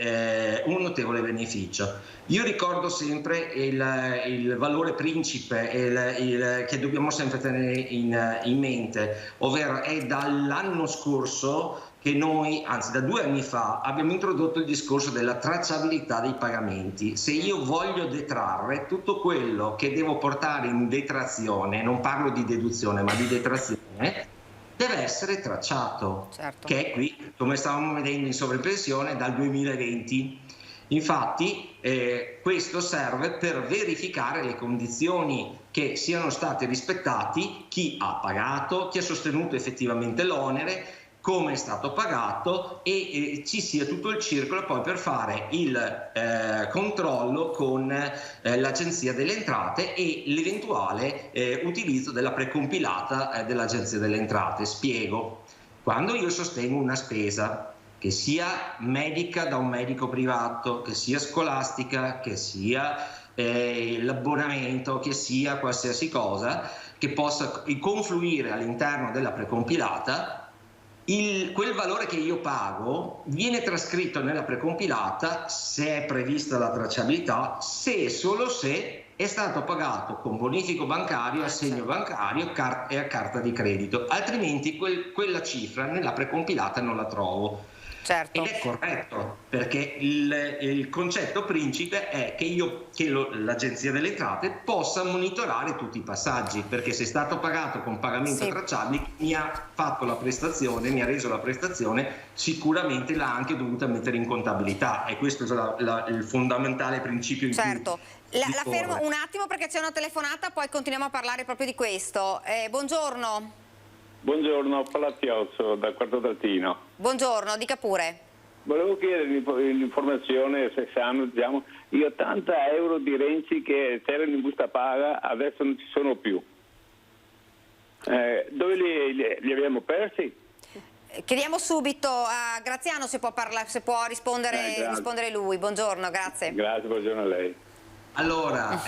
beneficio. Io ricordo sempre il valore principe che dobbiamo sempre tenere in mente, ovvero è dall'anno scorso che noi, anzi da 2 anni fa, abbiamo introdotto il discorso della tracciabilità dei pagamenti. Se io voglio detrarre, tutto quello che devo portare in detrazione, non parlo di deduzione ma di detrazione, deve essere tracciato, certo, che è qui, come stavamo vedendo in sovraimpressione, dal 2020. Infatti questo serve per verificare le condizioni che siano state rispettate, chi ha pagato, chi ha sostenuto effettivamente l'onere, come è stato pagato, e ci sia tutto il circolo poi per fare il controllo con l'Agenzia delle Entrate e l'eventuale utilizzo della precompilata dell'Agenzia delle Entrate. Spiego. Quando io sostengo una spesa, che sia medica da un medico privato, che sia scolastica, che sia l'abbonamento, che sia qualsiasi cosa che possa confluire all'interno della precompilata, quel valore che io pago viene trascritto nella precompilata, se è prevista la tracciabilità, se e solo se è stato pagato con bonifico bancario, assegno bancario e a carta di credito, altrimenti quella cifra nella precompilata non la trovo. Certo. Ed è corretto, perché il concetto principe è che l'Agenzia delle Entrate possa monitorare tutti i passaggi, perché se è stato pagato con pagamento tracciabile, mi ha fatto la prestazione, mi ha reso la prestazione, sicuramente l'ha anche dovuta mettere in contabilità, e questo è il fondamentale principio in cui la fermo un attimo perché c'è una telefonata, poi continuiamo a parlare proprio di questo. Buongiorno. Buongiorno, Palazziozzo da Quarto Trattino. Buongiorno, dica pure. Volevo chiedere l'informazione se sanno, diciamo, gli 80 euro di Renzi che c'erano in busta paga adesso non ci sono più. Dove li abbiamo persi? Chiediamo subito a Graziano se può rispondere lui. Buongiorno, grazie. Grazie, buongiorno a lei. Allora,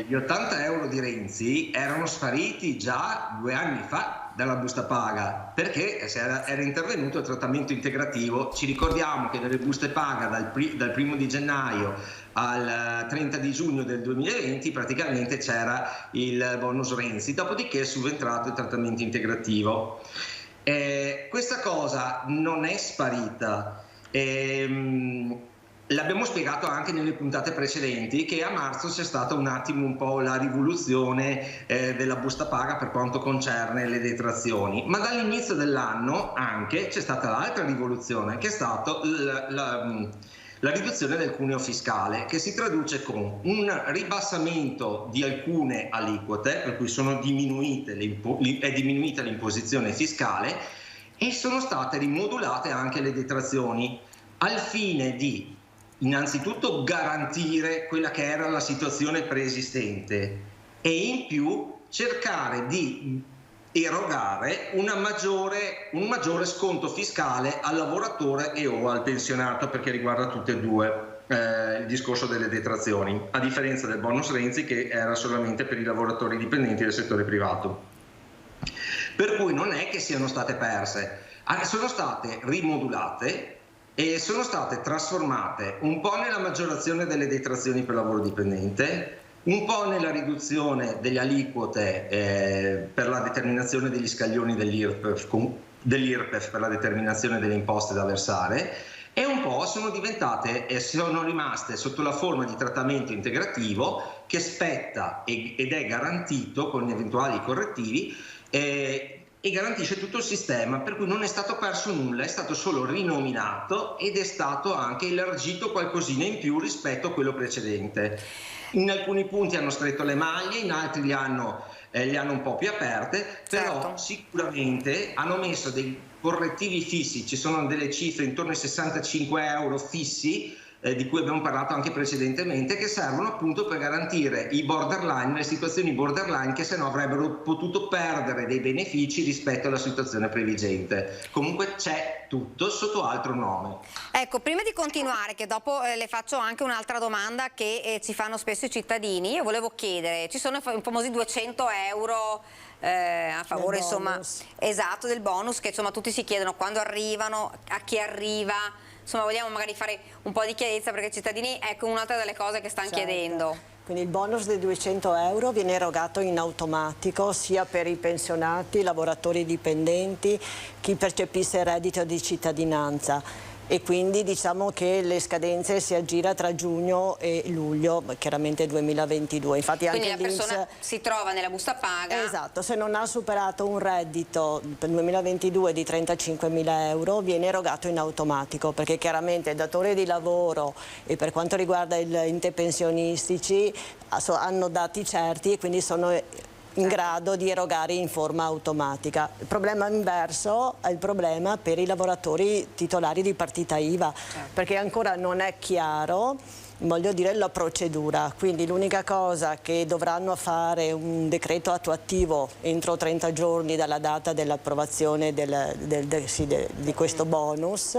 gli 80 euro di Renzi erano spariti già 2 anni fa dalla busta paga, perché era intervenuto il trattamento integrativo. Ci ricordiamo che nelle buste paga dal 1° di gennaio al 30 di giugno del 2020 praticamente c'era il bonus Renzi, dopodiché è subentrato il trattamento integrativo. Questa cosa non è sparita. L'abbiamo spiegato anche nelle puntate precedenti, che a marzo c'è stata un attimo un po' la rivoluzione della busta paga per quanto concerne le detrazioni, ma dall'inizio dell'anno anche c'è stata l'altra rivoluzione, che è stata la riduzione del cuneo fiscale, che si traduce con un ribassamento di alcune aliquote, per cui è diminuita l'imposizione fiscale, e sono state rimodulate anche le detrazioni, al fine di innanzitutto garantire quella che era la situazione preesistente e in più cercare di erogare un maggiore sconto fiscale al lavoratore e o al pensionato, perché riguarda tutte e due il discorso delle detrazioni, a differenza del bonus Renzi che era solamente per i lavoratori dipendenti del settore privato. Per cui non è che siano state perse, sono state rimodulate e sono state trasformate un po' nella maggiorazione delle detrazioni per lavoro dipendente, un po' nella riduzione delle aliquote per la determinazione degli scaglioni dell'IRPEF per la determinazione delle imposte da versare, e un po' sono rimaste sotto la forma di trattamento integrativo che spetta ed è garantito con eventuali correttivi e garantisce tutto il sistema, per cui non è stato perso nulla, è stato solo rinominato ed è stato anche elargito qualcosina in più rispetto a quello precedente. In alcuni punti hanno stretto le maglie, in altri le hanno un po' più aperte, però sicuramente hanno messo dei correttivi fissi, ci sono delle cifre intorno ai 65 euro fissi, di cui abbiamo parlato anche precedentemente, che servono appunto per garantire i borderline, le situazioni borderline che sennò avrebbero potuto perdere dei benefici rispetto alla situazione previgente. Comunque c'è tutto sotto altro nome. Ecco, prima di continuare, che dopo le faccio anche un'altra domanda che ci fanno spesso i cittadini, io volevo chiedere, ci sono i famosi 200 euro a favore, insomma, esatto, del bonus, che insomma tutti si chiedono quando arrivano, a chi arriva. Insomma, vogliamo magari fare un po' di chiarezza, perché i cittadini, ecco un'altra delle cose che stanno chiedendo. Quindi il bonus dei 200 euro viene erogato in automatico sia per i pensionati, lavoratori dipendenti, chi percepisce il reddito di cittadinanza. E quindi diciamo che le scadenze si aggira tra giugno e luglio, chiaramente 2022. Infatti quindi anche la persona si trova nella busta paga. Esatto, se non ha superato un reddito per 2022 di 35.000 euro viene erogato in automatico, perché chiaramente il datore di lavoro e per quanto riguarda gli enti pensionistici hanno dati certi e quindi sono in grado di erogare in forma automatica. Il problema inverso è il problema per i lavoratori titolari di partita IVA, perché ancora non è chiaro, voglio dire, la procedura. Quindi l'unica cosa che dovranno fare un decreto attuativo entro 30 giorni dalla data dell'approvazione di questo bonus.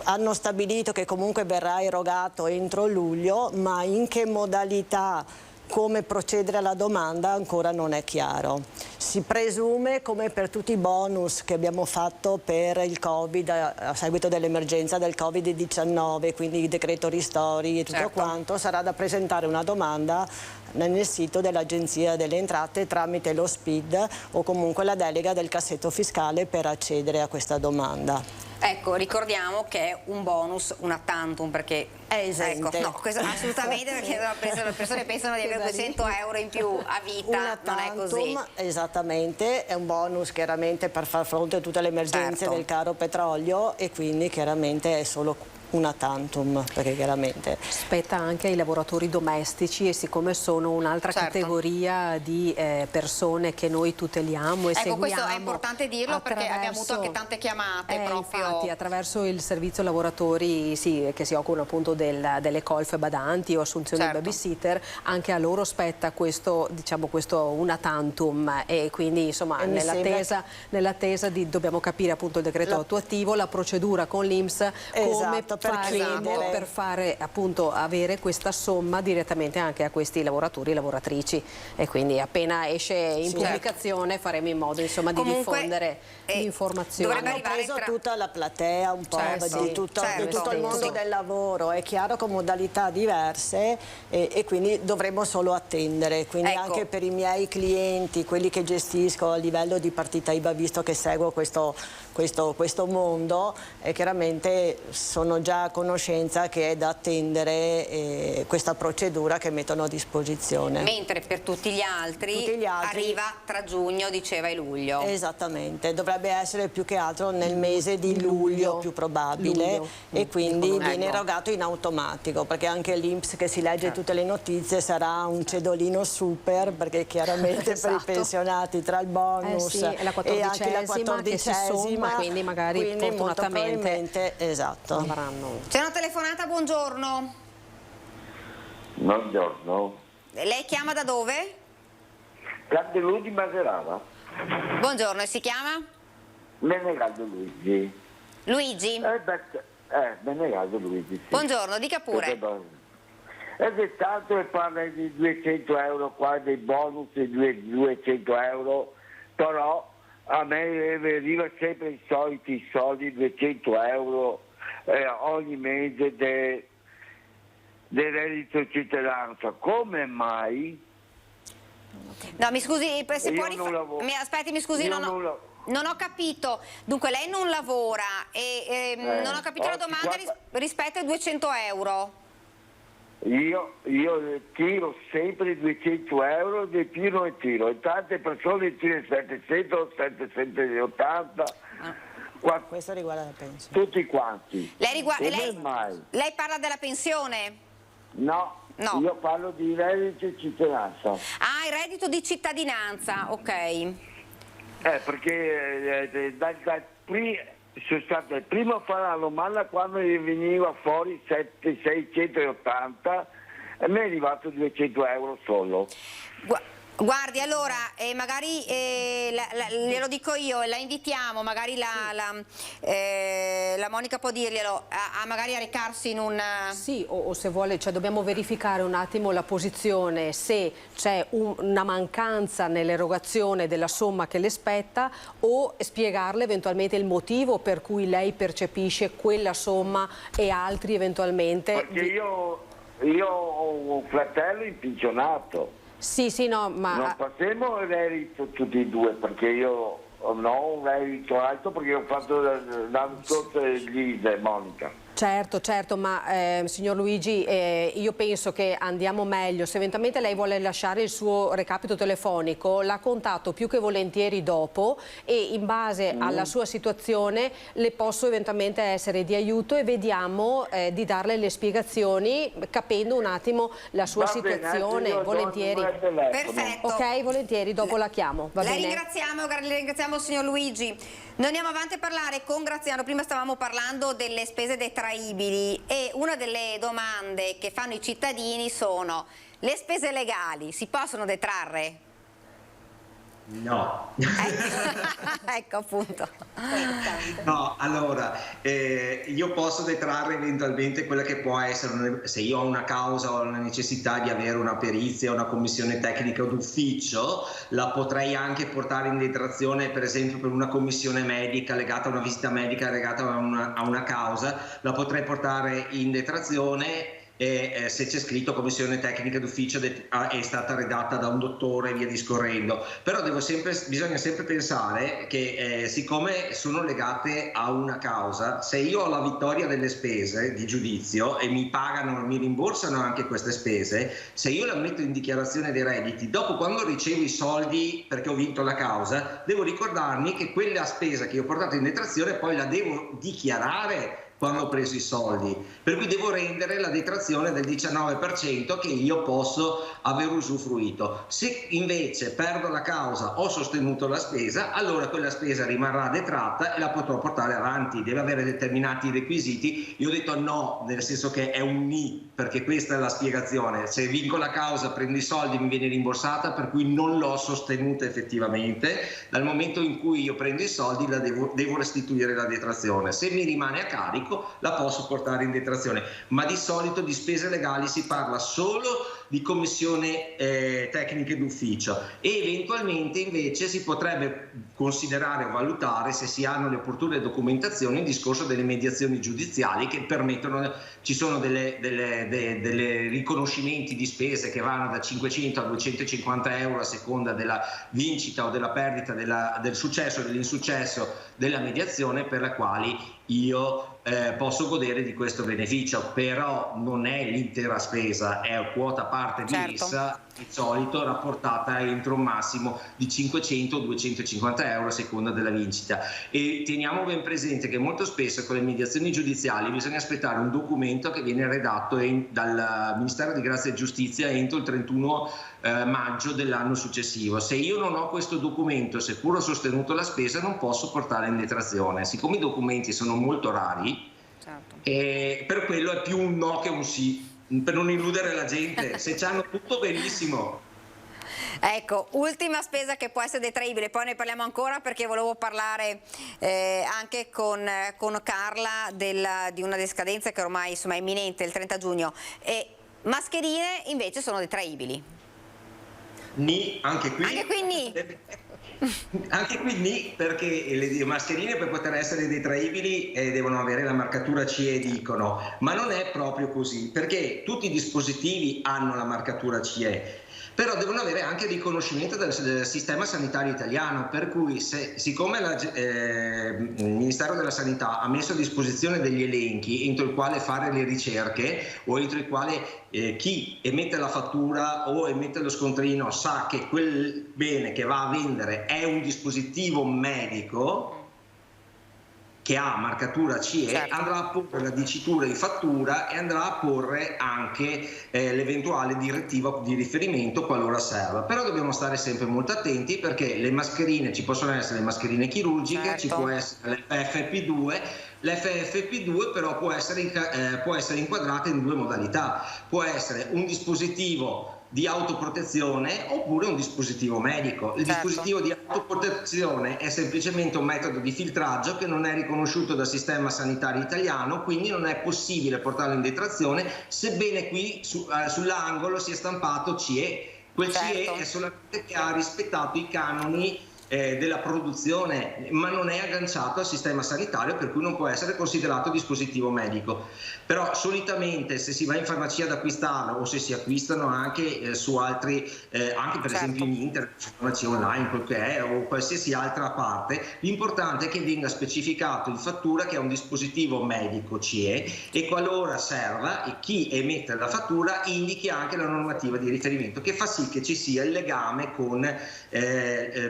Hanno stabilito che comunque verrà erogato entro luglio, ma in che modalità, come procedere alla domanda ancora non è chiaro. Si presume, come per tutti i bonus che abbiamo fatto per il Covid, a seguito dell'emergenza del Covid-19, quindi il decreto ristori e tutto quanto, sarà da presentare una domanda nel sito dell'Agenzia delle Entrate tramite lo SPID o comunque la delega del cassetto fiscale per accedere a questa domanda. Ecco, ricordiamo che è un bonus una tantum, perché è esente. Ecco, no, questo assolutamente, perché le persone pensano di avere 200 euro in più a vita, non è così. Esattamente, è un bonus chiaramente per far fronte a tutte le emergenze del caro petrolio, e quindi chiaramente è solo una tantum, perché chiaramente spetta anche ai lavoratori domestici, e siccome sono un'altra categoria di persone che noi tuteliamo e seguiamo. Questo è importante dirlo, perché abbiamo avuto anche tante chiamate proprio. Infatti, attraverso il servizio lavoratori che si occupano appunto delle colf badanti o assunzioni di babysitter, anche a loro spetta questo, diciamo, questo una tantum, e quindi insomma nell'attesa di, dobbiamo capire appunto il decreto attuativo, la procedura con l'INPS, come per fare appunto avere questa somma direttamente anche a questi lavoratori e lavoratrici, e quindi appena esce in pubblicazione faremo in modo insomma di diffondere l'informazione. Abbiamo preso tutta la platea un po' di tutto il mondo del lavoro, è chiaro, con modalità diverse, e quindi dovremo solo attendere, quindi anche per i miei clienti, quelli che gestisco a livello di partita IVA, visto che seguo questo mondo, e chiaramente sono già a conoscenza che è da attendere questa procedura che mettono a disposizione. Mentre per tutti gli altri arriva tra giugno, diceva, e luglio. Esattamente, dovrebbe essere più che altro nel mese di luglio più probabile, e quindi viene erogato in automatico, perché anche l'INPS, che si legge tutte le notizie, sarà un cedolino super, perché chiaramente per i pensionati tra il bonus e anche la 14esima, quindi magari fortunatamente avranno. C'è una telefonata, buongiorno. Buongiorno. Lei chiama da dove? Candelù di Maserava. Buongiorno, e si chiama? Menegaldo Luigi. Luigi? Menegaldo Luigi, sì. Buongiorno, dica pure. Ed è tanto, e parla di 200 euro qua, dei bonus di 200 euro, però a me arriva sempre i soliti soldi, 200 euro ogni mese del reddito di cittadinanza. Come mai? No, mi scusi, se può aspetti, mi scusi, non ho capito. Dunque lei non lavora e non ho capito la domanda rispetto ai 200 euro. Io tiro sempre 200 euro, di più non tiro, e tante persone tirano 700, 780. Questo riguarda la pensione. Tutti quanti. Lei parla della pensione? No, io parlo di reddito di cittadinanza. Ah, il reddito di cittadinanza, ok. Perché sono stato il primo a fare la domanda quando veniva fuori 680, e mi è arrivato 200 euro solo. Guardi, allora, magari glielo dico io, la invitiamo, magari la Monica può dirglielo, magari a recarsi in un... Sì, o se vuole, cioè dobbiamo verificare un attimo la posizione, se c'è una mancanza nell'erogazione della somma che le spetta, o spiegarle eventualmente il motivo per cui lei percepisce quella somma e altri eventualmente... Perché io ho un fratello impiccionato. Sì, no, ma... Non passiamo il reddito tutti e due, perché io non ho un reddito alto, perché ho fatto l'anno scorso l'ISE, Monica. Certo, ma signor Luigi, io penso che andiamo meglio. Se eventualmente lei vuole lasciare il suo recapito telefonico, la contatto più che volentieri dopo, e in base alla sua situazione le posso eventualmente essere di aiuto, e vediamo di darle le spiegazioni, capendo un attimo la sua situazione. Volentieri. Perfetto. Ok, volentieri, dopo la chiamo. Va bene? Le ringraziamo signor Luigi. Noi andiamo avanti a parlare con Graziano. Prima stavamo parlando delle spese detraibili, e una delle domande che fanno i cittadini sono: le spese legali si possono detrarre? No. Ecco, appunto. No, allora, io posso detrarre eventualmente quella che può essere, se io ho una causa o la necessità di avere una perizia, una commissione tecnica d'ufficio, la potrei anche portare in detrazione, per esempio per una commissione medica legata a una visita medica legata a una causa, la potrei portare in detrazione se c'è scritto commissione tecnica d'ufficio è stata redatta da un dottore e via discorrendo, però bisogna sempre pensare che siccome sono legate a una causa, se io ho la vittoria delle spese di giudizio e mi rimborsano anche queste spese, se io la metto in dichiarazione dei redditi, dopo quando ricevo i soldi perché ho vinto la causa, devo ricordarmi che quella spesa che io ho portato in detrazione poi la devo dichiarare quando ho preso i soldi, per cui devo rendere la detrazione del 19% che io posso aver usufruito. Se invece perdo la causa, ho sostenuto la spesa, allora quella spesa rimarrà detratta e la potrò portare avanti, deve avere determinati requisiti. Io ho detto no, nel senso che è un ni, perché questa è la spiegazione: se vinco la causa, prendo i soldi, mi viene rimborsata, per cui non l'ho sostenuta effettivamente. Dal momento in cui io prendo i soldi devo restituire la detrazione. Se mi rimane a carico la posso portare in detrazione, ma di solito di spese legali si parla solo di commissione tecniche d'ufficio, e eventualmente invece si potrebbe considerare o valutare, se si hanno le opportune documentazioni, il discorso delle mediazioni giudiziali che permettono, ci sono delle riconoscimenti di spese che vanno da 500 a 250 euro a seconda della vincita o della perdita del successo o dell'insuccesso della mediazione, per la quali io posso godere di questo beneficio, però non è l'intera spesa, è quota parte di essa, di solito rapportata entro un massimo di 500 o 250 euro a seconda della vincita. E teniamo ben presente che molto spesso con le mediazioni giudiziali bisogna aspettare un documento che viene redatto dal Ministero di Grazia e Giustizia entro il 31 maggio dell'anno successivo. Se io non ho questo documento, seppur ho sostenuto la spesa, non posso portare in detrazione. Siccome i documenti sono molto rari, per quello è più un no che un sì, per non illudere la gente. Se c'hanno tutto, benissimo. Ecco, ultima spesa che può essere detraibile, poi ne parliamo ancora, perché volevo parlare anche con Carla di una decadenza che ormai insomma è imminente, il 30 giugno. Mascherine invece sono detraibili. Anche qui Anche qui ni, perché le mascherine per poter essere detraibili devono avere la marcatura CE, dicono, ma non è proprio così, perché tutti i dispositivi hanno la marcatura CE, però devono avere anche il riconoscimento del sistema sanitario italiano, per cui siccome il Ministero della Sanità ha messo a disposizione degli elenchi entro il quale fare le ricerche, o entro il quale chi emette la fattura o emette lo scontrino sa che quel bene che va a vendere è un dispositivo medico che ha marcatura CE, andrà a porre la dicitura in fattura e andrà a porre anche l'eventuale direttiva di riferimento qualora serva. Però dobbiamo stare sempre molto attenti, perché le mascherine, ci possono essere le mascherine chirurgiche, ci può essere l'FFP2. L'FFP2 però può essere inquadrata in due modalità: può essere un dispositivo di autoprotezione oppure un dispositivo medico. Il dispositivo di autoprotezione è semplicemente un metodo di filtraggio che non è riconosciuto dal sistema sanitario italiano, quindi non è possibile portarlo in detrazione, sebbene qui sull'angolo sia stampato CE. Quel CE è solamente che ha rispettato i canoni della produzione, ma non è agganciato al sistema sanitario, per cui non può essere considerato dispositivo medico. Però solitamente, se si va in farmacia ad acquistarlo, o se si acquistano anche su altri, anche per esempio in internet, farmacia online, quel che è, o qualsiasi altra parte, l'importante è che venga specificato in fattura che è un dispositivo medico CE, e qualora serva, chi emette la fattura indichi anche la normativa di riferimento, che fa sì che ci sia il legame con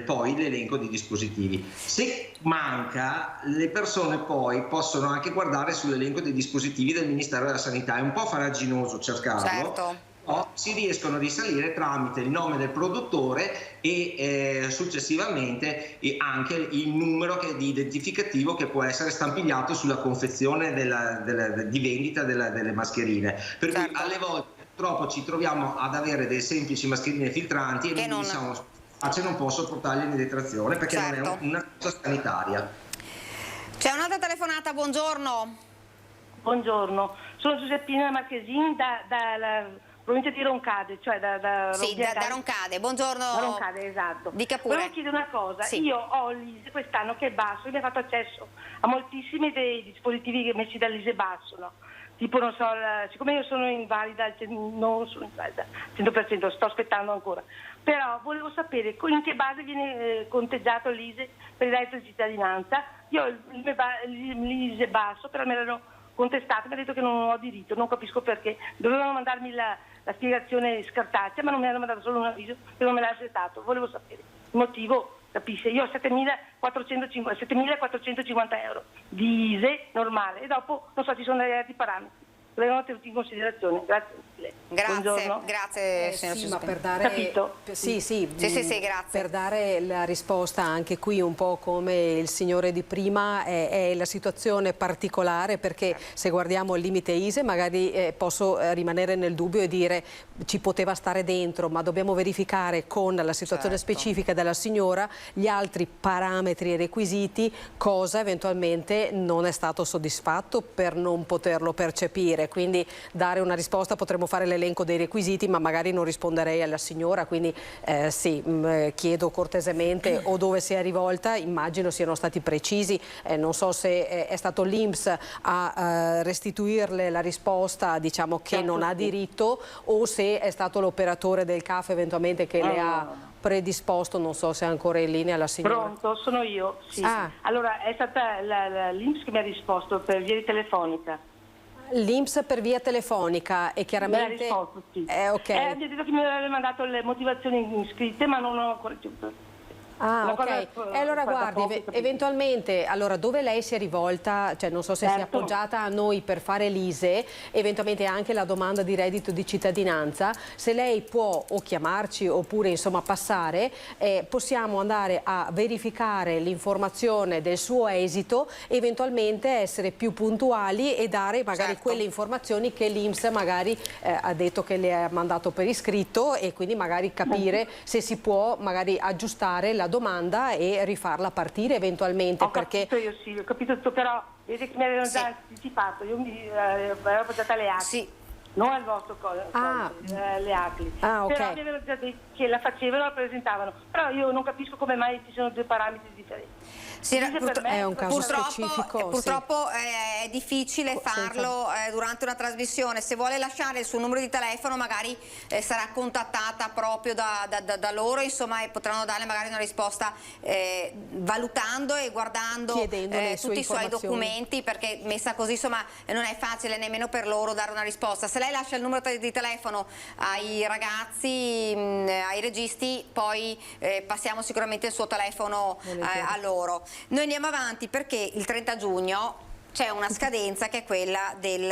poi l'elenco di dispositivi. Se manca, le persone poi possono anche guardare sull'elenco dei dispositivi del Ministero della Sanità. È un po' farraginoso cercarlo, o si riescono a risalire tramite il nome del produttore e successivamente anche il numero di identificativo che può essere stampigliato sulla confezione di vendita delle mascherine. Per cui alle volte purtroppo ci troviamo ad avere delle semplici mascherine filtranti e non diciamo non posso portarli in detrazione perché non è una cosa sanitaria. C'è un'altra telefonata, buongiorno. Buongiorno, sono Giuseppina Marchesin dalla provincia di Roncade, cioè da Roncade, buongiorno. Da Roncade, esatto. Dica pure. Volevo chiedere una cosa, io ho l'ISE quest'anno che è basso, io mi ho fatto accesso a moltissimi dei dispositivi messi dall'ISE basso, no? tipo non so, siccome io sono invalida, non sono invalida 100%, sto aspettando ancora, però volevo sapere in che base viene conteggiato l'ISE per il reddito di cittadinanza. Io ho l'ISE basso, però me l'hanno contestato, mi ha detto che non ho diritto, non capisco perché, dovevano mandarmi la spiegazione scartacea, ma non mi hanno mandato solo un avviso che non me l'ha accettato. Volevo sapere il motivo, capisce? Io ho 7.450 euro di ISE normale e dopo, non so, ci sono degli altri parametri. L'avevano tenuti in considerazione. Grazie mille. Grazie signor sì, ma per dare, Capito? Sì, grazie. Per dare la risposta anche qui un po' come il signore di prima, è la situazione particolare, perché se guardiamo il limite ISE magari posso rimanere nel dubbio e dire ci poteva stare dentro, ma dobbiamo verificare con la situazione specifica della signora gli altri parametri e requisiti, cosa eventualmente non è stato soddisfatto per non poterlo percepire. Quindi dare una risposta, potremmo fare l'elenco dei requisiti, ma magari non risponderei alla signora, quindi sì, chiedo cortesemente o dove si è rivolta, immagino siano stati precisi, non so se è stato l'INPS a restituirle la risposta, diciamo che non ha diritto, o se è stato l'operatore del CAF eventualmente che le ha predisposto, non so se è ancora in linea la signora. Pronto, sono io, sì. Allora è stata l'INPS che mi ha risposto per via telefonica. L'INPS per via telefonica e chiaramente... Mi ha risposto, sì. Ok. Mi ha detto che mi aveva mandato le motivazioni scritte, ma non ho ancora ricevuto. Ok, e allora guardi, eventualmente, allora dove lei si è rivolta, cioè non so se si è appoggiata a noi per fare l'ISE, eventualmente anche la domanda di reddito di cittadinanza, se lei può o chiamarci oppure insomma passare, possiamo andare a verificare l'informazione del suo esito, eventualmente essere più puntuali e dare magari quelle informazioni che l'INPS magari ha detto che le ha mandato per iscritto, e quindi magari capire se si può magari aggiustare la domanda e rifarla partire eventualmente. Ho capito tutto, però vede che mi avevano già anticipato, io mi ero appoggiata alle ACLI, non al vostro le ACLI, però mi avevano già detto che la facevano, la presentavano, però io non capisco come mai ci sono due parametri differenti. È un caso specifico. Purtroppo è difficile farlo durante una trasmissione. Se vuole lasciare il suo numero di telefono magari sarà contattata proprio da loro, insomma, e potranno darle magari una risposta valutando e guardando tutti i suoi documenti, perché messa così insomma non è facile nemmeno per loro dare una risposta. Se lei lascia il numero di telefono ai ragazzi, ai registi, poi passiamo sicuramente il suo telefono a loro. Noi andiamo avanti perché il 30 giugno c'è una scadenza che è quella del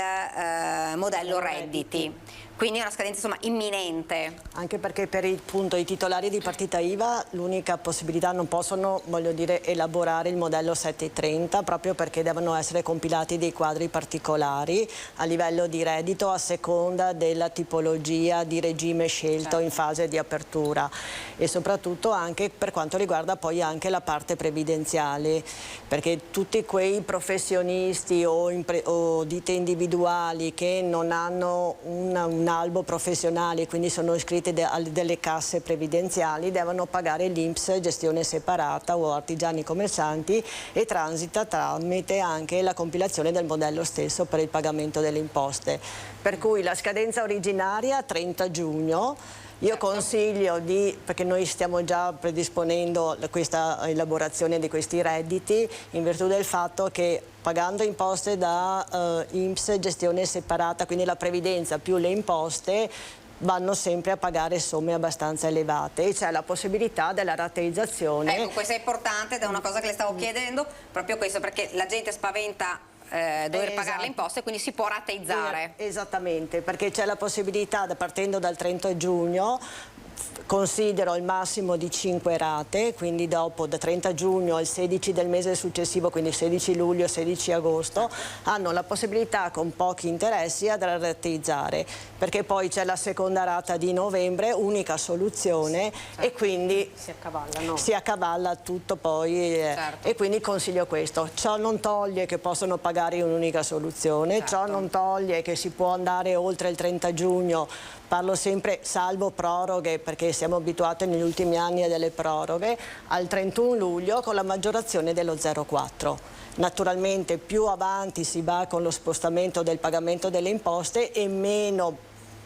modello redditi. Quindi è una scadenza insomma imminente. Anche perché per i titolari di partita IVA l'unica possibilità, non possono, voglio dire, elaborare il modello 730, proprio perché devono essere compilati dei quadri particolari a livello di reddito a seconda della tipologia di regime scelto in fase di apertura, e soprattutto anche per quanto riguarda poi anche la parte previdenziale, perché tutti quei professionisti o ditte individuali che non hanno un albo professionale, quindi sono iscritti delle casse previdenziali, devono pagare l'INPS gestione separata o artigiani commercianti, e transita tramite anche la compilazione del modello stesso per il pagamento delle imposte. Per cui la scadenza originaria 30 giugno. Io consiglio perché noi stiamo già predisponendo questa elaborazione di questi redditi in virtù del fatto che pagando imposte da INPS gestione separata, quindi la previdenza più le imposte, vanno sempre a pagare somme abbastanza elevate, e c'è la possibilità della rateizzazione. Ecco, questo è importante ed è una cosa che le stavo chiedendo, proprio questo, perché la gente spaventa dover pagare le imposte, quindi si può rateizzare. Esattamente, perché c'è la possibilità, partendo dal 30 giugno, considero il massimo di 5 rate, quindi dopo da 30 giugno al 16 del mese successivo, quindi 16 luglio, 16 agosto, hanno la possibilità con pochi interessi ad rateizzare, perché poi c'è la seconda rata di novembre, unica soluzione, e quindi si accavalla tutto poi, e quindi consiglio questo. Ciò non toglie che possono pagare un'unica soluzione, ciò non toglie che si può andare oltre il 30 giugno, parlo sempre salvo proroghe perché siamo abituati negli ultimi anni a delle proroghe, al 31 luglio con la maggiorazione dello 0,4. Naturalmente più avanti si va con lo spostamento del pagamento delle imposte e meno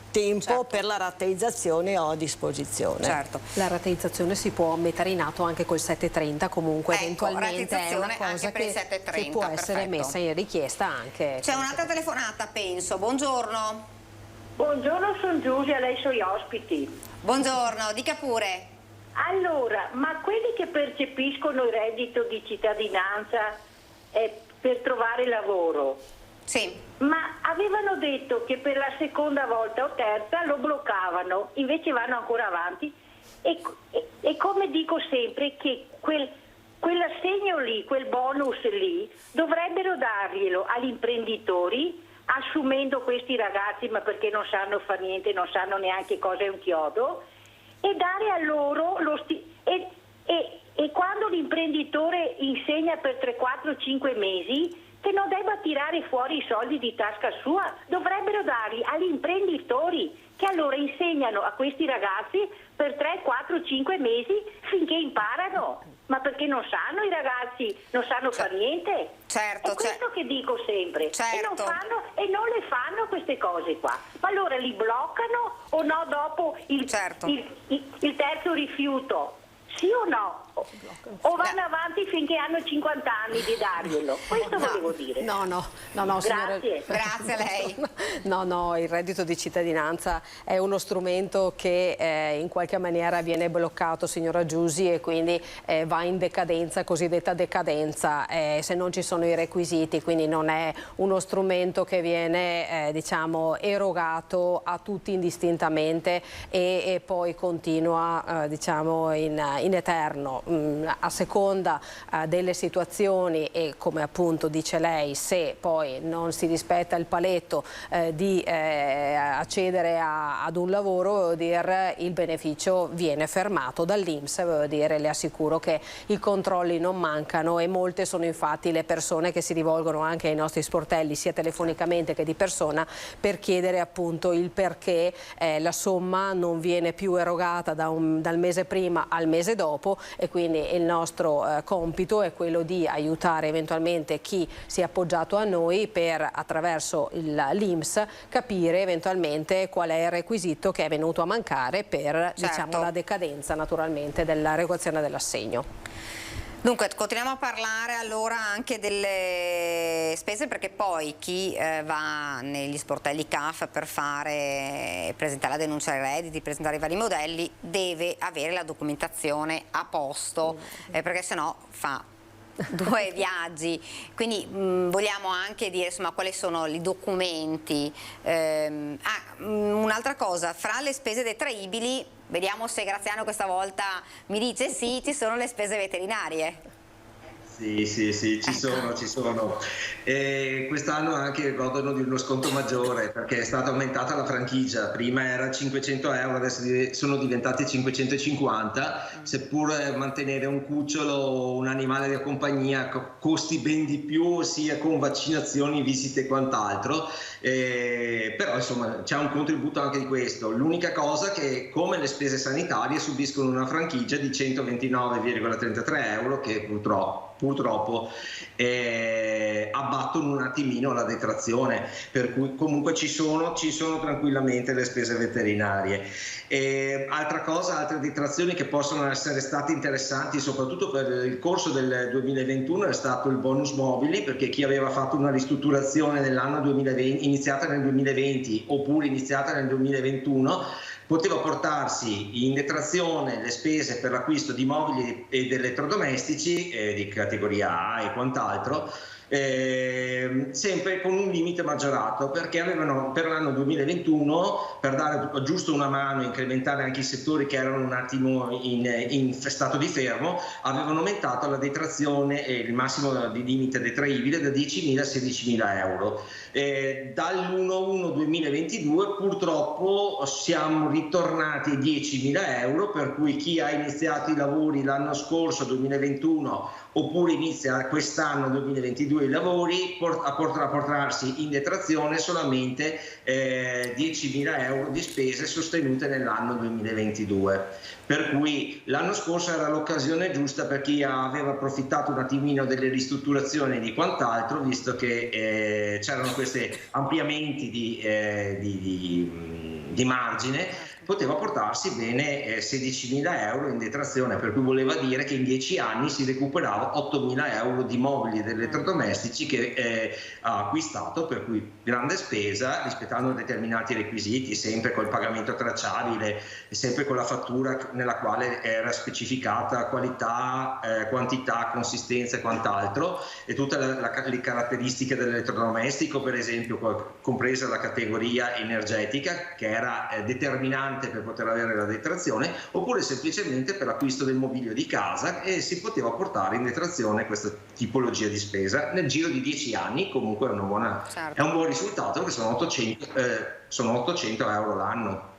tempo per la rateizzazione ho a disposizione. Certo, la rateizzazione si può mettere in atto anche col 730, comunque eventualmente è una cosa che può essere messa in richiesta anche. C'è un'altra telefonata, penso. Buongiorno. Buongiorno, sono Giulia, lei suoi ospiti. Buongiorno, dica pure. Allora, ma quelli che percepiscono il reddito di cittadinanza per trovare lavoro, sì, ma avevano detto che per la seconda volta o terza lo bloccavano, invece vanno ancora avanti e come dico sempre che quell'assegno lì, quel bonus lì, dovrebbero darglielo agli imprenditori assumendo questi ragazzi, ma perché non sanno fare niente, non sanno neanche cosa è un chiodo, e dare a loro e quando l'imprenditore insegna per 3, 4, 5 mesi, che non debba tirare fuori i soldi di tasca sua, dovrebbero darli agli imprenditori che allora insegnano a questi ragazzi per 3, 4, 5 mesi finché imparano, ma perché non sanno i ragazzi, non sanno fare niente. Certo, è questo che dico sempre. Certo. E non le fanno queste cose qua. Ma allora li bloccano o no dopo il terzo rifiuto? Sì o no? O vanno avanti finché hanno 50 anni di darglielo? Questo volevo dire. No, Grazie. Grazie a lei. No, il reddito di cittadinanza è uno strumento che in qualche maniera viene bloccato, signora Giusi, e quindi va in decadenza, cosiddetta decadenza, se non ci sono i requisiti, quindi non è uno strumento che viene diciamo erogato a tutti indistintamente e poi continua diciamo in eterno. A seconda delle situazioni e come appunto dice lei, se poi non si rispetta il paletto di accedere ad un lavoro, vuol dire il beneficio viene fermato dall'INPS, vuol dire le assicuro che i controlli non mancano e molte sono infatti le persone che si rivolgono anche ai nostri sportelli sia telefonicamente che di persona per chiedere appunto il perché la somma non viene più erogata dal mese prima al mese dopo, e quindi il nostro compito è quello di aiutare eventualmente chi si è appoggiato a noi per, attraverso l'INPS, capire eventualmente qual è il requisito che è venuto a mancare per diciamo, la decadenza naturalmente dell'erogazione dell'assegno. Dunque, continuiamo a parlare allora anche delle spese, perché poi chi va negli sportelli CAF per presentare la denuncia ai redditi, presentare i vari modelli, deve avere la documentazione a posto, perché sennò fa 2 viaggi. Quindi vogliamo anche dire insomma quali sono i documenti. Un'altra cosa, fra le spese detraibili, vediamo se Graziano questa volta mi dice sì, ci sono le spese veterinarie. Sì, ci sono. Quest'anno anche godono di uno sconto maggiore perché è stata aumentata la franchigia, prima era 500 euro, adesso sono diventati 550, seppur mantenere un cucciolo o un animale di compagnia costi ben di più sia con vaccinazioni, visite e quant'altro, però insomma c'è un contributo anche di questo. L'unica cosa che come le spese sanitarie subiscono una franchigia di 129,33 euro che purtroppo abbattono un attimino la detrazione, per cui comunque ci sono tranquillamente le spese veterinarie. Altre detrazioni che possono essere state interessanti soprattutto per il corso del 2021 è stato il bonus mobili, perché chi aveva fatto una ristrutturazione nell'anno 2020, iniziata nel 2020 oppure iniziata nel 2021, poteva portarsi in detrazione le spese per l'acquisto di mobili ed elettrodomestici di categoria A e quant'altro, sempre con un limite maggiorato, perché avevano per l'anno 2021, per dare giusto una mano e incrementare anche i settori che erano un attimo in stato di fermo, avevano aumentato la detrazione e il massimo di limite detraibile da 10.000 a 16.000 euro. Dall'1/1/2022 purtroppo siamo ritornati ai 10.000 euro, per cui chi ha iniziato i lavori l'anno scorso 2021 oppure inizia quest'anno 2022 i lavori potrà portarsi in detrazione solamente 10.000 euro di spese sostenute nell'anno 2022. Per cui l'anno scorso era l'occasione giusta per chi aveva approfittato un attimino delle ristrutturazioni e di quant'altro, visto che c'erano questi ampliamenti di margine, poteva portarsi bene 16.000 euro in detrazione, per cui voleva dire che in 10 anni si recuperava 8.000 euro di mobili ed elettrodomestici che ha acquistato, per cui grande spesa rispettando determinati requisiti, sempre col pagamento tracciabile, sempre con la fattura nella quale era specificata qualità, quantità, consistenza e quant'altro, e tutte le caratteristiche dell'elettrodomestico, per esempio compresa la categoria energetica, che era determinante per poter avere la detrazione, oppure semplicemente per l'acquisto del mobilio di casa, e si poteva portare in detrazione questa tipologia di spesa nel giro di 10 anni. Comunque è è un buon risultato, che sono 800 euro l'anno.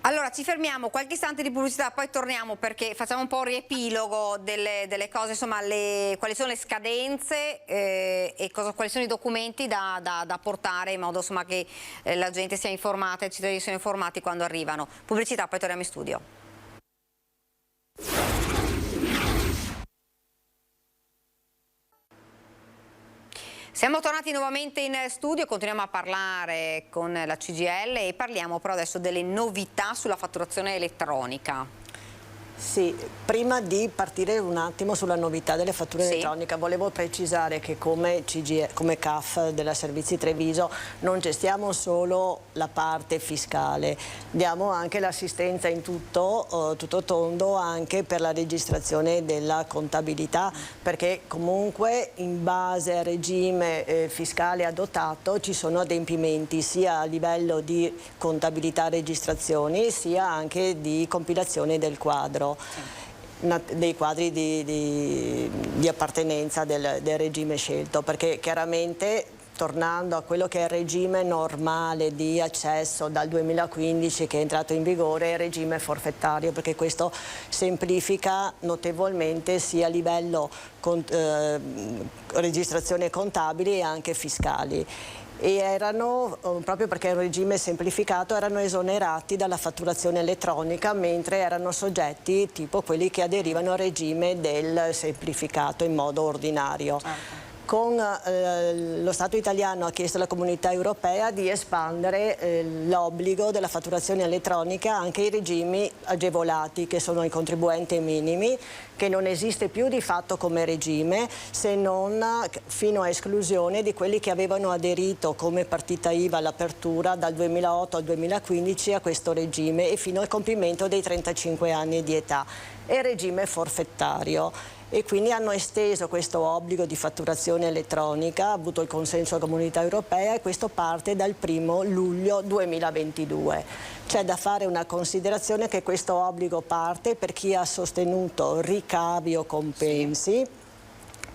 Allora ci fermiamo, qualche istante di pubblicità, poi torniamo perché facciamo un po' un riepilogo delle cose, insomma quali sono le scadenze e quali sono i documenti da portare, in modo insomma che la gente sia informata, i cittadini siano informati quando arrivano. Pubblicità, poi torniamo in studio. Siamo tornati nuovamente in studio, continuiamo a parlare con la CGIL e parliamo però adesso delle novità sulla fatturazione elettronica. Sì, prima di partire un attimo sulla novità delle fatture elettroniche, volevo precisare che come CAF della Servizi Treviso non gestiamo solo la parte fiscale, diamo anche l'assistenza in tutto tondo anche per la registrazione della contabilità, perché comunque in base al regime fiscale adottato ci sono adempimenti sia a livello di contabilità e registrazioni sia anche di compilazione del quadro, dei quadri di appartenenza del regime scelto, perché chiaramente tornando a quello che è il regime normale di accesso dal 2015 che è entrato in vigore, il regime forfettario, perché questo semplifica notevolmente sia a livello registrazione contabili e anche fiscali. E erano, proprio perché è un regime semplificato, erano esonerati dalla fatturazione elettronica, mentre erano soggetti tipo quelli che aderivano al regime del semplificato in modo ordinario. Con lo Stato italiano ha chiesto alla Comunità Europea di espandere l'obbligo della fatturazione elettronica anche ai regimi agevolati, che sono i contribuenti minimi, che non esiste più di fatto come regime, se non fino a esclusione di quelli che avevano aderito come partita IVA all'apertura dal 2008 al 2015 a questo regime e fino al compimento dei 35 anni di età, e regime forfettario. E quindi hanno esteso questo obbligo di fatturazione elettronica, ha avuto il consenso della Comunità Europea, e questo parte dal 1° luglio 2022. C'è da fare una considerazione che questo obbligo parte per chi ha sostenuto ricavi o compensi,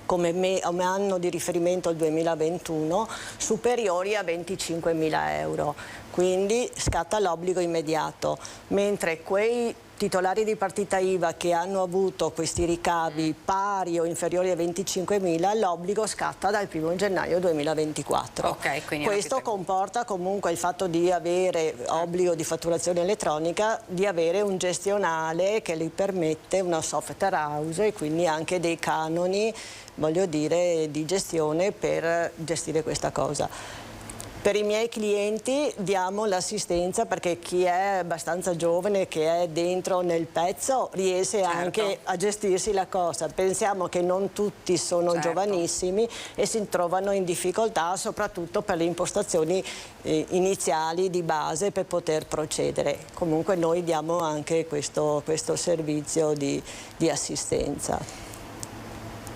come anno di riferimento il 2021, superiori a 25.000 euro. Quindi scatta l'obbligo immediato, mentre quei titolari di partita IVA che hanno avuto questi ricavi pari o inferiori a 25.000, l'obbligo scatta dal 1° gennaio 2024. Questo comporta comunque il fatto di avere obbligo di fatturazione elettronica, di avere un gestionale che gli permette una software house e quindi anche dei canoni, voglio dire, di gestione per gestire questa cosa. Per i miei clienti diamo l'assistenza perché chi è abbastanza giovane, che è dentro nel pezzo, riesce anche a gestirsi la cosa. Pensiamo che non tutti sono giovanissimi e si trovano in difficoltà, soprattutto per le impostazioni iniziali di base per poter procedere. Comunque noi diamo anche questo servizio di assistenza.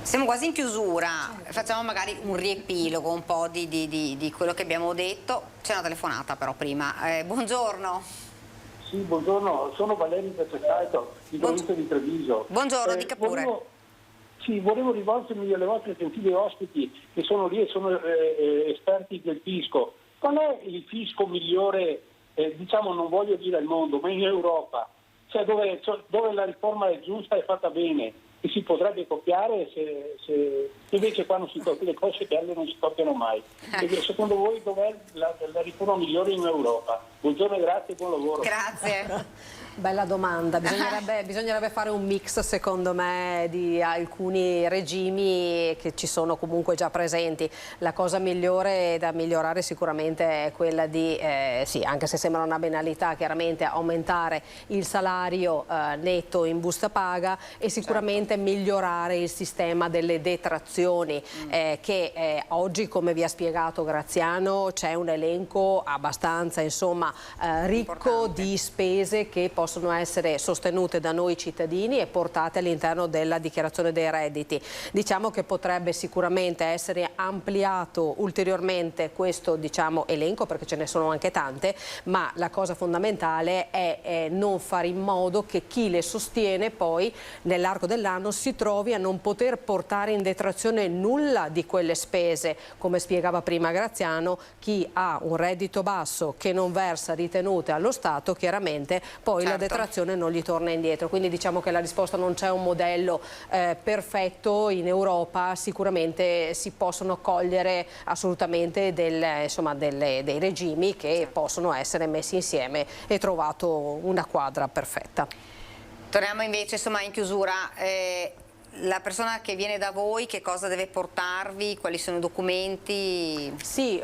Siamo quasi in chiusura, facciamo magari un riepilogo un po' di quello che abbiamo detto. C'è una telefonata però prima. Buongiorno. Sì, buongiorno, sono Valerio Pezzecato, di provincia di Treviso. Buongiorno, dica pure. Volevo rivolgermi alle vostre gentili ospiti che sono lì e sono esperti del fisco. Qual è il fisco migliore diciamo, non voglio dire al mondo, ma in Europa, cioè dove la riforma è giusta e fatta bene, e si potrebbe copiare se invece qua non si copiano le cose belle, non si copiano mai. Quindi, secondo voi dov'è la riforma migliore in Europa? Buongiorno e grazie, buon lavoro. Grazie. Bella domanda, bisognerebbe fare un mix secondo me di alcuni regimi che ci sono comunque già presenti. La cosa migliore da migliorare sicuramente è quella di, sì, anche se sembra una banalità, chiaramente aumentare il salario netto in busta paga e sicuramente migliorare il sistema delle detrazioni che oggi, come vi ha spiegato Graziano, c'è un elenco abbastanza insomma ricco di spese che possono essere sostenute da noi cittadini e portate all'interno della dichiarazione dei redditi. Diciamo che potrebbe sicuramente essere ampliato ulteriormente questo elenco, perché ce ne sono anche tante, ma la cosa fondamentale è non fare in modo che chi le sostiene poi nell'arco dell'anno si trovi a non poter portare in detrazione nulla di quelle spese. Come spiegava prima Graziano, chi ha un reddito basso che non versa ritenute allo Stato, chiaramente poi la detrazione non gli torna indietro. Quindi diciamo che la risposta: non c'è un modello perfetto in Europa, sicuramente si possono cogliere assolutamente dei regimi che possono essere messi insieme e trovato una quadra perfetta. Torniamo invece in chiusura. La persona che viene da voi che cosa deve portarvi? Quali sono i documenti? Sì,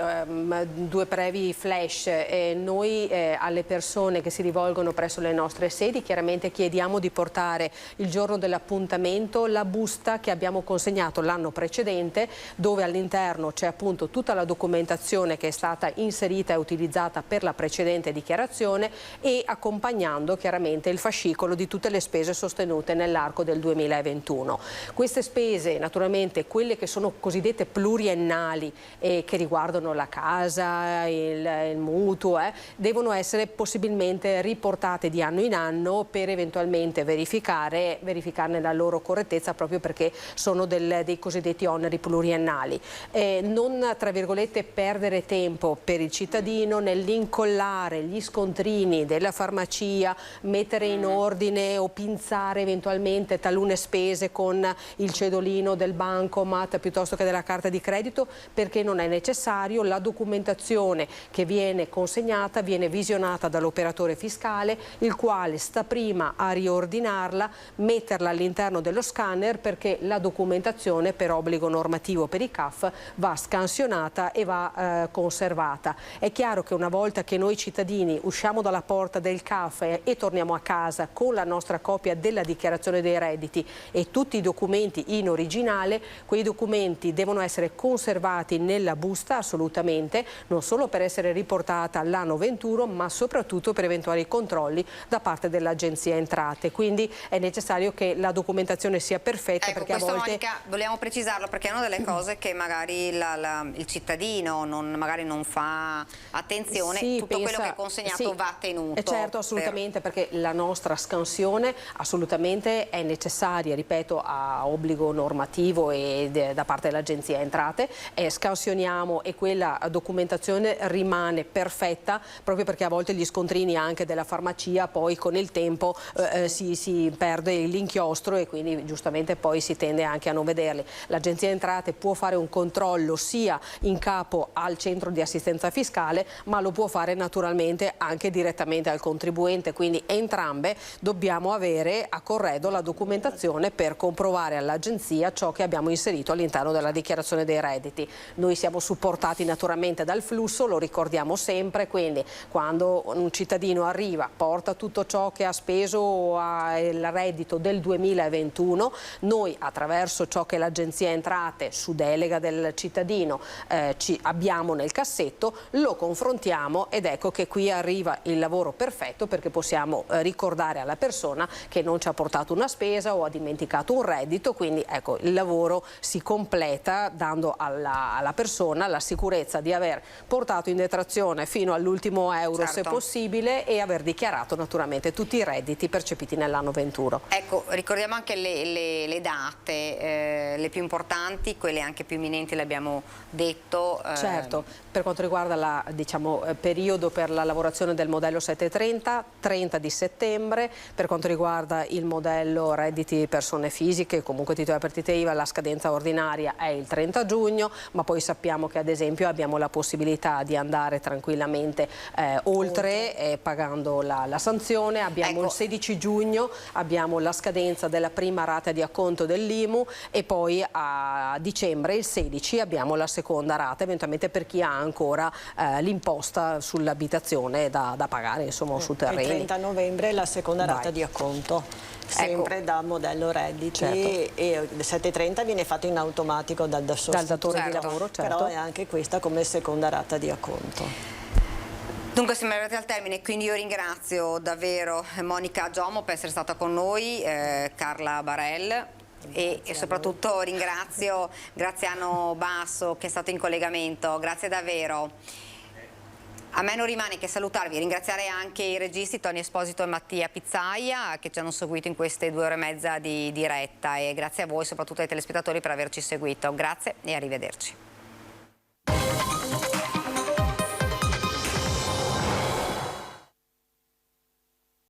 due brevi flash. Noi alle persone che si rivolgono presso le nostre sedi chiaramente chiediamo di portare il giorno dell'appuntamento la busta che abbiamo consegnato l'anno precedente, dove all'interno c'è appunto tutta la documentazione che è stata inserita e utilizzata per la precedente dichiarazione, e accompagnando chiaramente il fascicolo di tutte le spese sostenute nell'arco del 2021. Queste spese, naturalmente quelle che sono cosiddette pluriennali e che riguardano la casa, il mutuo, devono essere possibilmente riportate di anno in anno per eventualmente verificarne la loro correttezza, proprio perché sono dei cosiddetti oneri pluriennali. Non, tra virgolette, perdere tempo per il cittadino nell'incollare gli scontrini della farmacia, mettere in ordine o pinzare eventualmente talune spese con il cedolino del bancomat piuttosto che della carta di credito, perché non è necessario. La documentazione che viene consegnata viene visionata dall'operatore fiscale, il quale sta prima a riordinarla, metterla all'interno dello scanner, perché la documentazione per obbligo normativo per i CAF va scansionata e va conservata. È chiaro che una volta che noi cittadini usciamo dalla porta del CAF e torniamo a casa con la nostra copia della dichiarazione dei redditi e tutti i documenti in originale, quei documenti devono essere conservati nella busta assolutamente, non solo per essere riportata all'anno 21, ma soprattutto per eventuali controlli da parte dell'Agenzia Entrate. Quindi è necessario che la documentazione sia perfetta, ecco, perché a volte... Monica, vogliamo precisarlo, perché è una delle cose che magari il cittadino magari non fa attenzione. Sì, tutto quello che è consegnato va tenuto. Certo, assolutamente, perché la nostra scansione assolutamente è necessaria, ripeto, a obbligo normativo e da parte dell'Agenzia Entrate. Scansioniamo e quella documentazione rimane perfetta, proprio perché a volte gli scontrini anche della farmacia poi con il tempo si perde l'inchiostro e quindi giustamente poi si tende anche a non vederli. L'Agenzia Entrate può fare un controllo sia in capo al centro di assistenza fiscale, ma lo può fare naturalmente anche direttamente al contribuente, quindi entrambe dobbiamo avere a corredo la documentazione per comprovare all'Agenzia ciò che abbiamo inserito all'interno della dichiarazione dei redditi. Noi siamo supportati naturalmente dal flusso, lo ricordiamo sempre, quindi quando un cittadino arriva, porta tutto ciò che ha speso il reddito del 2021, noi attraverso ciò che l'Agenzia Entrate su delega del cittadino abbiamo nel cassetto, lo confrontiamo ed ecco che qui arriva il lavoro perfetto, perché possiamo ricordare alla persona che non ci ha portato una spesa o ha dimenticato un un reddito, quindi ecco, il lavoro si completa dando alla persona la sicurezza di aver portato in detrazione fino all'ultimo euro, se possibile, e aver dichiarato naturalmente tutti i redditi percepiti nell'anno 21. Ecco, ricordiamo anche le date, le più importanti, quelle anche più imminenti, le abbiamo detto. Certo, per quanto riguarda il periodo per la lavorazione del modello 730, 30 di settembre, per quanto riguarda il modello redditi persone fisiche, comunque titolo di partita IVA, la scadenza ordinaria è il 30 giugno, ma poi sappiamo che ad esempio abbiamo la possibilità di andare tranquillamente oltre pagando la sanzione. Abbiamo il 16 giugno, abbiamo la scadenza della prima rata di acconto dell'IMU e poi a dicembre, il 16, abbiamo la seconda rata, eventualmente per chi ha ancora l'imposta sull'abitazione da pagare, insomma, su terreni. Il 30 novembre la seconda rata di acconto, sempre da modello redditi, e il 730 viene fatto in automatico dal datore di lavoro, però è anche questa come seconda rata di acconto. Dunque siamo arrivati al termine, quindi io ringrazio davvero Monica Giomo per essere stata con noi, Carla Barel e soprattutto ringrazio Graziano Basso che è stato in collegamento, grazie davvero. A me non rimane che salutarvi, ringraziare anche i registi Tony Esposito e Mattia Pizzaia che ci hanno seguito in queste 2 ore e mezza di diretta, e grazie a voi, soprattutto ai telespettatori, per averci seguito. Grazie e arrivederci.